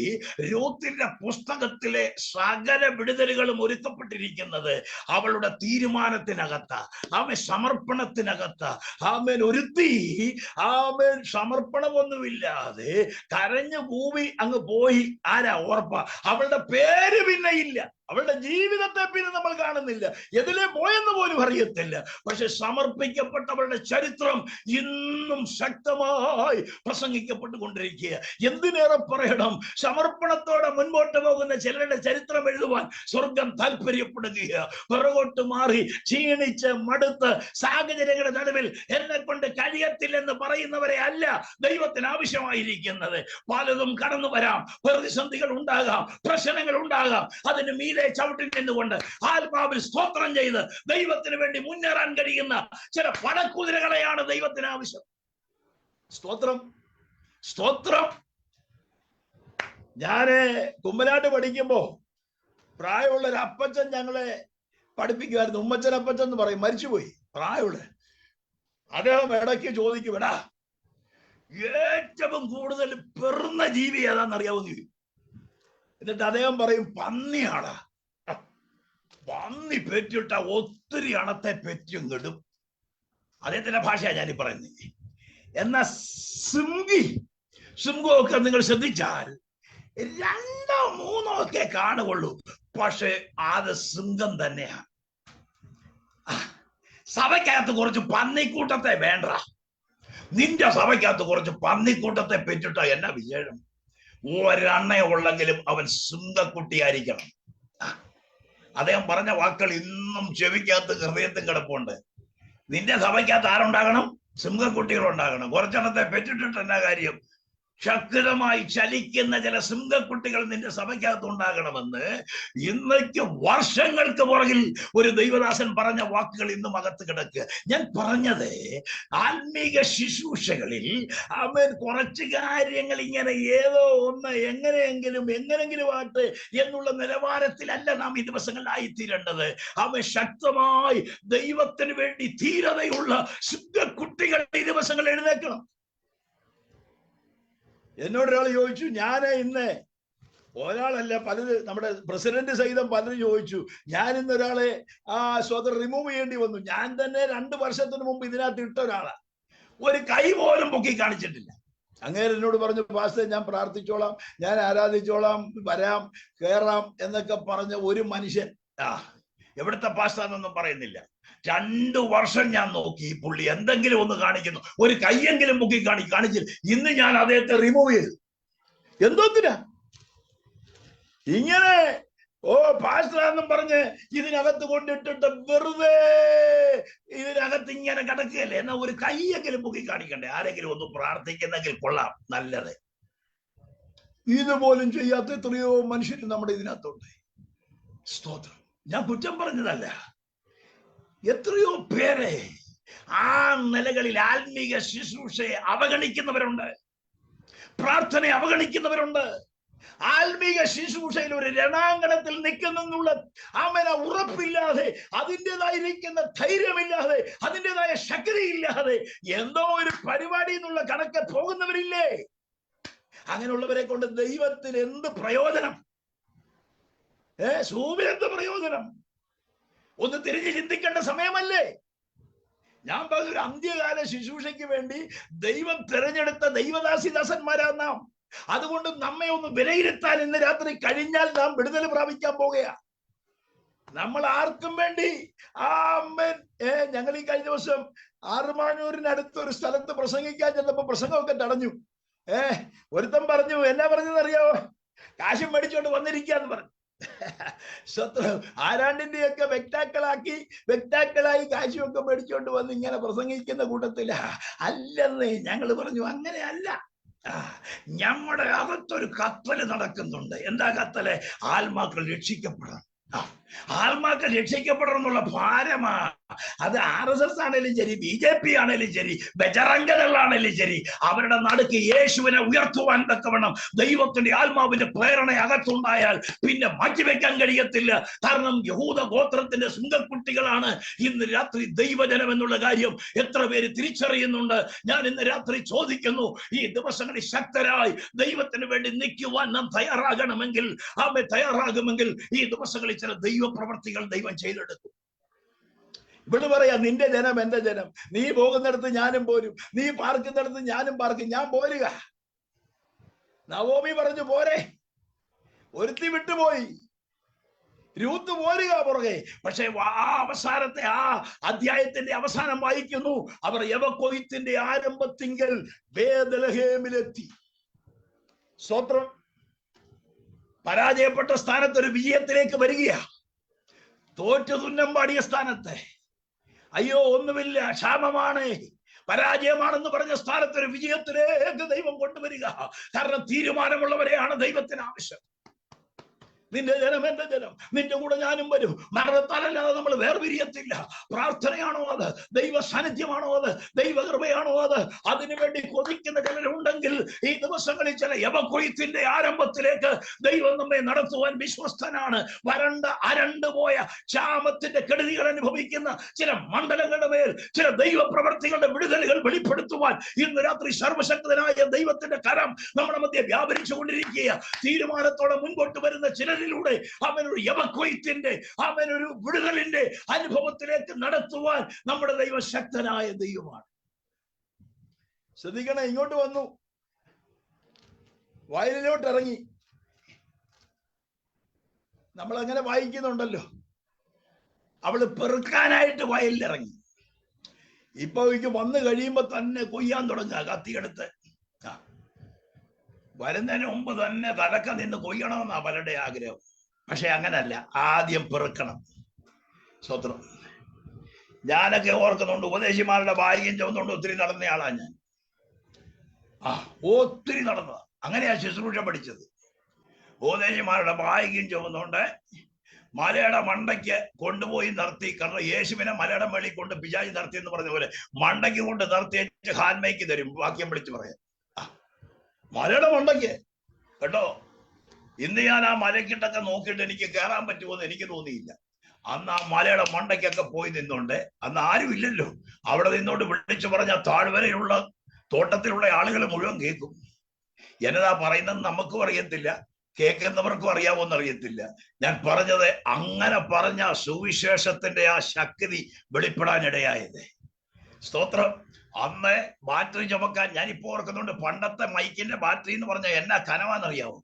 [SPEAKER 1] രൂത്തിന്റെ പുസ്തകത്തിലെ സകല വിടുതലുകളും ഒരുക്കപ്പെട്ടിരിക്കുന്നത് അവളുടെ തീരുമാനത്തിനകത്ത, ആമേൻ, സമർപ്പണത്തിനകത്ത. ആമേൻ. ഒരുത്തി ആമേൻ സമർപ്പണമൊന്നുമില്ലാതെ കരഞ്ഞു കൂവി അങ്ങ് പോയി. ആരാ? ഓർപ്പ. അവളുടെ പേര് പിന്നെ ഇല്ല, അവളുടെ ജീവിതത്തെ പിന്നെ നമ്മൾ കാണുന്നില്ല, എതിലെ പോയെന്ന് പോലും അറിയത്തില്ല. പക്ഷെ സമർപ്പിക്കപ്പെട്ടവളുടെ ചരിത്രം ഇന്നും ശക്തമായി പ്രസംഗിക്കപ്പെട്ടുകൊണ്ടിരിക്കുക. എന്തിനേറെ പറയണം, സമർപ്പണത്തോടെ മുൻപോട്ട് പോകുന്ന ചിലരുടെ ചരിത്രം എഴുതുവാൻ സ്വർഗം താല്പര്യപ്പെടുകയാണ്. പിറകോട്ട് മാറി ക്ഷീണിച്ച് മടുത്ത് സാഹചര്യങ്ങളുടെ നടുവിൽ എന്നെ കൊണ്ട് കഴിയത്തില്ലെന്ന് പറയുന്നവരെ അല്ല ദൈവത്തിന് ആവശ്യമായിരിക്കുന്നത്. പലതും കടന്നു വരാം, പ്രതിസന്ധികൾ ഉണ്ടാകാം, പ്രശ്നങ്ങൾ ഉണ്ടാകാം. അതിന് മീതെ ചവിട്ടിൽ നിന്നുകൊണ്ട് ആത്മാവിൽ സ്തോത്രം ചെയ്ത് ദൈവത്തിന് വേണ്ടി മുന്നേറാൻ കഴിയുന്ന ചില പടക്കുതിരകളെയാണ് ദൈവത്തിന് ആവശ്യം. സ്തോത്രം, സ്തോത്രം. ഞാന് കുമ്പനാട്ട് പഠിക്കുമ്പോ പ്രായമുള്ള ഒരു അപ്പച്ചൻ ഞങ്ങളെ പഠിപ്പിക്കുമായിരുന്നു. ഉമ്മച്ചൻ അപ്പച്ചൻ എന്ന് പറയും, മരിച്ചുപോയി, പ്രായമുള്ള. അദ്ദേഹം ഇടയ്ക്ക് ചോദിക്കും, എടാ ഏറ്റവും കൂടുതൽ പെറുന്ന ജീവി ഏതാണെന്നറിയാവുന്ന ജീവി. എന്നിട്ട് അദ്ദേഹം പറയും പന്നിയാണ്. പന്നി പെറ്റിട്ട ഒത്തിരി അണത്തെ പെറ്റും കെടും. അദ്ദേഹത്തിന്റെ ഭാഷയാണ് ഞാനീ പറയുന്നത്. എന്നാ സിംഹമൊക്കെ നിങ്ങൾ ശ്രദ്ധിച്ചാൽ 2 3 ഒക്കെ കാണുകയുള്ളൂ. പക്ഷെ അത് സിംഹം തന്നെയാണ്. സഭയ്ക്കകത്ത് കുറച്ച് പന്നിക്കൂട്ടത്തെ വേണ്ട. നിന്റെ സഭയ്ക്കകത്ത് കുറച്ച് പന്നിക്കൂട്ടത്തെ പെറ്റിട്ട എന്നാ വിശേഷം? ഒരെണ്ണയുള്ളെങ്കിലും അവൻ സിംഹക്കുട്ടിയായിരിക്കണം. അദ്ദേഹം പറഞ്ഞ വാക്കുകൾ ഇന്നും ചെവിക്കകത്ത് ഹൃദയത്തിൽ കിടപ്പുണ്ട്. നിന്റെ സഭയ്ക്കകത്ത് ആരുണ്ടാകണം? സിംഹക്കുട്ടികൾ ഉണ്ടാകണം. കുറച്ചെണ്ണത്തെ പെറ്റിട്ടിട്ട് എന്നാ കാര്യം? ശക്തമായി ചലിക്കുന്ന ചില സിംഹക്കുട്ടികൾ നിന്റെ സഭയ്ക്കകത്ത് ഉണ്ടാകണമെന്ന് ഇന്നേക്ക് വർഷങ്ങൾക്ക് പുറകിൽ ഒരു ദൈവദാസൻ പറഞ്ഞ വാക്കുകൾ ഇന്നും അകത്ത് കിടക്കുക. ഞാൻ പറഞ്ഞത് ആത്മീക ശുശ്രൂഷകളിൽ അവൻ കുറച്ച് കാര്യങ്ങൾ ഇങ്ങനെ ഏതോ ഒന്ന് എങ്ങനെയെങ്കിലും ആട്ടെ എന്നുള്ള നിലവാരത്തിലല്ല നാം ഈ ദിവസങ്ങളിലായിത്തീരേണ്ടത്. അവൻ ശക്തമായി ദൈവത്തിന് വേണ്ടി ധീരതയുള്ള സിംഹക്കുട്ടികൾ ഈ ദിവസങ്ങൾ എഴുന്നേക്കണം. എന്നോടൊരാൾ ചോദിച്ചു, ഞാൻ ഇന്ന് ഒരാളല്ല പലര്, നമ്മുടെ പ്രസിഡന്റ് സഹിതം പലരും ചോദിച്ചു, ഞാൻ ഇന്ന് ഒരാളെ സ്വതന്ത്രം റിമൂവ് ചെയ്യേണ്ടി വന്നു. ഞാൻ തന്നെ 2 വർഷത്തിന് മുമ്പ് ഇതിനകത്ത് ഇട്ട ഒരാളാ. ഒരു കൈ പോലും പൊക്കി കാണിച്ചിട്ടില്ല. അങ്ങേര് എന്നോട് പറഞ്ഞു, പാസ്റ്റർ ഞാൻ പ്രാർത്ഥിച്ചോളാം, ഞാൻ ആരാധിച്ചോളാം, വരാം, കയറാം എന്നൊക്കെ പറഞ്ഞ ഒരു മനുഷ്യൻ എവിടുത്തെ പാസ്റ്റാന്നൊന്നും പറയുന്നില്ല. 2 വർഷം ഞാൻ നോക്കി, ഈ പുള്ളി എന്തെങ്കിലും ഒന്ന് കാണിക്കുന്നു, ഒരു കൈയെങ്കിലും പൊക്കി കാണിച്ചില്ല. ഇന്ന് ഞാൻ അദ്ദേഹത്തെ റിമൂവ് ചെയ്തു. എന്തോത്തിനാ ഇങ്ങനെ പാസ്റ്ററാന്നും പറഞ്ഞ് ഇതിനകത്ത് കൊണ്ടിട്ടിട്ട് വെറുതെ ഇതിനകത്ത് ഇങ്ങനെ കിടക്കുകയല്ലേ? എന്നാ ഒരു കൈയെങ്കിലും പൊക്കി കാണിക്കണ്ടേ? ആരെങ്കിലും ഒന്ന് പ്രാർത്ഥിക്കുന്നെങ്കിൽ കൊള്ളാം, നല്ലത്. ഇതുപോലും ചെയ്യാത്ത എത്രയോ മനുഷ്യർ നമ്മുടെ ഇതിനകത്തുണ്ട്. സ്തോത്രം. ഞാൻ കുറ്റം പറഞ്ഞതല്ല. എത്രയോ പേരെ ആ നിലകളിൽ ആത്മീക ശുശ്രൂഷയെ അവഗണിക്കുന്നവരുണ്ട്, പ്രാർത്ഥനയെ അവഗണിക്കുന്നവരുണ്ട്. ആത്മീക ശുശ്രൂഷയിൽ ഒരു രണാങ്കണത്തിൽ നിൽക്കുന്നുള്ള ഉറപ്പില്ലാതെ, അതിൻ്റെതായിരിക്കുന്ന ധൈര്യമില്ലാതെ, അതിൻ്റെതായ ശക്തിയില്ലാതെ എന്തോ ഒരു പരിപാടി എന്നുള്ള കണക്ക് പോകുന്നവരില്ലേ? അങ്ങനെയുള്ളവരെ കൊണ്ട് ദൈവത്തിന് എന്ത് പ്രയോജനം? സൂര്യന് പ്രയോജനം? ഒന്ന് തിരിഞ്ഞ് ചിന്തിക്കേണ്ട സമയമല്ലേ? ഞാൻ പറഞ്ഞ ഒരു അന്ത്യകാല ശുശ്രൂഷയ്ക്ക് വേണ്ടി ദൈവം തിരഞ്ഞെടുത്ത ദൈവദാസിദാസന്മാരാണ് നാം. അതുകൊണ്ട് നമ്മെ ഒന്ന് വിലയിരുത്താൻ ഇന്ന് രാത്രി കഴിഞ്ഞാൽ നാം വിടുതൽ പ്രാപിക്കാൻ പോകുകയാ. നമ്മൾ ആർക്കും വേണ്ടി ഞങ്ങൾ ഈ കഴിഞ്ഞ ദിവസം ആറുമാനൂരിനടുത്ത് ഒരു സ്ഥലത്ത് പ്രസംഗിക്കാൻ ചെന്നപ്പോ പ്രസംഗമൊക്കെ തടഞ്ഞു. ഒരുത്തൻ പറഞ്ഞു, എന്നാ പറഞ്ഞതെന്നറിയാവോ? കാശും മേടിച്ചോണ്ട് വന്നിരിക്കാന്ന് പറഞ്ഞു. ആരാണ്ടിന്റെയൊക്കെ വ്യക്താക്കളായി കാശുമൊക്കെ മേടിച്ചോണ്ട് വന്ന് ഇങ്ങനെ പ്രസംഗിക്കുന്ന കൂട്ടത്തില അല്ലെന്ന് ഞങ്ങൾ പറഞ്ഞു. അങ്ങനെ അല്ല. നമ്മുടെ അകത്തൊരു കത്തല് നടക്കുന്നുണ്ട്. എന്താ കത്തല്? ആത്മാക്കൾ രക്ഷിക്കപ്പെടണം. ആത്മാക്കൾ രക്ഷിക്കപ്പെടണം എന്നുള്ള ഭാരമാ. അത് RSS ആണേലും ശരി, BJP ആണേലും ശരി, ബജറംഗദളാണേലും ശരി, അവരുടെ നടുക്ക് യേശുവിനെ ഉയർത്തുവാൻ തക്കവണ്ണം ദൈവത്തിന്റെ ആത്മാവിന്റെ പ്രേരണ അകത്തുണ്ടായാൽ പിന്നെ മാറ്റിവെക്കാൻ കഴിയത്തില്ല. കാരണം യഹൂദ ഗോത്രത്തിന്റെ സിംഹക്കുട്ടികളാണ് ഇന്ന് രാത്രി ദൈവജനം എന്നുള്ള കാര്യം എത്ര പേര് തിരിച്ചറിയുന്നുണ്ട്? ഞാൻ ഇന്ന് രാത്രി ചോദിക്കുന്നു, ഈ ദിവസങ്ങളിൽ ശക്തരായി ദൈവത്തിന് വേണ്ടി നിൽക്കുവാൻ നാം തയ്യാറാകണമെങ്കിൽ, തയ്യാറാകുമെങ്കിൽ ഈ ദിവസങ്ങളിൽ ചില ദൈവ പ്രവർത്തികൾ ദൈവം ചെയ്തെടുക്കും. ഇവിടെ പറയാ, നിന്റെ ജനം എന്റെ ജനം, നീ പോകുന്നിടത്ത് ഞാനും പോരും, നീ പാർക്കുന്നിടത്ത് ഞാനും പാർക്കും, ഞാൻ പോരുക. നവോമി പറഞ്ഞു പോരെ, ഒരുത്തി വിട്ടുപോയി, രൂത്ത് പോരുക പുറകെ. പക്ഷെ അവസാനത്തെ അധ്യായത്തിന്റെ അവസാനം വായിക്കുന്നു, അവർ യവക്കൊയ്ത്തിന്റെ ആരംഭത്തിങ്കൽ ബേത്ലഹേമിലെത്തി. സ്തോത്രം. പരാജയപ്പെട്ട സ്ഥാനത്ത് ഒരു വിജയത്തിലേക്ക് വരികയാ. തോറ്റു തുന്നം പാടിയ സ്ഥാനത്ത് അയ്യോ ഒന്നുമില്ല, ക്ഷാമമാണ്, പരാജയമാണെന്ന് പറഞ്ഞ സ്ഥാനത്ത് ഒരു വിജയത്തിലേക്ക് ദൈവം കൊണ്ടുവരിക. കാരണം തീരുമാനമുള്ളവരെയാണ് ദൈവത്തിന് ആവശ്യം. നിന്റെ ജനം എന്റെ ജനം, നിന്റെ കൂടെ ഞാനും വരും. മരണത്താലല്ലാതെ നമ്മൾ വേർപിരിയത്തില്ല. പ്രാർത്ഥനയാണോ അത്? ദൈവ സാന്നിധ്യമാണോ അത്? ദൈവകൃപയാണോ അത്? അതിനുവേണ്ടി കൊതിക്കുന്ന ചിലരുണ്ടെങ്കിൽ ഈ ദിവസങ്ങളിൽ ചില യവക്കൊയ്ത്തിന്റെ ആരംഭത്തിലേക്ക് ദൈവം നമ്മെ നടത്തുവാൻ വിശ്വസ്തനാണ്. അരണ്ടുപോയ ക്ഷാമത്തിന്റെ കെടുതികൾ അനുഭവിക്കുന്ന ചില മണ്ഡലങ്ങളുടെ മേൽ ചില ദൈവ പ്രവർത്തികളുടെ വിടുതലുകൾ വെളിപ്പെടുത്തുവാൻ ഇന്ന് രാത്രി സർവശക്തനായ ദൈവത്തിന്റെ കരം നമ്മുടെ മധ്യ വ്യാപരിച്ചു കൊണ്ടിരിക്കുക. തീരുമാനത്തോടെ മുൻപോട്ട് വരുന്ന ചിലരിലൂടെ അവനൊരു യവക്കൊയ്ത്തിന്റെ, അവനൊരു വിടുതലിന്റെ അനുഭവത്തിലേക്ക് നടത്തുവാൻ നമ്മുടെ ദൈവം ശക്തനായ ദൈവമാണ്. ശ്രദ്ധിക്കണേ, ഇങ്ങോട്ട് വന്നു, വയലിലോട്ട് ഇറങ്ങി. നമ്മൾ അങ്ങനെ വായിക്കുന്നുണ്ടല്ലോ, അവള് പെറുക്കാനായിട്ട് വയലിലിറങ്ങി. ഇപ്പൊ വന്നു കഴിയുമ്പോ തന്നെ കൊയ്യാൻ തുടങ്ങുക കത്തിയെടുത്ത്. വരുന്നതിന് മുമ്പ് തന്നെ തലക്ക നിന്ന് കൊയ്യണമെന്നാ പലരുടെ ആഗ്രഹം. പക്ഷെ അങ്ങനല്ല, ആദ്യം പെറുക്കണം. സ്വത്രം. ഞാനൊക്കെ ഓർക്കുന്നുണ്ട്, ഉപദേശിമാരുടെ ഭാഗ്യം ചുമന്നുകൊണ്ട് ഒത്തിരി നടന്നയാളാ ഞാൻ. ഒത്തിരി നടന്നതാ. അങ്ങനെയാ ശുശ്രൂഷ പഠിച്ചത്. ഉപദേശിമാരുടെ ഭാഗ്യം ചുമന്നുകൊണ്ട് മലയുടെ മണ്ടയ്ക്ക് കൊണ്ടുപോയി നിർത്തി. കാരണം യേശുവിനെ മലയുടെ മേളിൽ കൊണ്ട് പിശാചി നിർത്തി എന്ന് പറഞ്ഞ പോലെ മണ്ടയ്ക്ക് കൊണ്ട് നിർത്തിയിട്ട് ഹാൻമയ്ക്ക് തരും. വാക്യം വിളിച്ചു പറയാം, മലയുടെ മണ്ടയ്ക്ക് കേട്ടോ. ഇന്ന് ഞാൻ ആ മലക്കിട്ടൊക്കെ നോക്കിയിട്ട് എനിക്ക് കയറാൻ പറ്റുമോന്ന് എനിക്ക് തോന്നിയില്ല. അന്ന് ആ മലയുടെ മണ്ടയ്ക്കൊക്കെ പോയി നിന്നുകൊണ്ട്, അന്ന് ആരും ഇല്ലല്ലോ, അവിടെ നിന്നോണ്ട് വിളിച്ചു പറഞ്ഞ താഴ്വരയിലുള്ള തോട്ടത്തിലുള്ള ആളുകൾ മുഴുവൻ കേൾക്കും. എന്നതാ പറയുന്നത് നമുക്കും അറിയത്തില്ല, കേൾക്കുന്നവർക്കും അറിയാവോന്ന് അറിയത്തില്ല. ഞാൻ പറഞ്ഞത് അങ്ങനെ പറഞ്ഞ സുവിശേഷത്തിന്റെ ആ ശക്തി വെളിപ്പെടാനിടയായത്. സ്തോത്രം. അന്ന് ബാറ്ററി ചുമക്കാൻ ഞാനിപ്പോ ഓർക്കുന്നുണ്ട്, പണ്ടത്തെ മൈക്കിന്റെ ബാറ്ററി എന്ന് പറഞ്ഞാൽ എന്നാ കനവാന്നറിയാവോ?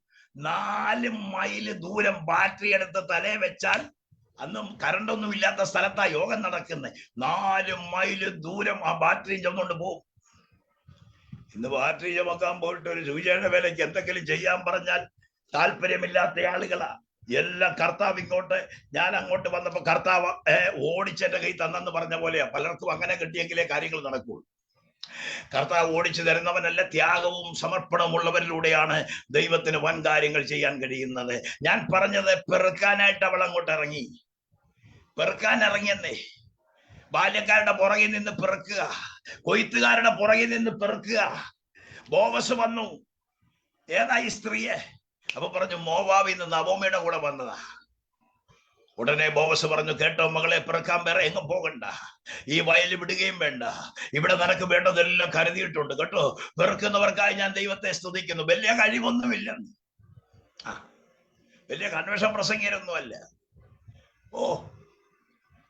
[SPEAKER 1] 4 മൈല് ദൂരം ബാറ്ററി എടുത്ത് തലേ വെച്ചാൽ, അന്നും കറണ്ടൊന്നും ഇല്ലാത്ത സ്ഥലത്താ യോഗം നടക്കുന്നത്, 4 മൈല് ദൂരം ആ ബാറ്ററി ചുമന്നുകൊണ്ട് പോകും. ഇന്ന് ബാറ്ററി ചുമക്കാൻ പോയിട്ട് ഒരു സുവിശേഷ വേലയ്ക്ക് എന്തെങ്കിലും ചെയ്യാൻ പറഞ്ഞാൽ താല്പര്യമില്ലാത്ത ആളുകളാ എല്ലാം. കർത്താവ് ഇങ്ങോട്ട്, ഞാൻ അങ്ങോട്ട് വന്നപ്പോ കർത്താവ് ഓടിച്ചെന്റെ കൈ തന്നെന്ന് പറഞ്ഞ പോലെയാ. പലർക്കും അങ്ങനെ കിട്ടിയെങ്കിലേ കാര്യങ്ങൾ നടക്കുള്ളൂ. കർത്താവ് ഓടിച്ചു തരുന്നവനല്ല, ത്യാഗവും സമർപ്പണവും ഉള്ളവരിലൂടെയാണ് ദൈവത്തിന് വൻ കാര്യങ്ങൾ ചെയ്യാൻ കഴിയുന്നത്. ഞാൻ പറഞ്ഞത് പെറുക്കാനായിട്ട് അവൾ അങ്ങോട്ട് ഇറങ്ങി. പെറുക്കാൻ ഇറങ്ങിയെന്നേ. ബാല്യക്കാരുടെ പുറകിൽ നിന്ന് പെറുക്കുക, കൊയ്ത്തുകാരുടെ പുറകിൽ നിന്ന് പെറുക്കുക. ബോവസ് വന്നു. ഏതാ ഈ സ്ത്രീയെ? അപ്പൊ പറഞ്ഞു, മോവാബിൽ നിന്ന് നവോമിയുടെ കൂടെ വന്നതാ. ഉടനെ ബോവസ് പറഞ്ഞു, കേട്ടോ മകളെ, പെറുക്കാൻ വേറെ എങ്ങും പോകണ്ട, ഈ വയൽ വിടുകയും വേണ്ട, ഇവിടെ നിനക്ക് വേണ്ടതെല്ലാം കരുതിയിട്ടുണ്ട് കേട്ടോ. പെറുക്കുന്നവർക്കായി ഞാൻ ദൈവത്തെ സ്തുതിക്കുന്നു. വലിയ കഴിവൊന്നുമില്ല, വലിയ കൺവെൻഷൻ പ്രസംഗിയൊന്നുമല്ല.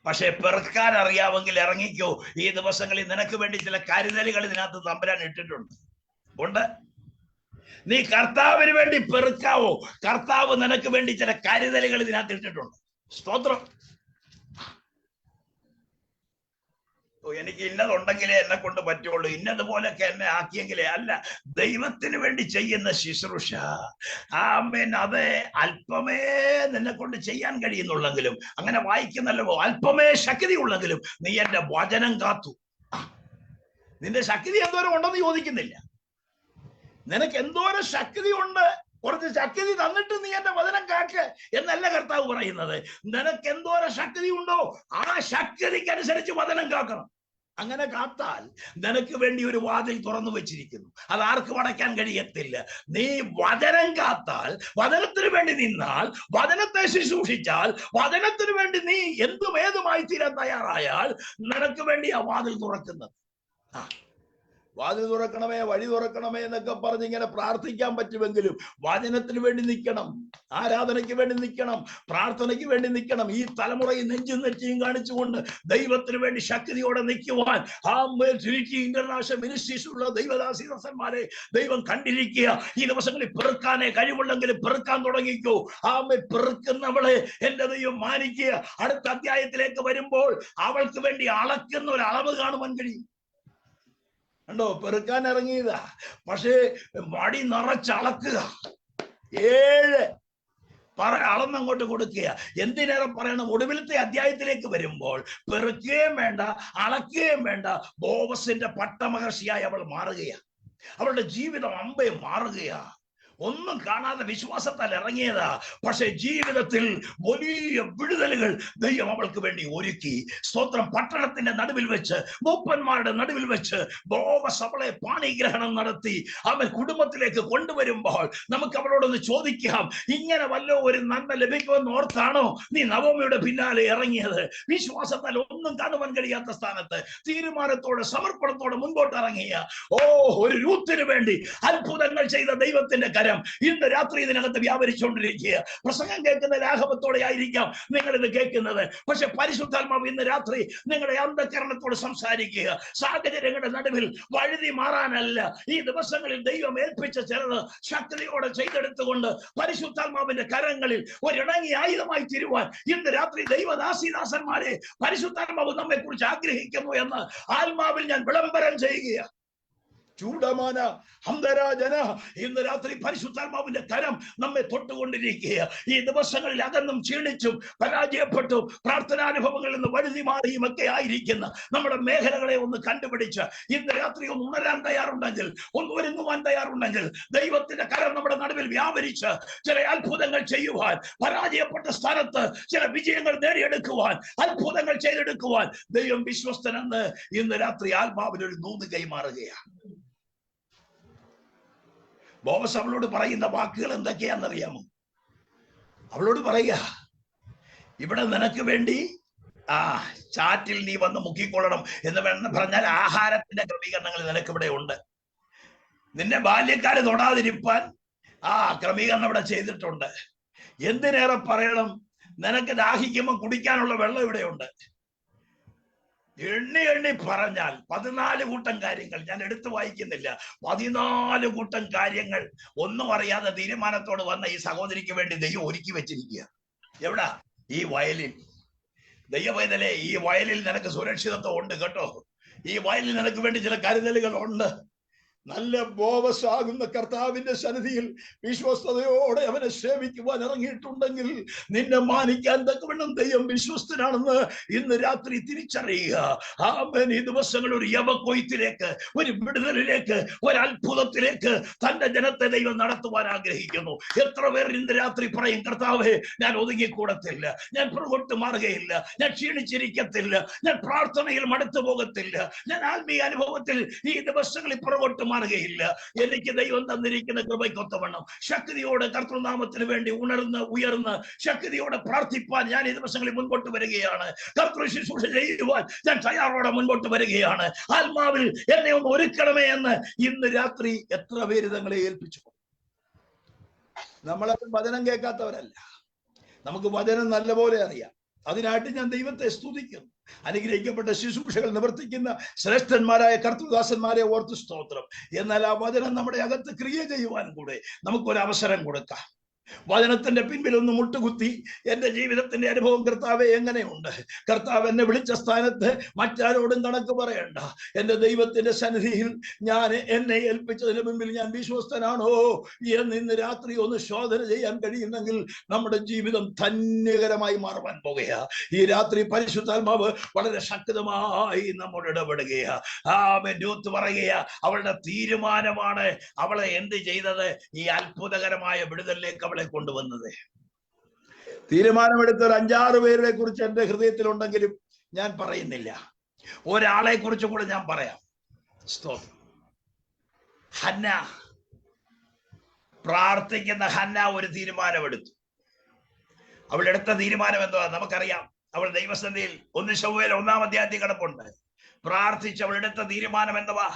[SPEAKER 1] പക്ഷെ പെറുക്കാൻ അറിയാമെങ്കിൽ ഇറങ്ങിക്കോ. ഈ ദിവസങ്ങളിൽ നിനക്ക് വേണ്ടി ചില കരുതലുകൾ ഇതിനകത്ത് തമ്പുരാൻ ഇട്ടിട്ടുണ്ട്. ഉണ്ട്. നീ കർത്താവിന് വേണ്ടി പെറുക്കാവോ? കർത്താവ് നിനക്ക് വേണ്ടി ചില കരുതലുകൾ ഇതിനകത്ത് ഇട്ടിട്ടുണ്ട്. സ്തോത്രം. എനിക്ക് ഇന്നതുണ്ടെങ്കിലേ എന്നെ കൊണ്ട് പറ്റുള്ളൂ, ഇന്നതുപോലൊക്കെ എന്നെ ആക്കിയെങ്കിലേ. അല്ല, ദൈവത്തിന് വേണ്ടി ചെയ്യുന്ന ശുശ്രൂഷ ആമേൻ, അത് അല്പമേ നിന്നെ കൊണ്ട് ചെയ്യാൻ കഴിയുന്നുള്ളെങ്കിലും, അങ്ങനെ വായിക്കുന്നല്ലോ, അല്പമേ ശക്തി ഉള്ളെങ്കിലും നീ എന്റെ വചനം കാത്തു. നിന്റെ ശക്തി എന്തോരം ഉണ്ടെന്ന് ചോദിക്കുന്നില്ല. നിനക്ക് എന്തോരം ശക്തി ഉണ്ട്, കുറച്ച് ശക്തി തന്നിട്ട് നീ എന്റെ വചനം കാക്ക് എന്നല്ല കർത്താവ് പറയുന്നത്. നിനക്ക് എന്തോരം ശക്തി ഉണ്ടോ ആ ശക്തിക്കനുസരിച്ച് വചനം കാക്കണം. അങ്ങനെ കാത്താൽ നിനക്ക് വേണ്ടി ഒരു വാതിൽ തുറന്നു വെച്ചിരിക്കുന്നു, അത് ആർക്കും അടയ്ക്കാൻ കഴിയത്തില്ല. നീ വചനം കാത്താൽ, വചനത്തിന് വേണ്ടി നിന്നാൽ, വചനത്തെ ശുശ്രൂഷിച്ചാൽ, വചനത്തിന് വേണ്ടി നീ എന്തും ഏതുമായി തീരാൻ തയ്യാറായാൽ നിനക്ക് വേണ്ടി ആ വാതിൽ തുറക്കുന്നത്. വാതിൽ തുറക്കണമേ, വഴി തുറക്കണമേ എന്നൊക്കെ പറഞ്ഞ് ഇങ്ങനെ പ്രാർത്ഥിക്കാൻ പറ്റുമെങ്കിലും വചനത്തിന് വേണ്ടി നിൽക്കണം, ആരാധനയ്ക്ക് വേണ്ടി നിൽക്കണം, പ്രാർത്ഥനയ്ക്ക് വേണ്ടി നിൽക്കണം. ഈ തലമുറയിൽ നെഞ്ചും നെറ്റിയും കാണിച്ചുകൊണ്ട് ദൈവത്തിന് വേണ്ടി ശക്തിയോടെ നിൽക്കുവാൻ ഇന്റർനാഷണൽ മിനിസ്ട്രീസിലുള്ള ദൈവദാസിദാസന്മാരെ ദൈവം കണ്ടിരിക്കുക. ഈ ദിവസങ്ങളിൽ പെറുക്കാനേ കഴിവുള്ളെങ്കിലും പെറുക്കാൻ തുടങ്ങിക്കോ. പെറുക്കുന്നവളെ എന്റെ ദൈവം മാനിക്കുക. അടുത്ത അധ്യായത്തിലേക്ക് വരുമ്പോൾ അവൾക്ക് വേണ്ടി അളക്കുന്ന ഒരു അളവ് കാണുവാൻ കഴിയും. കണ്ടോ, പെറുക്കാൻ ഇറങ്ങിയതാ, പക്ഷേ മടി നിറച്ചളക്കുക. 7 അളന്നങ്ങോട്ട് കൊടുക്കുക. എന്തിനേറെ പറയണം, ഒടുവിലത്തെ അധ്യായത്തിലേക്ക് വരുമ്പോൾ പെറുക്കുകയും വേണ്ട, അളക്കുകയും വേണ്ട. ബോവസിന്റെ പട്ടമഹർഷിയായി അവൾ മാറുകയാ. അവളുടെ ജീവിതം അമ്പേ മാറുകയാ. ഒന്നും കാണാതെ വിശ്വാസത്താൽ ഇറങ്ങിയതാ. പക്ഷെ ജീവിതത്തിൽ വലിയ വിടുതലുകൾ ദൈവം അവൾക്ക് വേണ്ടി ഒരുക്കി. സ്തോത്രം. പട്ടണത്തിന്റെ നടുവിൽ വെച്ച്, മൂപ്പന്മാരുടെ നടുവിൽ വെച്ച് ബോവസ് അവളെ പാണിഗ്രഹണം നടത്തി അവൻ കുടുംബത്തിലേക്ക് കൊണ്ടുവരുമ്പോൾ നമുക്ക് അവളോടൊന്ന് ചോദിക്കാം, ഇങ്ങനെ വല്ല ഒരു നന്മ ലഭിക്കുമെന്ന് ഓർത്താണോ നീ നവോമിയുടെ പിന്നാലെ ഇറങ്ങിയത്? വിശ്വാസത്താൽ ഒന്നും കാണുവാൻ കഴിയാത്ത സ്ഥാനത്ത് തീരുമാനത്തോടെ സമർപ്പണത്തോടെ മുൻപോട്ട് ഇറങ്ങിയ ഒരു രൂത്തിന് വേണ്ടി അത്ഭുതങ്ങൾ ചെയ്ത ദൈവത്തിന്റെ കരം ഇന്ന് രാത്രി ഇതിനകത്ത് വ്യാപരിച്ചുകൊണ്ടിരിക്കുക. പ്രസംഗം കേൾക്കുന്ന ലാഘവത്തോടെ ആയിരിക്കാം നിങ്ങൾ ഇത് കേൾക്കുന്നത്. പക്ഷെ പരിശുദ്ധാത്മാവ് ഇന്ന് രാത്രി നിങ്ങളുടെ അന്ധകരണത്തോട് സംസാരിക്കുക. സാഹചര്യങ്ങളുടെ നടുവിൽ വഴുതി മാറാനല്ല, ഈ ദിവസങ്ങളിൽ ദൈവം ഏൽപ്പിച്ച ചിലത് ശക്തിയോടെ ചെയ്തെടുത്തുകൊണ്ട് പരിശുദ്ധാത്മാവിന്റെ കരങ്ങളിൽ ഒരിണങ്ങി ആയുധമായി തീരുവാൻ ഇന്ന് രാത്രി ദൈവദാസിദാസന്മാരെ പരിശുദ്ധാത്മാവ് നമ്മെ കുറിച്ച് ആഗ്രഹിക്കുന്നു എന്ന് ആത്മാവിൽ ഞാൻ വിളംബരം ചെയ്യുക. ചൂടമാന ഹംദരാജന, ഇന്ന് രാത്രി പരിശുദ്ധാത്മാവിന്റെ കരം നമ്മെ തൊട്ടുകൊണ്ടിരിക്കുക. ഈ ദിവസങ്ങളിൽ അകന്നും ക്ഷീണിച്ചും പരാജയപ്പെട്ടും പ്രാർത്ഥനാനുഭവങ്ങളിൽ നിന്ന് വഴുതി മാറിയും ഒക്കെ ആയിരിക്കുന്ന നമ്മുടെ മേഖലകളെ ഒന്ന് കണ്ടുപിടിച്ച് ഇന്ന് രാത്രി ഒന്ന് ഉണരാൻ തയ്യാറുണ്ടെങ്കിൽ, ഒന്ന് ഒരുങ്ങുവാൻ തയ്യാറുണ്ടെങ്കിൽ, ദൈവത്തിന്റെ കരം നമ്മുടെ നടുവിൽ വ്യാപരിച്ച് ചില അത്ഭുതങ്ങൾ ചെയ്യുവാൻ, പരാജയപ്പെട്ട സ്ഥാനത്ത് ചില വിജയങ്ങൾ നേടിയെടുക്കുവാൻ, അത്ഭുതങ്ങൾ ചെയ്തെടുക്കുവാൻ ദൈവം വിശ്വസ്തനെന്ന് ഇന്ന് രാത്രി ആത്മാവിൽ ഒരു നൂന്ന് കൈമാറുകയാണ്. ബോവസ് അവളോട് പറയുന്ന വാക്കുകൾ എന്തൊക്കെയാണെന്നറിയാമോ? അവളോട് പറയുക, ഇവിടെ നിനക്ക് വേണ്ടി ചാറ്റിൽ നീ വന്ന് മുക്കിക്കൊള്ളണം എന്ന് പറഞ്ഞാൽ ആഹാരത്തിന്റെ ക്രമീകരണങ്ങൾ നിനക്ക് ഇവിടെ ഉണ്ട്. നിന്നെ ബാല്യക്കാര് തൊടാതിരിപ്പാൻ ക്രമീകരണം ഇവിടെ ചെയ്തിട്ടുണ്ട്. എന്തിനേറെ പറയണം, നിനക്ക് ദാഹിക്കുമ്പോൾ കുടിക്കാനുള്ള വെള്ളം ഇവിടെ ഉണ്ട്. എണ്ണി എണ്ണി പറഞ്ഞാൽ 14 കൂട്ടം കാര്യങ്ങൾ, ഞാൻ എടുത്തു വായിക്കുന്നില്ല, 14 കൂട്ടം കാര്യങ്ങൾ ഒന്നും അറിയാതെ തീരുമാനത്തോട് വന്ന ഈ സഹോദരിക്ക് വേണ്ടി ദൈവം ഒരുക്കി വെച്ചിരിക്കുക. എവിടാ? ഈ വയലിൽ. ദൈവവേദലേ, ഈ വയലിൽ നിനക്ക് സുരക്ഷിതത്വം ഉണ്ട് കേട്ടോ. ഈ വയലിൽ നിനക്ക് വേണ്ടി ചില കരുതലുകൾ ഉണ്ട്. നല്ല ബോവസ് ആകുന്ന കർത്താവിന്റെ സന്നിധിയിൽ വിശ്വസ്തയോടെ അവനെ സേവിക്കുവാൻ ഇറങ്ങിയിട്ടുണ്ടെങ്കിൽ നിന്നെ മാനിക്കാൻ തക്കവണ്ണം ദൈവം വിശ്വസ്തനാണെന്ന് ഇന്ന് രാത്രി തിരിച്ചറിയുക. ആമേൻ. ഈ ദിവസങ്ങൾ ഒരു യവക്കൊയ്ത്തിലേക്ക്, ഒരു വിടുതലിലേക്ക്, ഒരു അത്ഭുതത്തിലേക്ക് തന്റെ ജനത്തെ ദൈവം നടത്തുവാൻ ആഗ്രഹിക്കുന്നു. എത്ര പേർ ഇന്ന് രാത്രി പറയും, കർത്താവേ ഞാൻ ഒതുങ്ങിക്കൂടത്തില്ല, ഞാൻ പുറകോട്ട് മാറുകയില്ല, ഞാൻ ക്ഷീണിച്ചിരിക്കത്തില്ല, ഞാൻ പ്രാർത്ഥനയിൽ മടുത്തു പോകത്തില്ല, ഞാൻ ആത്മീയ അനുഭവത്തിൽ ഈ ദിവസങ്ങളിൽ പുറകോട്ട് മാറുകയില്ല. എനിക്ക് ദൈവം തന്നിരിക്കുന്ന കൃപയ്ക്കൊത്തവണ്ണം ശക്തിയോടെ കർത്തൃനാമത്തിന് വേണ്ടി ഉയർന്ന് ശക്തിയോടെ പ്രാർത്ഥിപ്പാൻ ഞാൻ ഈ ദിവസങ്ങളിൽ മുൻപോട്ട് വരികയാണ്. കർത്തൃ ശുശ്രൂഷ ചെയ്യുവാൻ ഞാൻ തയ്യാറോടെ മുൻപോട്ട് വരികയാണ്. ആത്മാവിൽ എന്നെ ഒന്ന് ഒരുക്കണമേ എന്ന് ഇന്ന് രാത്രി എത്ര പേര് തങ്ങളെ ഏൽപ്പിച്ചു. നമ്മളത് വചനം കേൾക്കാത്തവരല്ല, നമുക്ക് വചനം നല്ലപോലെ അറിയാം. അതിനായിട്ട് ഞാൻ ദൈവത്തെ സ്തുതിക്കുന്നു. അനുഗ്രഹിക്കപ്പെട്ട ശുശ്രൂഷകൾ നിവർത്തിക്കുന്ന ശ്രേഷ്ഠന്മാരായ കർത്തൃദാസന്മാരെ ഓർത്ത് സ്തോത്രം. എന്നാൽ ആ വചനം നമ്മുടെ അകത്ത് ക്രിയ ചെയ്യുവാൻ കൂടെ നമുക്കൊരു അവസരം കൊടുക്കാം. വചനത്തിന്റെ പിൻപിൽ ഒന്ന് മുട്ടുകുത്തി എന്റെ ജീവിതത്തിന്റെ അനുഭവം കർത്താവെ എങ്ങനെയുണ്ട്? കർത്താവ് എന്നെ വിളിച്ച സ്ഥാനത്ത് മറ്റാരോടും കണക്ക് പറയണ്ട. എന്റെ ദൈവത്തിന്റെ സന്നിധിയിൽ ഞാൻ എന്നെ ഏൽപ്പിച്ചതിന് മുമ്പിൽ ഞാൻ വിശ്വസ്തനാണോ എന്ന് ഇന്ന് രാത്രി ഒന്ന് ശോധന ചെയ്യാൻ കഴിയുന്നെങ്കിൽ നമ്മുടെ ജീവിതം ധന്യകരമായി മാറുവാൻ പോകുകയാ. ഈ രാത്രി പരിശുദ്ധാത്മാവ് വളരെ ശക്തമായി നമ്മോട് ഇടപെടുകയാ. രൂത്ത് പറയുകയാ, അവളുടെ തീരുമാനമാണ് അവളെ എന്ത് ചെയ്തത്? ഈ അത്ഭുതകരമായ വിടുതലിലേക്ക് അവളെ കൊണ്ടുവന്നത്. തീരുമാനമെടുത്ത ഒരു 5-6 പേരെ കുറിച്ച് എന്റെ ഹൃദയത്തിലുണ്ടെങ്കിലും ഞാൻ പറയുന്നില്ല. ഒരാളെ കുറിച്ചും കൂടെ ഞാൻ പറയാം. സ്തോത്രം. ഹന്ന, പ്രാർത്ഥിക്കുന്ന ഹന്ന ഒരു തീരുമാനമെടുത്തു. അവളെടുത്ത തീരുമാനം എന്തുവാ നമുക്കറിയാം. അവൾ ദൈവസന്നിധിയിൽ 1 ശമൂവേൽ 1-ാം അധ്യായത്തിൽ കിടപ്പുണ്ട്. പ്രാർത്ഥിച്ച് അവളെടുത്ത തീരുമാനം എന്തുവാ?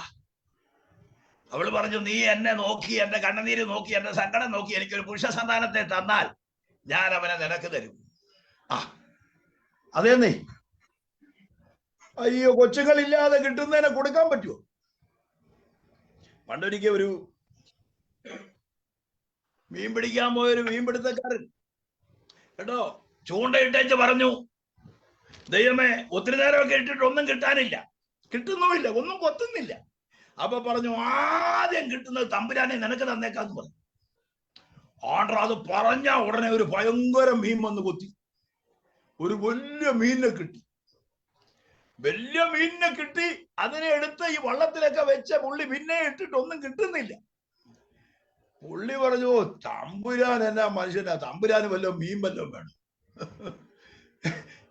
[SPEAKER 1] അവൾ പറഞ്ഞു, നീ എന്നെ നോക്കി, എന്റെ കണ്ണുനീര് നോക്കി, എന്റെ സങ്കടം നോക്കി എനിക്കൊരു പുരുഷ സന്താനത്തെ തന്നാൽ ഞാൻ അവനെ നിനക്ക് തരും. അതേ നീ അയ്യോ, കൊച്ചുങ്ങളില്ലാതെ കിട്ടുന്നതിനെ കൊടുക്കാൻ പറ്റുമോ? പണ്ടൊരിക്കൽ ഒരു മീൻ പിടിക്കാൻ പോയൊരു മീൻപിടുത്തക്കാരൻ കേട്ടോ ചൂണ്ടയിട്ടേച്ച് പറഞ്ഞു, ദൈവമേ ഒത്തിരി നേരമൊക്കെ ഇട്ടിട്ട് ഒന്നും കിട്ടാനില്ല, കിട്ടുന്നുമില്ല, ഒന്നും കൊത്തുന്നില്ല. അപ്പൊ പറഞ്ഞു, ആദ്യം കിട്ടുന്നത് തമ്പുരാനെ നിനക്ക് തന്നേക്കാന്ന് പറഞ്ഞു. ആണ്ട്ര അത് പറഞ്ഞ ഉടനെ ഒരു ഭയങ്കര മീൻ വന്ന് കൊത്തി. ഒരു വലിയ മീനിനെ കിട്ടി. വലിയ മീനിനെ കിട്ടി. അതിനെ എടുത്ത് ഈ വള്ളത്തിലൊക്കെ വെച്ച പുള്ളി പിന്നെ ഇട്ടിട്ട് ഒന്നും കിട്ടുന്നില്ല. പുള്ളി പറഞ്ഞു, തമ്പുരാൻ എന്നാ മനുഷ്യനാ, തമ്പുരാന് വല്ലതും മീൻ വല്ലതും വേണം.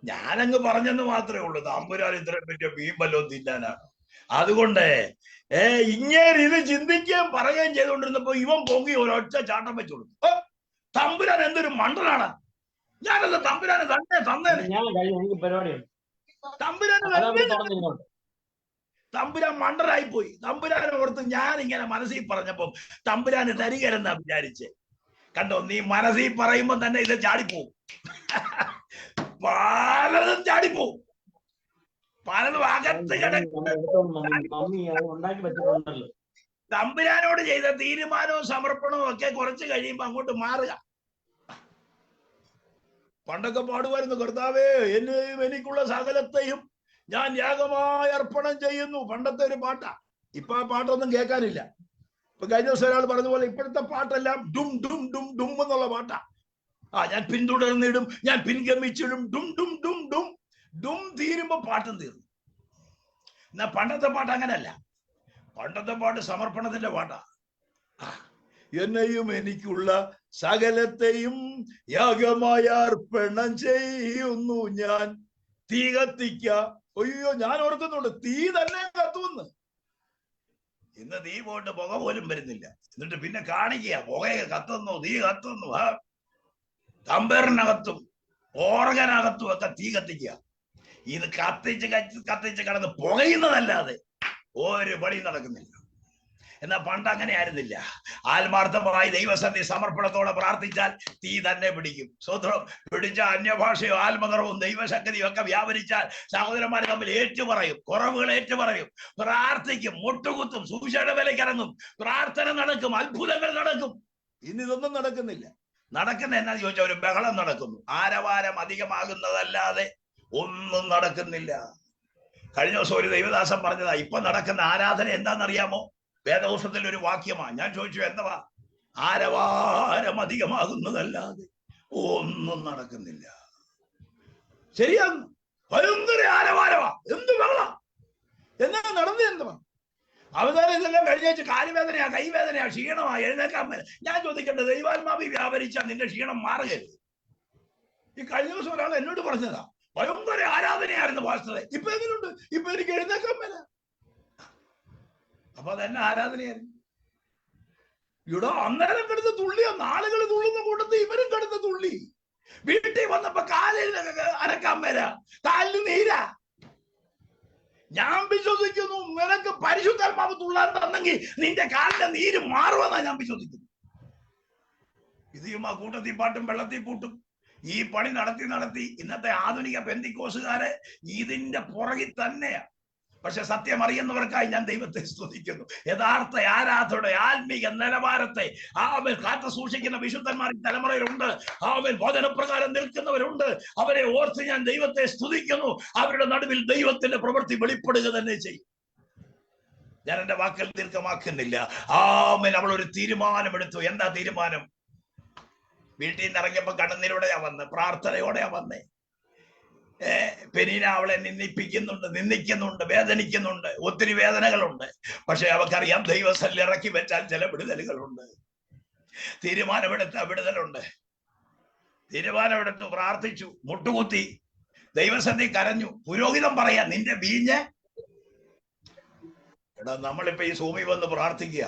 [SPEAKER 1] ഞാനങ്ങ് പറഞ്ഞെന്ന് മാത്രമേ ഉള്ളൂ, തമ്പുരാൻ ഇത്രയും പറ്റിയ മീൻ വല്ലതും തിന്നാനാണ്. അതുകൊണ്ട് ഇങ്ങനെ ഇത് ചിന്തിക്കുകയും പറയുകയും ചെയ്തുകൊണ്ടിരുന്നപ്പോ ഇവൻ പൊങ്ങി ഒരൊറ്റ ചാട്ടം വെച്ചു കൊടുത്തു. തമ്പുരാൻ എന്തൊരു മണ്ടനാണ്, ഞാനല്ല തമ്പുരാന് തന്നേനെ. തമ്പുരാൻ മണ്ടനായി പോയി. തമ്പുരാനെ ഓർത്ത് ഞാൻ ഇങ്ങനെ മനസ്സിൽ പറഞ്ഞപ്പം തമ്പുരാന് തരികരെന്നാ വിചാരിച്ചേ. കണ്ടോ, നീ മനസ്സിൽ പറയുമ്പോ തന്നെ ഇത് ചാടിപ്പോവും, പലതും ചാടിപ്പോവും, പലതും അകത്ത് കിടക്കും. തമ്പുരാനോട് ചെയ്ത തീരുമാനവും സമർപ്പണവും ഒക്കെ കുറച്ച് കഴിയുമ്പോ അങ്ങോട്ട് മാറുക. പണ്ടൊക്കെ പാടുമായിരുന്നു, കർത്താവേ എന്നെയും എനിക്കുള്ള സകലത്തെയും ഞാൻ യാഗമായി അർപ്പണം ചെയ്യുന്നു. പണ്ടത്തെ ഒരു പാട്ടാ. ഇപ്പൊ ആ പാട്ടൊന്നും കേൾക്കാനില്ല. ഇപ്പൊ കഴിഞ്ഞ ദിവസം ഒരാൾ പറഞ്ഞ പോലെ ഇപ്പോഴത്തെ പാട്ടെല്ലാം ഡും ഡും ഡും ഡും എന്നുള്ള പാട്ടാ. ഞാൻ പിന്തുടർന്നിടും, ഞാൻ പിൻഗമിച്ചിടും, ഡും ഡും ഡും ഡും ഡും തീരുമ്പോ പാട്ടും തീർന്നു. എന്നാ പണ്ടത്തെ പാട്ട് അങ്ങനല്ല. പണ്ടത്തെ പാട്ട് സമർപ്പണത്തിന്റെ പാട്ടാ. എന്നെയും എനിക്കുള്ള സകലത്തെയും യാഗമായ അർപ്പണം ചെയ്യുന്നു ഞാൻ, തീ കത്തിക്ക. അയ്യോ, ഞാൻ ഓർക്കുന്നുണ്ട് തീ തന്നെ കത്തുമെന്ന്. ഇന്ന് തീ പോയിട്ട് പുക പോലും വരുന്നില്ല. എന്നിട്ട് പിന്നെ കാണിക്കുക പുകയെ കത്തുന്നു, തീ കത്തുന്നു. തമ്പേറിനകത്തും ഓർഗനകത്തും ഒക്കെ തീ കത്തിക്കുക. ഇത് കത്തിച്ച് കിടന്ന് പുകയുന്നതല്ലാതെ ഒരു പണി നടക്കുന്നില്ല. എന്നാൽ പണ്ട് അങ്ങനെ ആയിരുന്നില്ല. ആത്മാർത്ഥമായി ദൈവസന്നിധി സമർപ്പണത്തോടെ പ്രാർത്ഥിച്ചാൽ തീ തന്നെ പിടിക്കും. സ്വത്രം പിടിച്ച അന്യഭാഷയോ ആത്മകർവും ദൈവശക്തിയും ഒക്കെ വ്യാപരിച്ചാൽ സഹോദരന്മാർ തമ്മിൽ ഏറ്റുപറയും, കുറവുകൾ ഏറ്റുപറയും, പ്രാർത്ഥിക്കും, മുട്ടുകുത്തും, സുവിശേഷ വിലക്കിറങ്ങും, പ്രാർത്ഥന നടക്കും, അത്ഭുതങ്ങൾ നടക്കും. ഇന്നിതൊന്നും നടക്കുന്നില്ല. നടക്കുന്ന എന്നാ ചോദിച്ചാൽ ഒരു ബഹളം നടക്കുന്നു. ആരവാരം അധികമാകുന്നതല്ലാതെ ഒന്നും നടക്കുന്നില്ല. കഴിഞ്ഞ ദിവസം ഒരു ദൈവദാസൻ പറഞ്ഞതാ, ഇപ്പൊ നടക്കുന്ന ആരാധന എന്താണെന്നറിയാമോ? വേദപുസ്തകത്തിൽ ഒരു വാക്യമാണ്. ഞാൻ ചോദിച്ചു, എന്തുവാ? ആരവാരം അധികമാകുന്നതല്ലാതെ ഒന്നും നടക്കുന്നില്ല. ശരിയാണ്, ഭയങ്കര ആരവാരമാ, എന്ത് ബഹളം, എന്നാ നടന്നത് എന്തുവാ? അവതാരം ഇതെല്ലാം കഴിഞ്ഞേച്ച് കാലുവേദനയാ, കൈവേദനയാ, ക്ഷീണമാ, എഴുന്നേക്കാൻ മേല. ഞാൻ ചോദിക്കട്ടെ, ദൈവാത്മാവി വ്യാപരിച്ചാൽ നിന്റെ ക്ഷീണം മാറുകയരുത്. ഈ കഴിഞ്ഞ ദിവസം ഒരാൾ എന്നോട് പറഞ്ഞതാ, ഭയങ്കര ആരാധനയായിരുന്നു പാസ്റ്ററെ, ഇപ്പൊ എങ്ങനെയുണ്ട്? ഇപ്പൊ എനിക്ക് എഴുന്നേക്കാൻ മേല. അപ്പൊ അതെന്നെ ആരാധനയായിരുന്നു. ഇവിടെ അന്നേരം കിടന്ന് തുള്ളിയോ, നാളുകൾ തുള്ളുന്ന കൂട്ടത്തിൽ ഇവരും കിടന്ന് തുള്ളി. വീട്ടിൽ വന്നപ്പോ കാലിൽ അനക്കാൻ മേല, കാലിന് നീരാ. ഞാൻ വിശ്വസിക്കുന്നു നിനക്ക് പരിശുദ്ധാത്മാവ് തുള്ളാൻ തന്നെങ്കിൽ നിന്റെ കാലിന്റെ നീര് മാറുമെന്നാ ഞാൻ വിശ്വസിക്കുന്നു. ഇതും ആ കൂട്ടത്തിൽ പാട്ടും വെള്ളത്തിൽ പൂട്ടും ഈ പണി നടത്തി ഇന്നത്തെ ആധുനിക പെന്തിക്കോസുകാരെ ഇതിന്റെ പുറകിൽ തന്നെയാ. പക്ഷെ സത്യം അറിയുന്നവർക്കായി ഞാൻ ദൈവത്തെ സ്തുതിക്കുന്നു. യഥാർത്ഥ ആരാധനയുടെ ആത്മീക നിലവാരത്തെ അവൻ കാത്തു സൂക്ഷിക്കുന്ന വിശുദ്ധന്മാർ തലമുറയിലുണ്ട്. അവൻ വചനപ്രകാരം നിൽക്കുന്നവരുണ്ട്. അവരെ ഓർത്ത് ഞാൻ ദൈവത്തെ സ്തുതിക്കുന്നു. അവരുടെ നടുവിൽ ദൈവത്തിന്റെ പ്രവൃത്തി വെളിപ്പെടുക തന്നെ ചെയ്യും. ഞാൻ എന്റെ വാക്കൽ ദീർഘമാക്കുന്നില്ല. ആമേൻ. അവൾ ഒരു തീരുമാനമെടുത്തു. എന്താ തീരുമാനം? വീട്ടിൽ നിന്ന് ഇറങ്ങിയപ്പോ കണ്ണുനീരോടെയാ വന്ന്, പ്രാർത്ഥനയോടെയാ വന്നേ. പെരീന അവളെ നിന്ദിക്കുന്നുണ്ട്, വേദനിക്കുന്നുണ്ട്, ഒത്തിരി വേദനകളുണ്ട്. പക്ഷെ അവക്കറിയാം ദൈവസന്നിധി ഇറക്കി വെച്ചാൽ ചില വിടുതലുകളുണ്ട്. തീരുമാനമെടുത്ത വിടുതലുണ്ട്. തീരുമാനമെടുത്തു, പ്രാർത്ഥിച്ചു, മുട്ടുകുത്തി, ദൈവസന്നിധി കരഞ്ഞു. പുരോഹിതം പറയാ, നിന്റെ വീഞ്ഞ്. എടാ, നമ്മളിപ്പോ ഈ സൂമി വന്ന് പ്രാർത്ഥിക്കുക,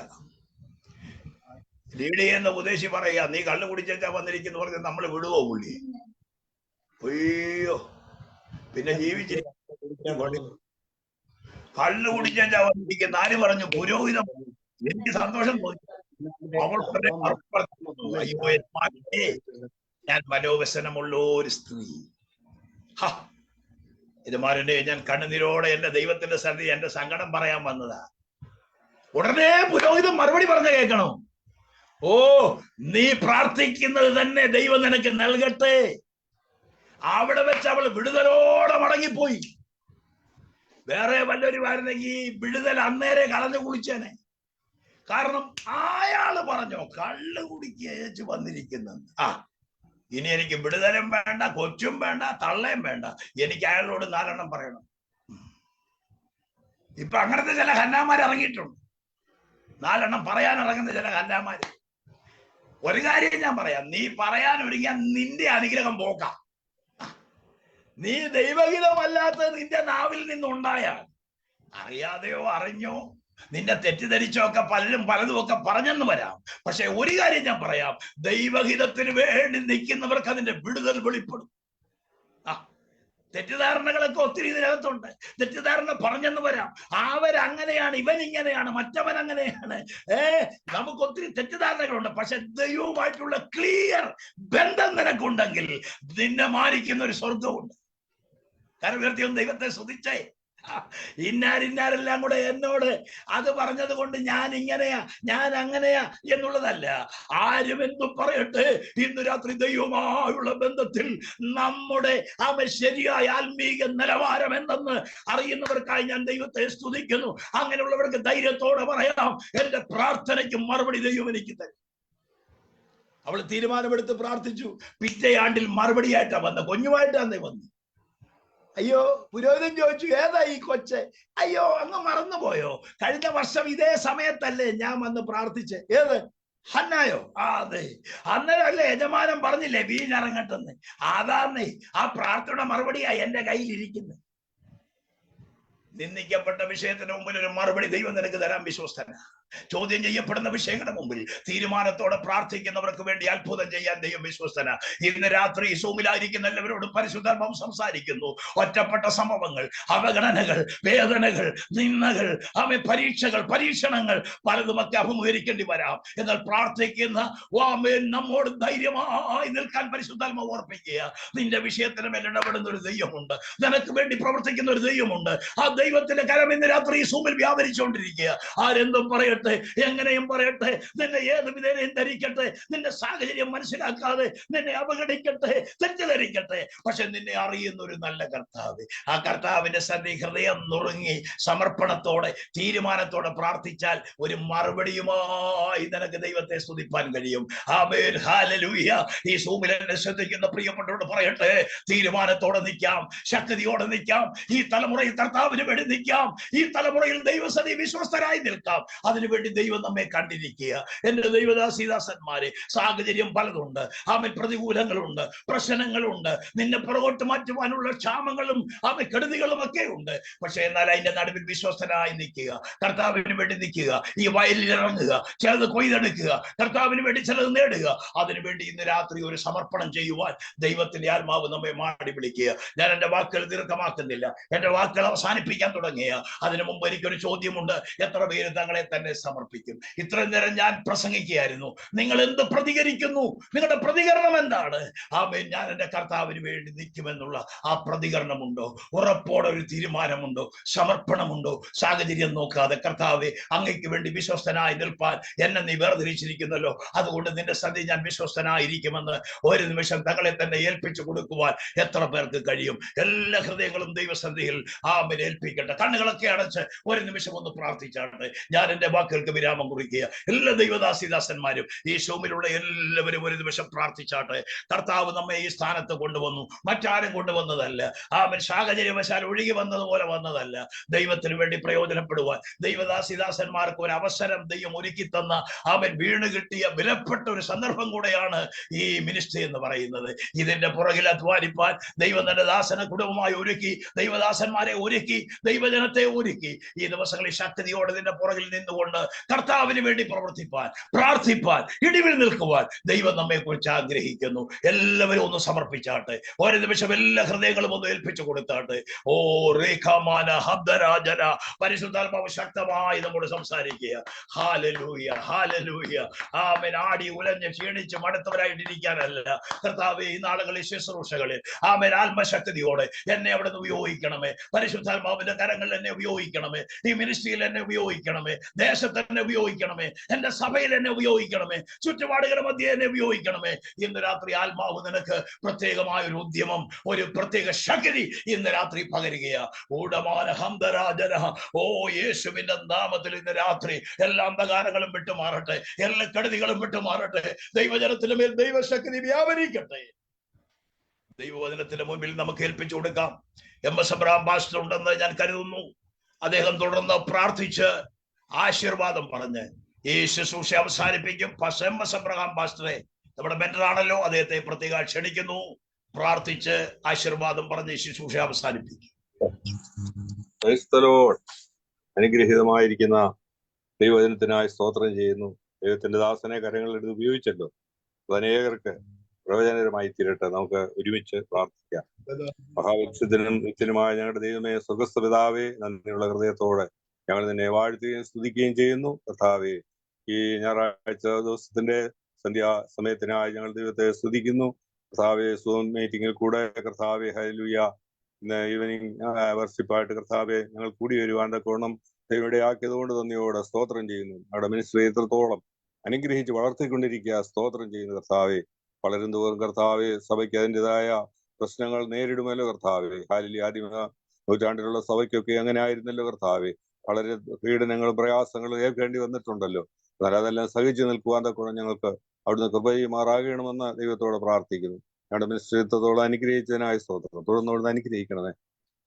[SPEAKER 1] ലീഡി എന്ന് ഉപദേശി പറയാ, നീ കള്ളു കുടിച്ചാ വന്നിരിക്കുന്നു പറഞ്ഞ് നമ്മൾ വിടുവോ പുള്ളി? അയ്യോ, പിന്നെ ജീവിച്ചിരിക്കും. കള്ളു കുടിച്ചാ വന്നിരിക്കുന്ന ആര് പറഞ്ഞു? പുരോഹിതം. എനിക്ക് സന്തോഷം തോന്നി. അവൾ അയ്യോ, ഞാൻ മനോവ്യസനമുള്ള ഒരു സ്ത്രീ. ഇതുമാരെ ഞാൻ കണ്ണുനീരോടെ എന്റെ ദൈവത്തിന്റെ സന്നിധി എന്റെ സങ്കടം പറയാൻ വന്നതാ. ഉടനെ പുരോഹിതൻ മറുപടി പറഞ്ഞ കേൾക്കണം. ഓ, നീ പ്രാർത്ഥിക്കുന്നത് തന്നെ ദൈവം നിനക്ക് നൽകട്ടെ. അവിടെ വെച്ച് അവൾ വിടുതലോടെ മടങ്ങിപ്പോയി. വേറെ വല്ലവരുമായിരുന്നെങ്കിൽ വിടുതൽ അന്നേരെ കളഞ്ഞു കുളിച്ചേനെ. കാരണം അയാള് പറഞ്ഞോ കള്ളു കുടിക്കേച്ച് വന്നിരിക്കുന്നെന്ന്. ഇനി എനിക്ക് വിടുതലും വേണ്ട, കൊച്ചും വേണ്ട, തള്ളയും വേണ്ട, എനിക്ക് അയാളോട് 4 എണ്ണം പറയണം. ഇപ്പൊ അങ്ങനത്തെ ചില ഹന്നാമാർ ഇറങ്ങിയിട്ടുണ്ട്. 4 എണ്ണം പറയാൻ ഇറങ്ങുന്ന ചില ഹന്നാമാര്. ഒരു കാര്യം ഞാൻ പറയാം, നീ പറയാൻ ഒരുങ്ങിയാൽ നിന്റെ അനുഗ്രഹം പോക്കാം. നീ ദൈവഹിതമല്ലാത്ത നിന്റെ നാവിൽ നിന്നുണ്ടായാൽ, അറിയാതെയോ അറിഞ്ഞോ നിന്നെ തെറ്റിദ്ധരിച്ചോ ഒക്കെ പലരും പലതും ഒക്കെ പറഞ്ഞെന്ന് വരാം. പക്ഷെ ഒരു കാര്യം ഞാൻ പറയാം, ദൈവഹിതത്തിന് വേണ്ടി നിൽക്കുന്നവർക്ക് അതിന്റെ വിടുതൽ വെളിപ്പെടും. തെറ്റിദ്ധാരണകളൊക്കെ ഒത്തിരി ഇതിനകത്തുണ്ട്. തെറ്റിദ്ധാരണ പറഞ്ഞെന്ന് വരാം, അവരങ്ങനെയാണ്, ഇവൻ ഇങ്ങനെയാണ്, മറ്റവൻ അങ്ങനെയാണ്. നമുക്ക് ഒത്തിരി തെറ്റിദ്ധാരണകളുണ്ട്. പക്ഷെ ദൈവവുമായിട്ടുള്ള ക്ലിയർ ബന്ധം നിനക്കുണ്ടെങ്കിൽ നിന്നെ മാനിക്കുന്ന ഒരു സ്വർഗമുണ്ട്. കാരണം ഉയർത്തിയൊന്ന് ദൈവത്തെ സ്തുതിച്ചേ. ഇന്നാരെല്ലാം കൂടെ എന്നോട് അത് പറഞ്ഞത് കൊണ്ട് ഞാൻ ഇങ്ങനെയാ, ഞാൻ അങ്ങനെയാ എന്നുള്ളതല്ല. ആരും എന്തും പറയട്ടെ, ഇന്ന് രാത്രി ദൈവവുമായുള്ള ബന്ധത്തിൽ നമ്മുടെ ശരിയായ ആത്മീക നിലവാരം എന്തെന്ന് അറിയുന്നവർക്കായി ഞാൻ ദൈവത്തെ സ്തുതിക്കുന്നു. അങ്ങനെയുള്ളവർക്ക് ധൈര്യത്തോടെ പറയാം, എന്റെ പ്രാർത്ഥനയ്ക്ക് മറുപടി ദൈവം എനിക്ക് തരും. അവൾ തീരുമാനമെടുത്ത് പ്രാർത്ഥിച്ചു. പിറ്റേ ആണ്ടിൽ മറുപടിയായിട്ടാ വന്നത്, കുഞ്ഞുമായിട്ടാന്നേ വന്നു. അയ്യോ, പുരോഹിതൻ ചോദിച്ചു, ഏതാ ഈ കൊച്ച്? അയ്യോ, അങ്ങ് മറന്നുപോയോ? കഴിഞ്ഞ വർഷം ഇതേ സമയത്തല്ലേ ഞാൻ വന്ന് പ്രാർത്ഥിച്ചേ? ഏത് ഹന്നായോ? അതെ, അന്നേരമല്ലേ യജമാനൻ പറഞ്ഞില്ലേ വീഞ്ഞിറങ്ങട്ടെന്ന്? അതാന്നേ ആ പ്രാർത്ഥനയുടെ മറുപടിയാ എന്റെ കയ്യിലിരിക്കുന്നത്. നിന്ദിക്കപ്പെട്ട വിഷയത്തിന് മുമ്പിൽ ഒരു മറുപടി ദൈവം നിനക്ക് തരാൻ വിശ്വസ്തന. ചോദ്യം ചെയ്യപ്പെടുന്ന വിഷയങ്ങളുടെ മുമ്പിൽ തീരുമാനത്തോടെ പ്രാർത്ഥിക്കുന്നവർക്ക് വേണ്ടി അത്ഭുതം ചെയ്യാൻ ദൈവം വിശ്വസ്തന. ഇന്ന് രാത്രി സൂമിലായിരിക്കുന്ന എല്ലാവരോടും പരിശുദ്ധാത്മാവ് സംസാരിക്കുന്നു. ഒറ്റപ്പെട്ട സംഭവങ്ങൾ, അവഗണനകൾ, വേദനകൾ, നിന്ദകൾ, പരീക്ഷകൾ, പരീക്ഷണങ്ങൾ പലതുമൊക്കെ അഭിമുഖീകരിക്കേണ്ടി വരാം. എന്നാൽ പ്രാർത്ഥിക്കുന്ന നമ്മോട് ധൈര്യമായി നിൽക്കാൻ പരിശുദ്ധാത്മാവ് ഓർപ്പിക്കുക. നിന്റെ വിഷയത്തിന് മേൽ ഇടപെടുന്ന ഒരു ദൈവമുണ്ട്, നിനക്ക് വേണ്ടി പ്രവർത്തിക്കുന്ന ഒരു ദൈവമുണ്ട്. ആ ദൈവത്തിന്റെ കരം ഇന്ന് രാത്രി ഈ സൂമിൽ വ്യാപരിച്ചുകൊണ്ടിരിക്കുക. ആരെന്തും പറയട്ടെ, എങ്ങനെയും പറയട്ടെ, നിന്നെ ഏത് വിധേനയും ധരിക്കട്ടെ, നിന്റെ സാഹചര്യം മനസ്സിലാക്കാതെ നിന്നെ അവഗണിക്കട്ടെ, തെറ്റിദ്ധരിക്കട്ടെ, പക്ഷെ നിന്നെ അറിയുന്ന ഒരു നല്ല കർത്താവ്, ആ കർത്താവിന്റെ സന്നി ഹൃദയം നുറുങ്ങി സമർപ്പണത്തോടെ തീരുമാനത്തോടെ പ്രാർത്ഥിച്ചാൽ ഒരു മറുപടിയുമായി നിനക്ക് ദൈവത്തെ സ്തുതിപ്പാൻ കഴിയും. ആമേൻ, ഹല്ലേലൂയ. ഈ സൂമിൽ എന്നെ ശ്രദ്ധിക്കുന്ന പ്രിയപ്പെട്ടവരോട് പറയട്ടെ, തീരുമാനത്തോടെ നിൽക്കാം, ശക്തിയോടെ നിൽക്കാം. ഈ തലമുറയിൽ കർത്താവിന് വേണ്ടി നിൽക്കാം. ഈ തലമുറയിൽ ദൈവസതി വിശ്വസ്തരായി നിൽക്കാം. അതിനുവേണ്ടി ദൈവം നമ്മെ കണ്ടിരിക്കുക. എന്റെ ദൈവദാസീദാസന്മാരെ, സാഹചര്യം പലതുണ്ട്, പ്രതികൂലങ്ങളുണ്ട്, പ്രശ്നങ്ങളുണ്ട്, നിന്നെ പുറകോട്ട് മാറ്റുവാനുള്ള ക്ഷാമങ്ങളും കെടുതികളും ഒക്കെ ഉണ്ട്. പക്ഷെ എന്നാൽ അതിന്റെ നടുവിൽ വിശ്വസ്തനായി നിൽക്കുക, കർത്താവിന് വേണ്ടി നിൽക്കുക, ഈ വയലിൽ ഇറങ്ങുക, ചിലത് കൊയ്തെടുക്കുക, കർത്താവിന് വേണ്ടി ചിലത് നേടുക. അതിനുവേണ്ടി ഇന്ന് രാത്രി ഒരു സമർപ്പണം ചെയ്യുവാൻ ദൈവത്തിന്റെ ആത്മാവ് നമ്മെ മാടി വിളിക്കുക. ഞാൻ എന്റെ വാക്കുകൾ ദീർഘമാക്കുന്നില്ല, എന്റെ വാക്കുകൾ അവസാനിപ്പിക്കാൻ തുടങ്ങിയ അതിനു മുമ്പ് എനിക്കൊരു ചോദ്യമുണ്ട്. എത്ര പേര് തങ്ങളെ തന്നെ സമർപ്പിക്കും? ഇത്രയും നേരം ഞാൻ പ്രസംഗിക്കുകയായിരുന്നു. നിങ്ങൾ എന്ത് പ്രതികരിക്കുന്നു? നിങ്ങളുടെ പ്രതികരണം എന്താണ്? ആമേൻ, ഞാൻ എന്റെ കർത്താവിന് വേണ്ടി നിൽക്കുമെന്നുള്ള ആ പ്രതികരണമുണ്ടോ? ഉറപ്പോടെ ഒരു തീരുമാനമുണ്ടോ? സമർപ്പണമുണ്ടോ? സാഹചര്യം നോക്കാതെ കർത്താവെ, അങ്ങയ്ക്ക് വേണ്ടി വിശ്വസ്തനായി നിൽപ്പാൻ എന്നെ നീ വേർതിരിച്ചിരിക്കുന്നല്ലോ, അതുകൊണ്ട് നിന്റെ സന്ധി ഞാൻ വിശ്വസ്തനായിരിക്കുമെന്ന് ഒരു നിമിഷം തങ്ങളെ തന്നെ ഏൽപ്പിച്ചു കൊടുക്കുവാൻ എത്ര പേർക്ക് കഴിയും? എല്ലാ ഹൃദയങ്ങളും ദൈവസന്ധിയിൽ ആമേൻ ഏൽപ്പിക്കട്ടെ. കണ്ണുകളൊക്കെ അടച്ച് ഒരു നിമിഷം ഒന്ന് പ്രാർത്ഥിച്ചാണ് ഞാൻ എന്റെ വാക്കുകൾക്ക് വിരാമം കുറിക്കുക. എല്ലാ ദൈവദാസീദാസന്മാരും ഈ ഷോമിലുള്ള എല്ലാവരും ഒരു നിമിഷം പ്രാർത്ഥിച്ചാട്ടെ. കർത്താവ് നമ്മെ ഈ സ്ഥാനത്ത് കൊണ്ടുവന്നു, മറ്റാരും കൊണ്ടുവന്നതല്ല. ആമൻ സാഹചര്യവശാൽ ഒഴുകി വന്നതുപോലെ വന്നതല്ല. ദൈവത്തിന് വേണ്ടി പ്രയോജനപ്പെടുവാൻ ദൈവദാസീദാസന്മാർക്ക് ഒരു അവസരം ദൈവം ഒരുക്കി തന്ന ആമൻ വീണ് കിട്ടിയ വിലപ്പെട്ട ഒരു സന്ദർഭം കൂടെയാണ് ഈ മിനിസ്ട്രി എന്ന് പറയുന്നത്. ഇതിന്റെ പുറകിൽ അധ്വാനിപ്പാൻ ദൈവം തന്റെ ദാസന കുടുംബമായി ഒരുക്കി, ദൈവദാസന്മാരെ ഒരുക്കി, ദൈവജനത്തെ ഒരുക്കി. ഈ ദിവസങ്ങളിൽ ശക്തിയോടെ ഇതിന്റെ പുറകിൽ നിന്നുകൊണ്ട് കർത്താവിന് വേണ്ടി പ്രവർത്തിപ്പാൻ, പ്രാർത്ഥിപ്പാൻ, ഇടിവിൽ നിൽക്കുവാൻ ദൈവം നമ്മെ കുറിച്ച് ആഗ്രഹിക്കുന്നു. എല്ലാവരും ഒന്ന് സമർപ്പിച്ചാട്ടെ. ഒരു നിമിഷം എല്ലാ ഹൃദയങ്ങളും ഒന്ന് ഏൽപ്പിച്ചു കൊടുത്താട്ടെ. ഓ രേഖാമാന ഹബ്ദരാജന, പരിശുദ്ധാത്മാവ് ശക്തമായി നമ്മോട് സംസാരിക്കുക. ഹല്ലേലൂയ, ഹല്ലേലൂയ. ആമേൻ. ആടി ഉലഞ്ഞ് ക്ഷീണിച്ച് മടുത്തവരായിട്ടിരിക്കാനല്ല കർത്താവേ, ഈ നാളുകളിൽ ശുശ്രൂഷകളിൽ ആമേൻ ആത്മശക്തിയോടെ എന്നെ അവിടെ നിന്ന് ഉപയോഗിക്കണമേ. പരിശുദ്ധാത്മാവിന്റെ കരങ്ങളിൽ എന്നെ ഉപയോഗിക്കണമേ. ഈ മിനിസ്ട്രിയിൽ എന്നെ ഉപയോഗിക്കണമേ. ദേശത്ത് എന്നെ ഉപയോഗിക്കണമേ. എന്റെ സഭയിൽ എന്നെ ഉപയോഗിക്കണമേ. ചുറ്റുപാടുകളുടെ മധ്യേ എന്നെ ഉപയോഗിക്കണമേ. ഇന്ന് രാത്രി ആത്മാവ് നിനക്ക് പ്രത്യേകമായ ഒരു ഉദ്യമം, ഒരു പ്രത്യേക ശക്തി ഇന്ന് രാത്രി പകരുകയാ. ഊടമാന ഹംദരാജന. ഓ യേശുവിന്റെ നാമത്തിൽ ഇന്ന് രാത്രി എല്ലാ അന്ധകാരങ്ങളും വിട്ടുമാറട്ടെ, എല്ലാ കെടുതികളും വിട്ടുമാറട്ടെ. ദൈവജനത്തിന്റെ മേൽ ദൈവശക്തി വ്യാപരിക്കട്ടെ. ദൈവവചനത്തിന്റെ മുമ്പിൽ നമുക്ക് ഏൽപ്പിച്ചു കൊടുക്കാം. MS അബ്രഹാം പാസ്റ്റർ ഉണ്ടെന്ന് ഞാൻ കരുതുന്നു. അദ്ദേഹം തുടർന്ന് പ്രാർത്ഥിച്ച് ആശീർവാദം പറഞ്ഞ് ഈ ശുശ്രൂഷ അവസാനിപ്പിക്കും. എബ്രഹാം പാസ്റ്ററെ നമ്മുടെ മെന്ററാണല്ലോ, അദ്ദേഹത്തെ പ്രത്യേക ക്ഷണിക്കുന്നു. പ്രാർത്ഥിച്ച് ആശീർവാദം പറഞ്ഞ് ശുശ്രൂഷ അവസാനിപ്പിക്കും.
[SPEAKER 12] അനുഗ്രഹീതമായിരിക്കുന്ന ദൈവവചനത്തിനായി സ്തോത്രം ചെയ്യുന്നു. ദൈവത്തിന്റെ ദാസനെ കരങ്ങളിൽ ഉപയോഗിച്ചല്ലോ, അത് അനേകർക്ക് പ്രയോജനകരമായി തീരട്ടെ. നമുക്ക് ഒരുമിച്ച് പ്രാർത്ഥിക്കാം. മഹാവിശുദ്ധനും നിത്യനുമായ ഞങ്ങളുടെ ദൈവമേ, സ്വർഗ്ഗസ്ഥ പിതാവേ, നന്ദിയുള്ള ഹൃദയത്തോടെ ഞങ്ങൾ നിന്നെ വാഴ്ത്തുകയും സ്തുതിക്കുകയും ചെയ്യുന്നു. കർത്താവേ, ഈ ഞായറാഴ്ച ദിവസത്തിന്റെ സന്ധ്യാ സമയത്തിനായി ഞങ്ങൾ ദൈവത്തെ സ്തുതിക്കുന്നു. കർത്താവെ, സൂം മീറ്റിംഗിൽ കൂടെ കർത്താവെ ഹല്ലേലൂയ ഈവനിങ് വർഷിപ്പായിട്ട് കർത്താവെ ഞങ്ങൾ കൂടി വരുവാൻ തക്കവണ്ണം ദൈവയുടെ ആക്കിയത് കൊണ്ട് തന്നെയോടെ സ്തോത്രം ചെയ്യുന്നു. ഞങ്ങളുടെ മിനിസ്ട്രി എത്രത്തോളം അനുഗ്രഹിച്ച് വളർത്തിക്കൊണ്ടിരിക്കുക, സ്തോത്രം ചെയ്യുന്നു. കർത്താവെ, വളരും തോറും കർത്താവെ സഭയ്ക്ക് അതിൻ്റെതായ പ്രശ്നങ്ങൾ നേരിടുമല്ലോ കർത്താവെ. ഹല്ലേലൂയ, ആദിമ നൂറ്റാണ്ടിലുള്ള സഭയ്ക്കൊക്കെ അങ്ങനെ ആയിരുന്നല്ലോ കർത്താവെ. വളരെ പീഡനങ്ങളും പ്രയാസങ്ങളും ഏൽക്കേണ്ടി വന്നിട്ടുണ്ടല്ലോ. എന്നാൽ അതെല്ലാം സഹിച്ചു നിൽക്കുവാൻ തക്കവണ്ണം ഞങ്ങൾക്ക് അവിടുന്ന് കൃപയുമാറാകണമെന്ന് ദൈവത്തോടെ പ്രാർത്ഥിക്കുന്നു. ഞങ്ങളുടെ മിനിസ്ട്രിത്വത്തോളം അനുഗ്രഹിച്ചതിനായി സ്തോത്രം. തുടർന്ന് അവിടുന്ന് അനുഗ്രഹിക്കണമേ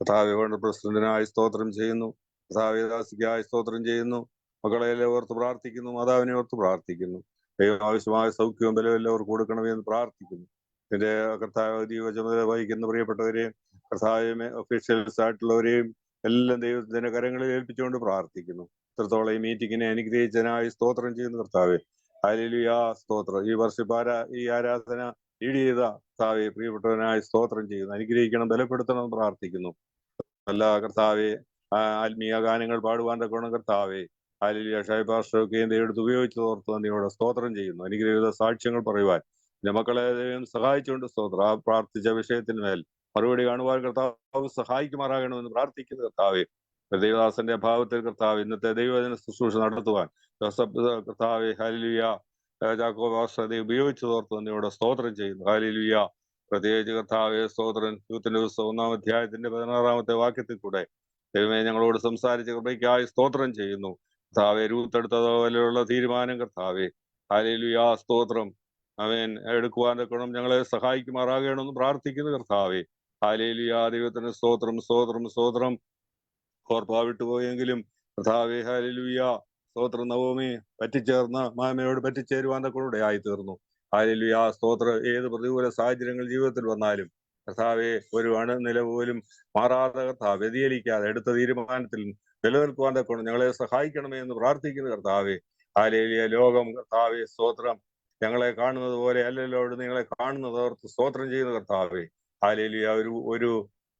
[SPEAKER 12] കർത്താവെ. വേണ്ട പ്രസിഡന്റിനായി സ്തോത്രം ചെയ്യുന്നു. കർത്താവെ, ദാസിക്കായി സ്തോത്രം ചെയ്യുന്നു. മക്കളെ ഓർത്ത് പ്രാർത്ഥിക്കുന്നു. മാതാവിനെ ഓർത്ത് പ്രാർത്ഥിക്കുന്നു. ദൈവം ആവശ്യമായ സൗഖ്യവും ബലവും എല്ലാവർക്കും കൊടുക്കണമേ എന്ന് പ്രാർത്ഥിക്കുന്നു. ഇതിന്റെ കർത്താവ് ദൈവ ചുമതല വഹിക്കുന്ന പ്രിയപ്പെട്ടവരെയും കർത്താവ് ഒഫീഷ്യൽസ് ആയിട്ടുള്ളവരെയും എല്ലാം ദൈവത്തിന്റെ കരങ്ങളിൽ ഏൽപ്പിച്ചുകൊണ്ട് പ്രാർത്ഥിക്കുന്നു. ഇത്രത്തോളം ഈ മീറ്റിങ്ങിനെ അനുഗ്രഹിച്ചതിനായി സ്തോത്രം ചെയ്യുന്നു. കർത്താവെ ഹല്ലേലൂയ, സ്തോത്രം. ഈ വർഷിപ്പാര ഈ ആരാധന ലീഡ് ചെയ്ത കർത്താവെ പ്രിയപ്പെട്ടവനായി സ്തോത്രം ചെയ്യുന്നു. അനുഗ്രഹിക്കണം, ബലപ്പെടുത്തണം എന്ന് പ്രാർത്ഥിക്കുന്നു. നല്ല കർത്താവെ, ആത്മീയ ഗാനങ്ങൾ പാടുവാൻ തക്കവണ്ണം കർത്താവെ ഹല്ലേലൂയ ഷൈപാസ്റ്റൊക്കെയും ദൈവത്തെ ഉപയോഗിച്ച് ഓർത്ത് നന്ദിയോടെ സ്തോത്രം ചെയ്യുന്നു. അനുഗ്രഹീത സാക്ഷ്യങ്ങൾ പറയുവാൻ എന്റെ മക്കളെ ദൈവം സഹായിച്ചുകൊണ്ട് സ്തോത്രം. ആ പ്രാർത്ഥിച്ച വിഷയത്തിന്മേൽ മറുപടി കാണുവാൻ കർത്താവ് സഹായിക്കുമാറാകണമെന്ന് പ്രാർത്ഥിക്കുന്നു. കർത്താവെ, ദൈവദാസന്റെ അഭാവത്തിൽ കർത്താവ് ഇന്നത്തെ ദൈവജന ശുശ്രൂഷ നടത്തുവാൻ കർത്താവെ ഹല്ലേലൂയ ജാക്കോബ് പാസ്റ്ററെ ഉപയോഗിച്ച് ഓർത്ത് തന്നെയോടെ സ്തോത്രം ചെയ്യുന്നു. ഹല്ലേലൂയ. പ്രത്യേകിച്ച് കർത്താവെ സ്തോത്രം, യൂത്തിന്റെ പുസ്തകം 1-ാം അധ്യായത്തിന്റെ 16-ാമത്തെ വാക്യത്തിൽ കൂടെ ദൈവമേ ഞങ്ങളോട് സംസാരിച്ച കൃപയ്ക്കായി സ്തോത്രം ചെയ്യുന്നു. കർത്താവെ, രൂത്തെടുത്തതുപോലെയുള്ള തീരുമാനം കർത്താവെ ഹല്ലേലൂയ സ്തോത്രം അവൻ എടുക്കുവാൻ തക്കണം ഞങ്ങളെ സഹായിക്കുമാറാകണമെന്ന് പ്രാർത്ഥിക്കുന്നു. കർത്താവെ ഹല്ലേലൂയ. ദൈവത്തിന് സ്തോത്രം, സ്തോത്രം, സ്തോത്രം. ഓർപ്പാ വിട്ടുപോയെങ്കിലും കർത്താവെ ഹല്ലേലൂയ സ്തോത്രം. നവോമി പറ്റിച്ചേർന്ന മാമയോട് പറ്റിച്ചേരുവാൻ തക്കൂടെ ആയി തീർന്നു. ഹല്ലേലൂയ സ്തോത്രം. ഏത് പ്രതികൂല സാഹചര്യങ്ങൾ ജീവിതത്തിൽ വന്നാലും കർത്താവെ ഒരു അണുനില പോലും മാറാതെ കർത്താവ് വ്യതിചലിക്കാതെ എടുത്ത തീരുമാനത്തിൽ നിലനിൽക്കുവാൻ തക്കണം ഞങ്ങളെ സഹായിക്കണമേ എന്ന് പ്രാർത്ഥിക്കുന്നു. കർത്താവെ ഹല്ലേലൂയ. ലോകം കർത്താവെ സ്തോത്രം ഞങ്ങളെ കാണുന്നത് പോലെ അല്ലല്ലോ നിങ്ങളെ കാണുന്നത് ഓർത്ത് സ്തോത്രം ചെയ്യുന്ന കർത്താവെ ഹല്ലേലൂയ. ഒരു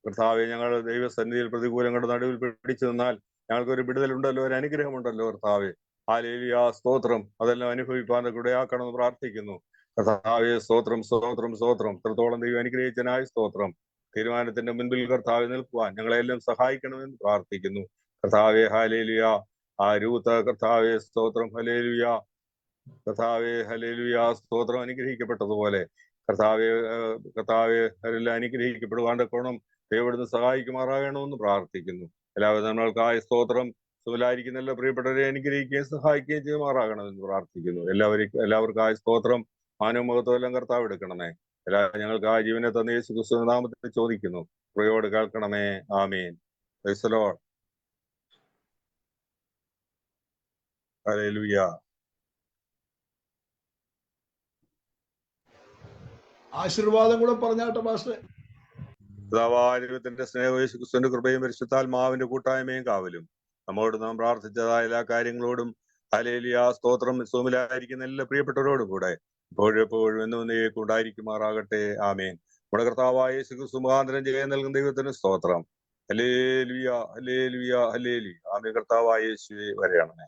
[SPEAKER 12] കർത്താവെ ഞങ്ങൾ ദൈവസന്നിധിയിൽ പ്രതികൂലങ്ങളുടെ നടുവിൽ പിടിച്ചു നിന്നാൽ ഞങ്ങൾക്കൊരു വിടുതലുണ്ടല്ലോ, ഒരു അനുഗ്രഹമുണ്ടല്ലോ കർത്താവെ ഹല്ലേലൂയ സ്തോത്രം. അതെല്ലാം അനുഭവിപ്പാൻ കൂടെ ആക്കണമെന്ന് പ്രാർത്ഥിക്കുന്നു. കർത്താവെ സ്തോത്രം, സ്തോത്രം, സ്തോത്രം. ഇത്രത്തോളം ദൈവം അനുഗ്രഹിച്ചനായി സ്തോത്രം. തീരുമാനത്തിന്റെ മുൻപിൽ കർത്താവെ നിൽക്കുവാൻ ഞങ്ങളെല്ലാം സഹായിക്കണമെന്ന് പ്രാർത്ഥിക്കുന്നു. കർത്താവെ ഹല്ലേലൂയ. ആ രൂത്ത് കർത്താവെ സ്തോത്രം ഹല്ലേലൂയ. കർത്താവെ ഹല്ലേലൂയ സ്തോത്രം. അനുഗ്രഹിക്കപ്പെട്ടതുപോലെ കർത്താവെ അവരെല്ലാം അനുഗ്രഹിക്കപ്പെടുവാൻ തക്കോണം ദൈവം സഹായിക്കുമാറാകണമെന്ന് പ്രാർത്ഥിക്കുന്നു. എല്ലാവരും നമ്മൾക്കായി സ്തോത്രം. സുഖലായിരിക്കുന്ന എല്ലാ പ്രിയപ്പെട്ടവരെ അനുഗ്രഹിക്കുകയും സഹായിക്കുകയും ചെയ്യുമാറാകണമെന്ന് പ്രാർത്ഥിക്കുന്നു. എല്ലാവർക്കായി സ്തോത്രം. മാനവമുഖത്വമെല്ലാം കർത്താവ് എടുക്കണമേ. ഞങ്ങൾക്കായി ജീവനെ തന്ന യേശു ക്രിസ്തു നാമത്തിൽ ചോദിക്കുന്നു. കൃപയോട് കേൾക്കണമേ. ആമേൻ. Praise the Lord. ഹല്ലേലൂയ.
[SPEAKER 1] ആശീർവാദം കൂടെ പറഞ്ഞാട്ടെ പാസ്റ്റർ.
[SPEAKER 12] ദൈവത്തിന്റെ സ്നേഹവും യേശു ക്രിസ്തുവിന്റെ കൃപയും പരിശുദ്ധാത്മാവിന്റെ കൂട്ടായ്മയും കാവലും നമ്മോട് നാം പ്രാർത്ഥിച്ചതായ എല്ലാ കാര്യങ്ങളോടും ഹല്ലേലൂയ സ്തോത്രം സോമിലായിരിക്കുന്ന എല്ലാ പ്രിയപ്പെട്ടവരോടും കൂടെ എപ്പോഴും എന്നും ഉണ്ടായിരിക്കുമാറാകട്ടെ. ആമേൻ. നമ്മുടെ കർത്താവായ യേശു ക്രിസ്തു മുഖാന്തരം ജയം നൽകുന്ന ദൈവത്തിന് സ്തോത്രം. ഹല്ലേലൂയ, ഹല്ലേലൂയ, ഹല്ലേലൂയ. ആമേൻ. കർത്താവായ യേശുവേ വരെയാണമേ.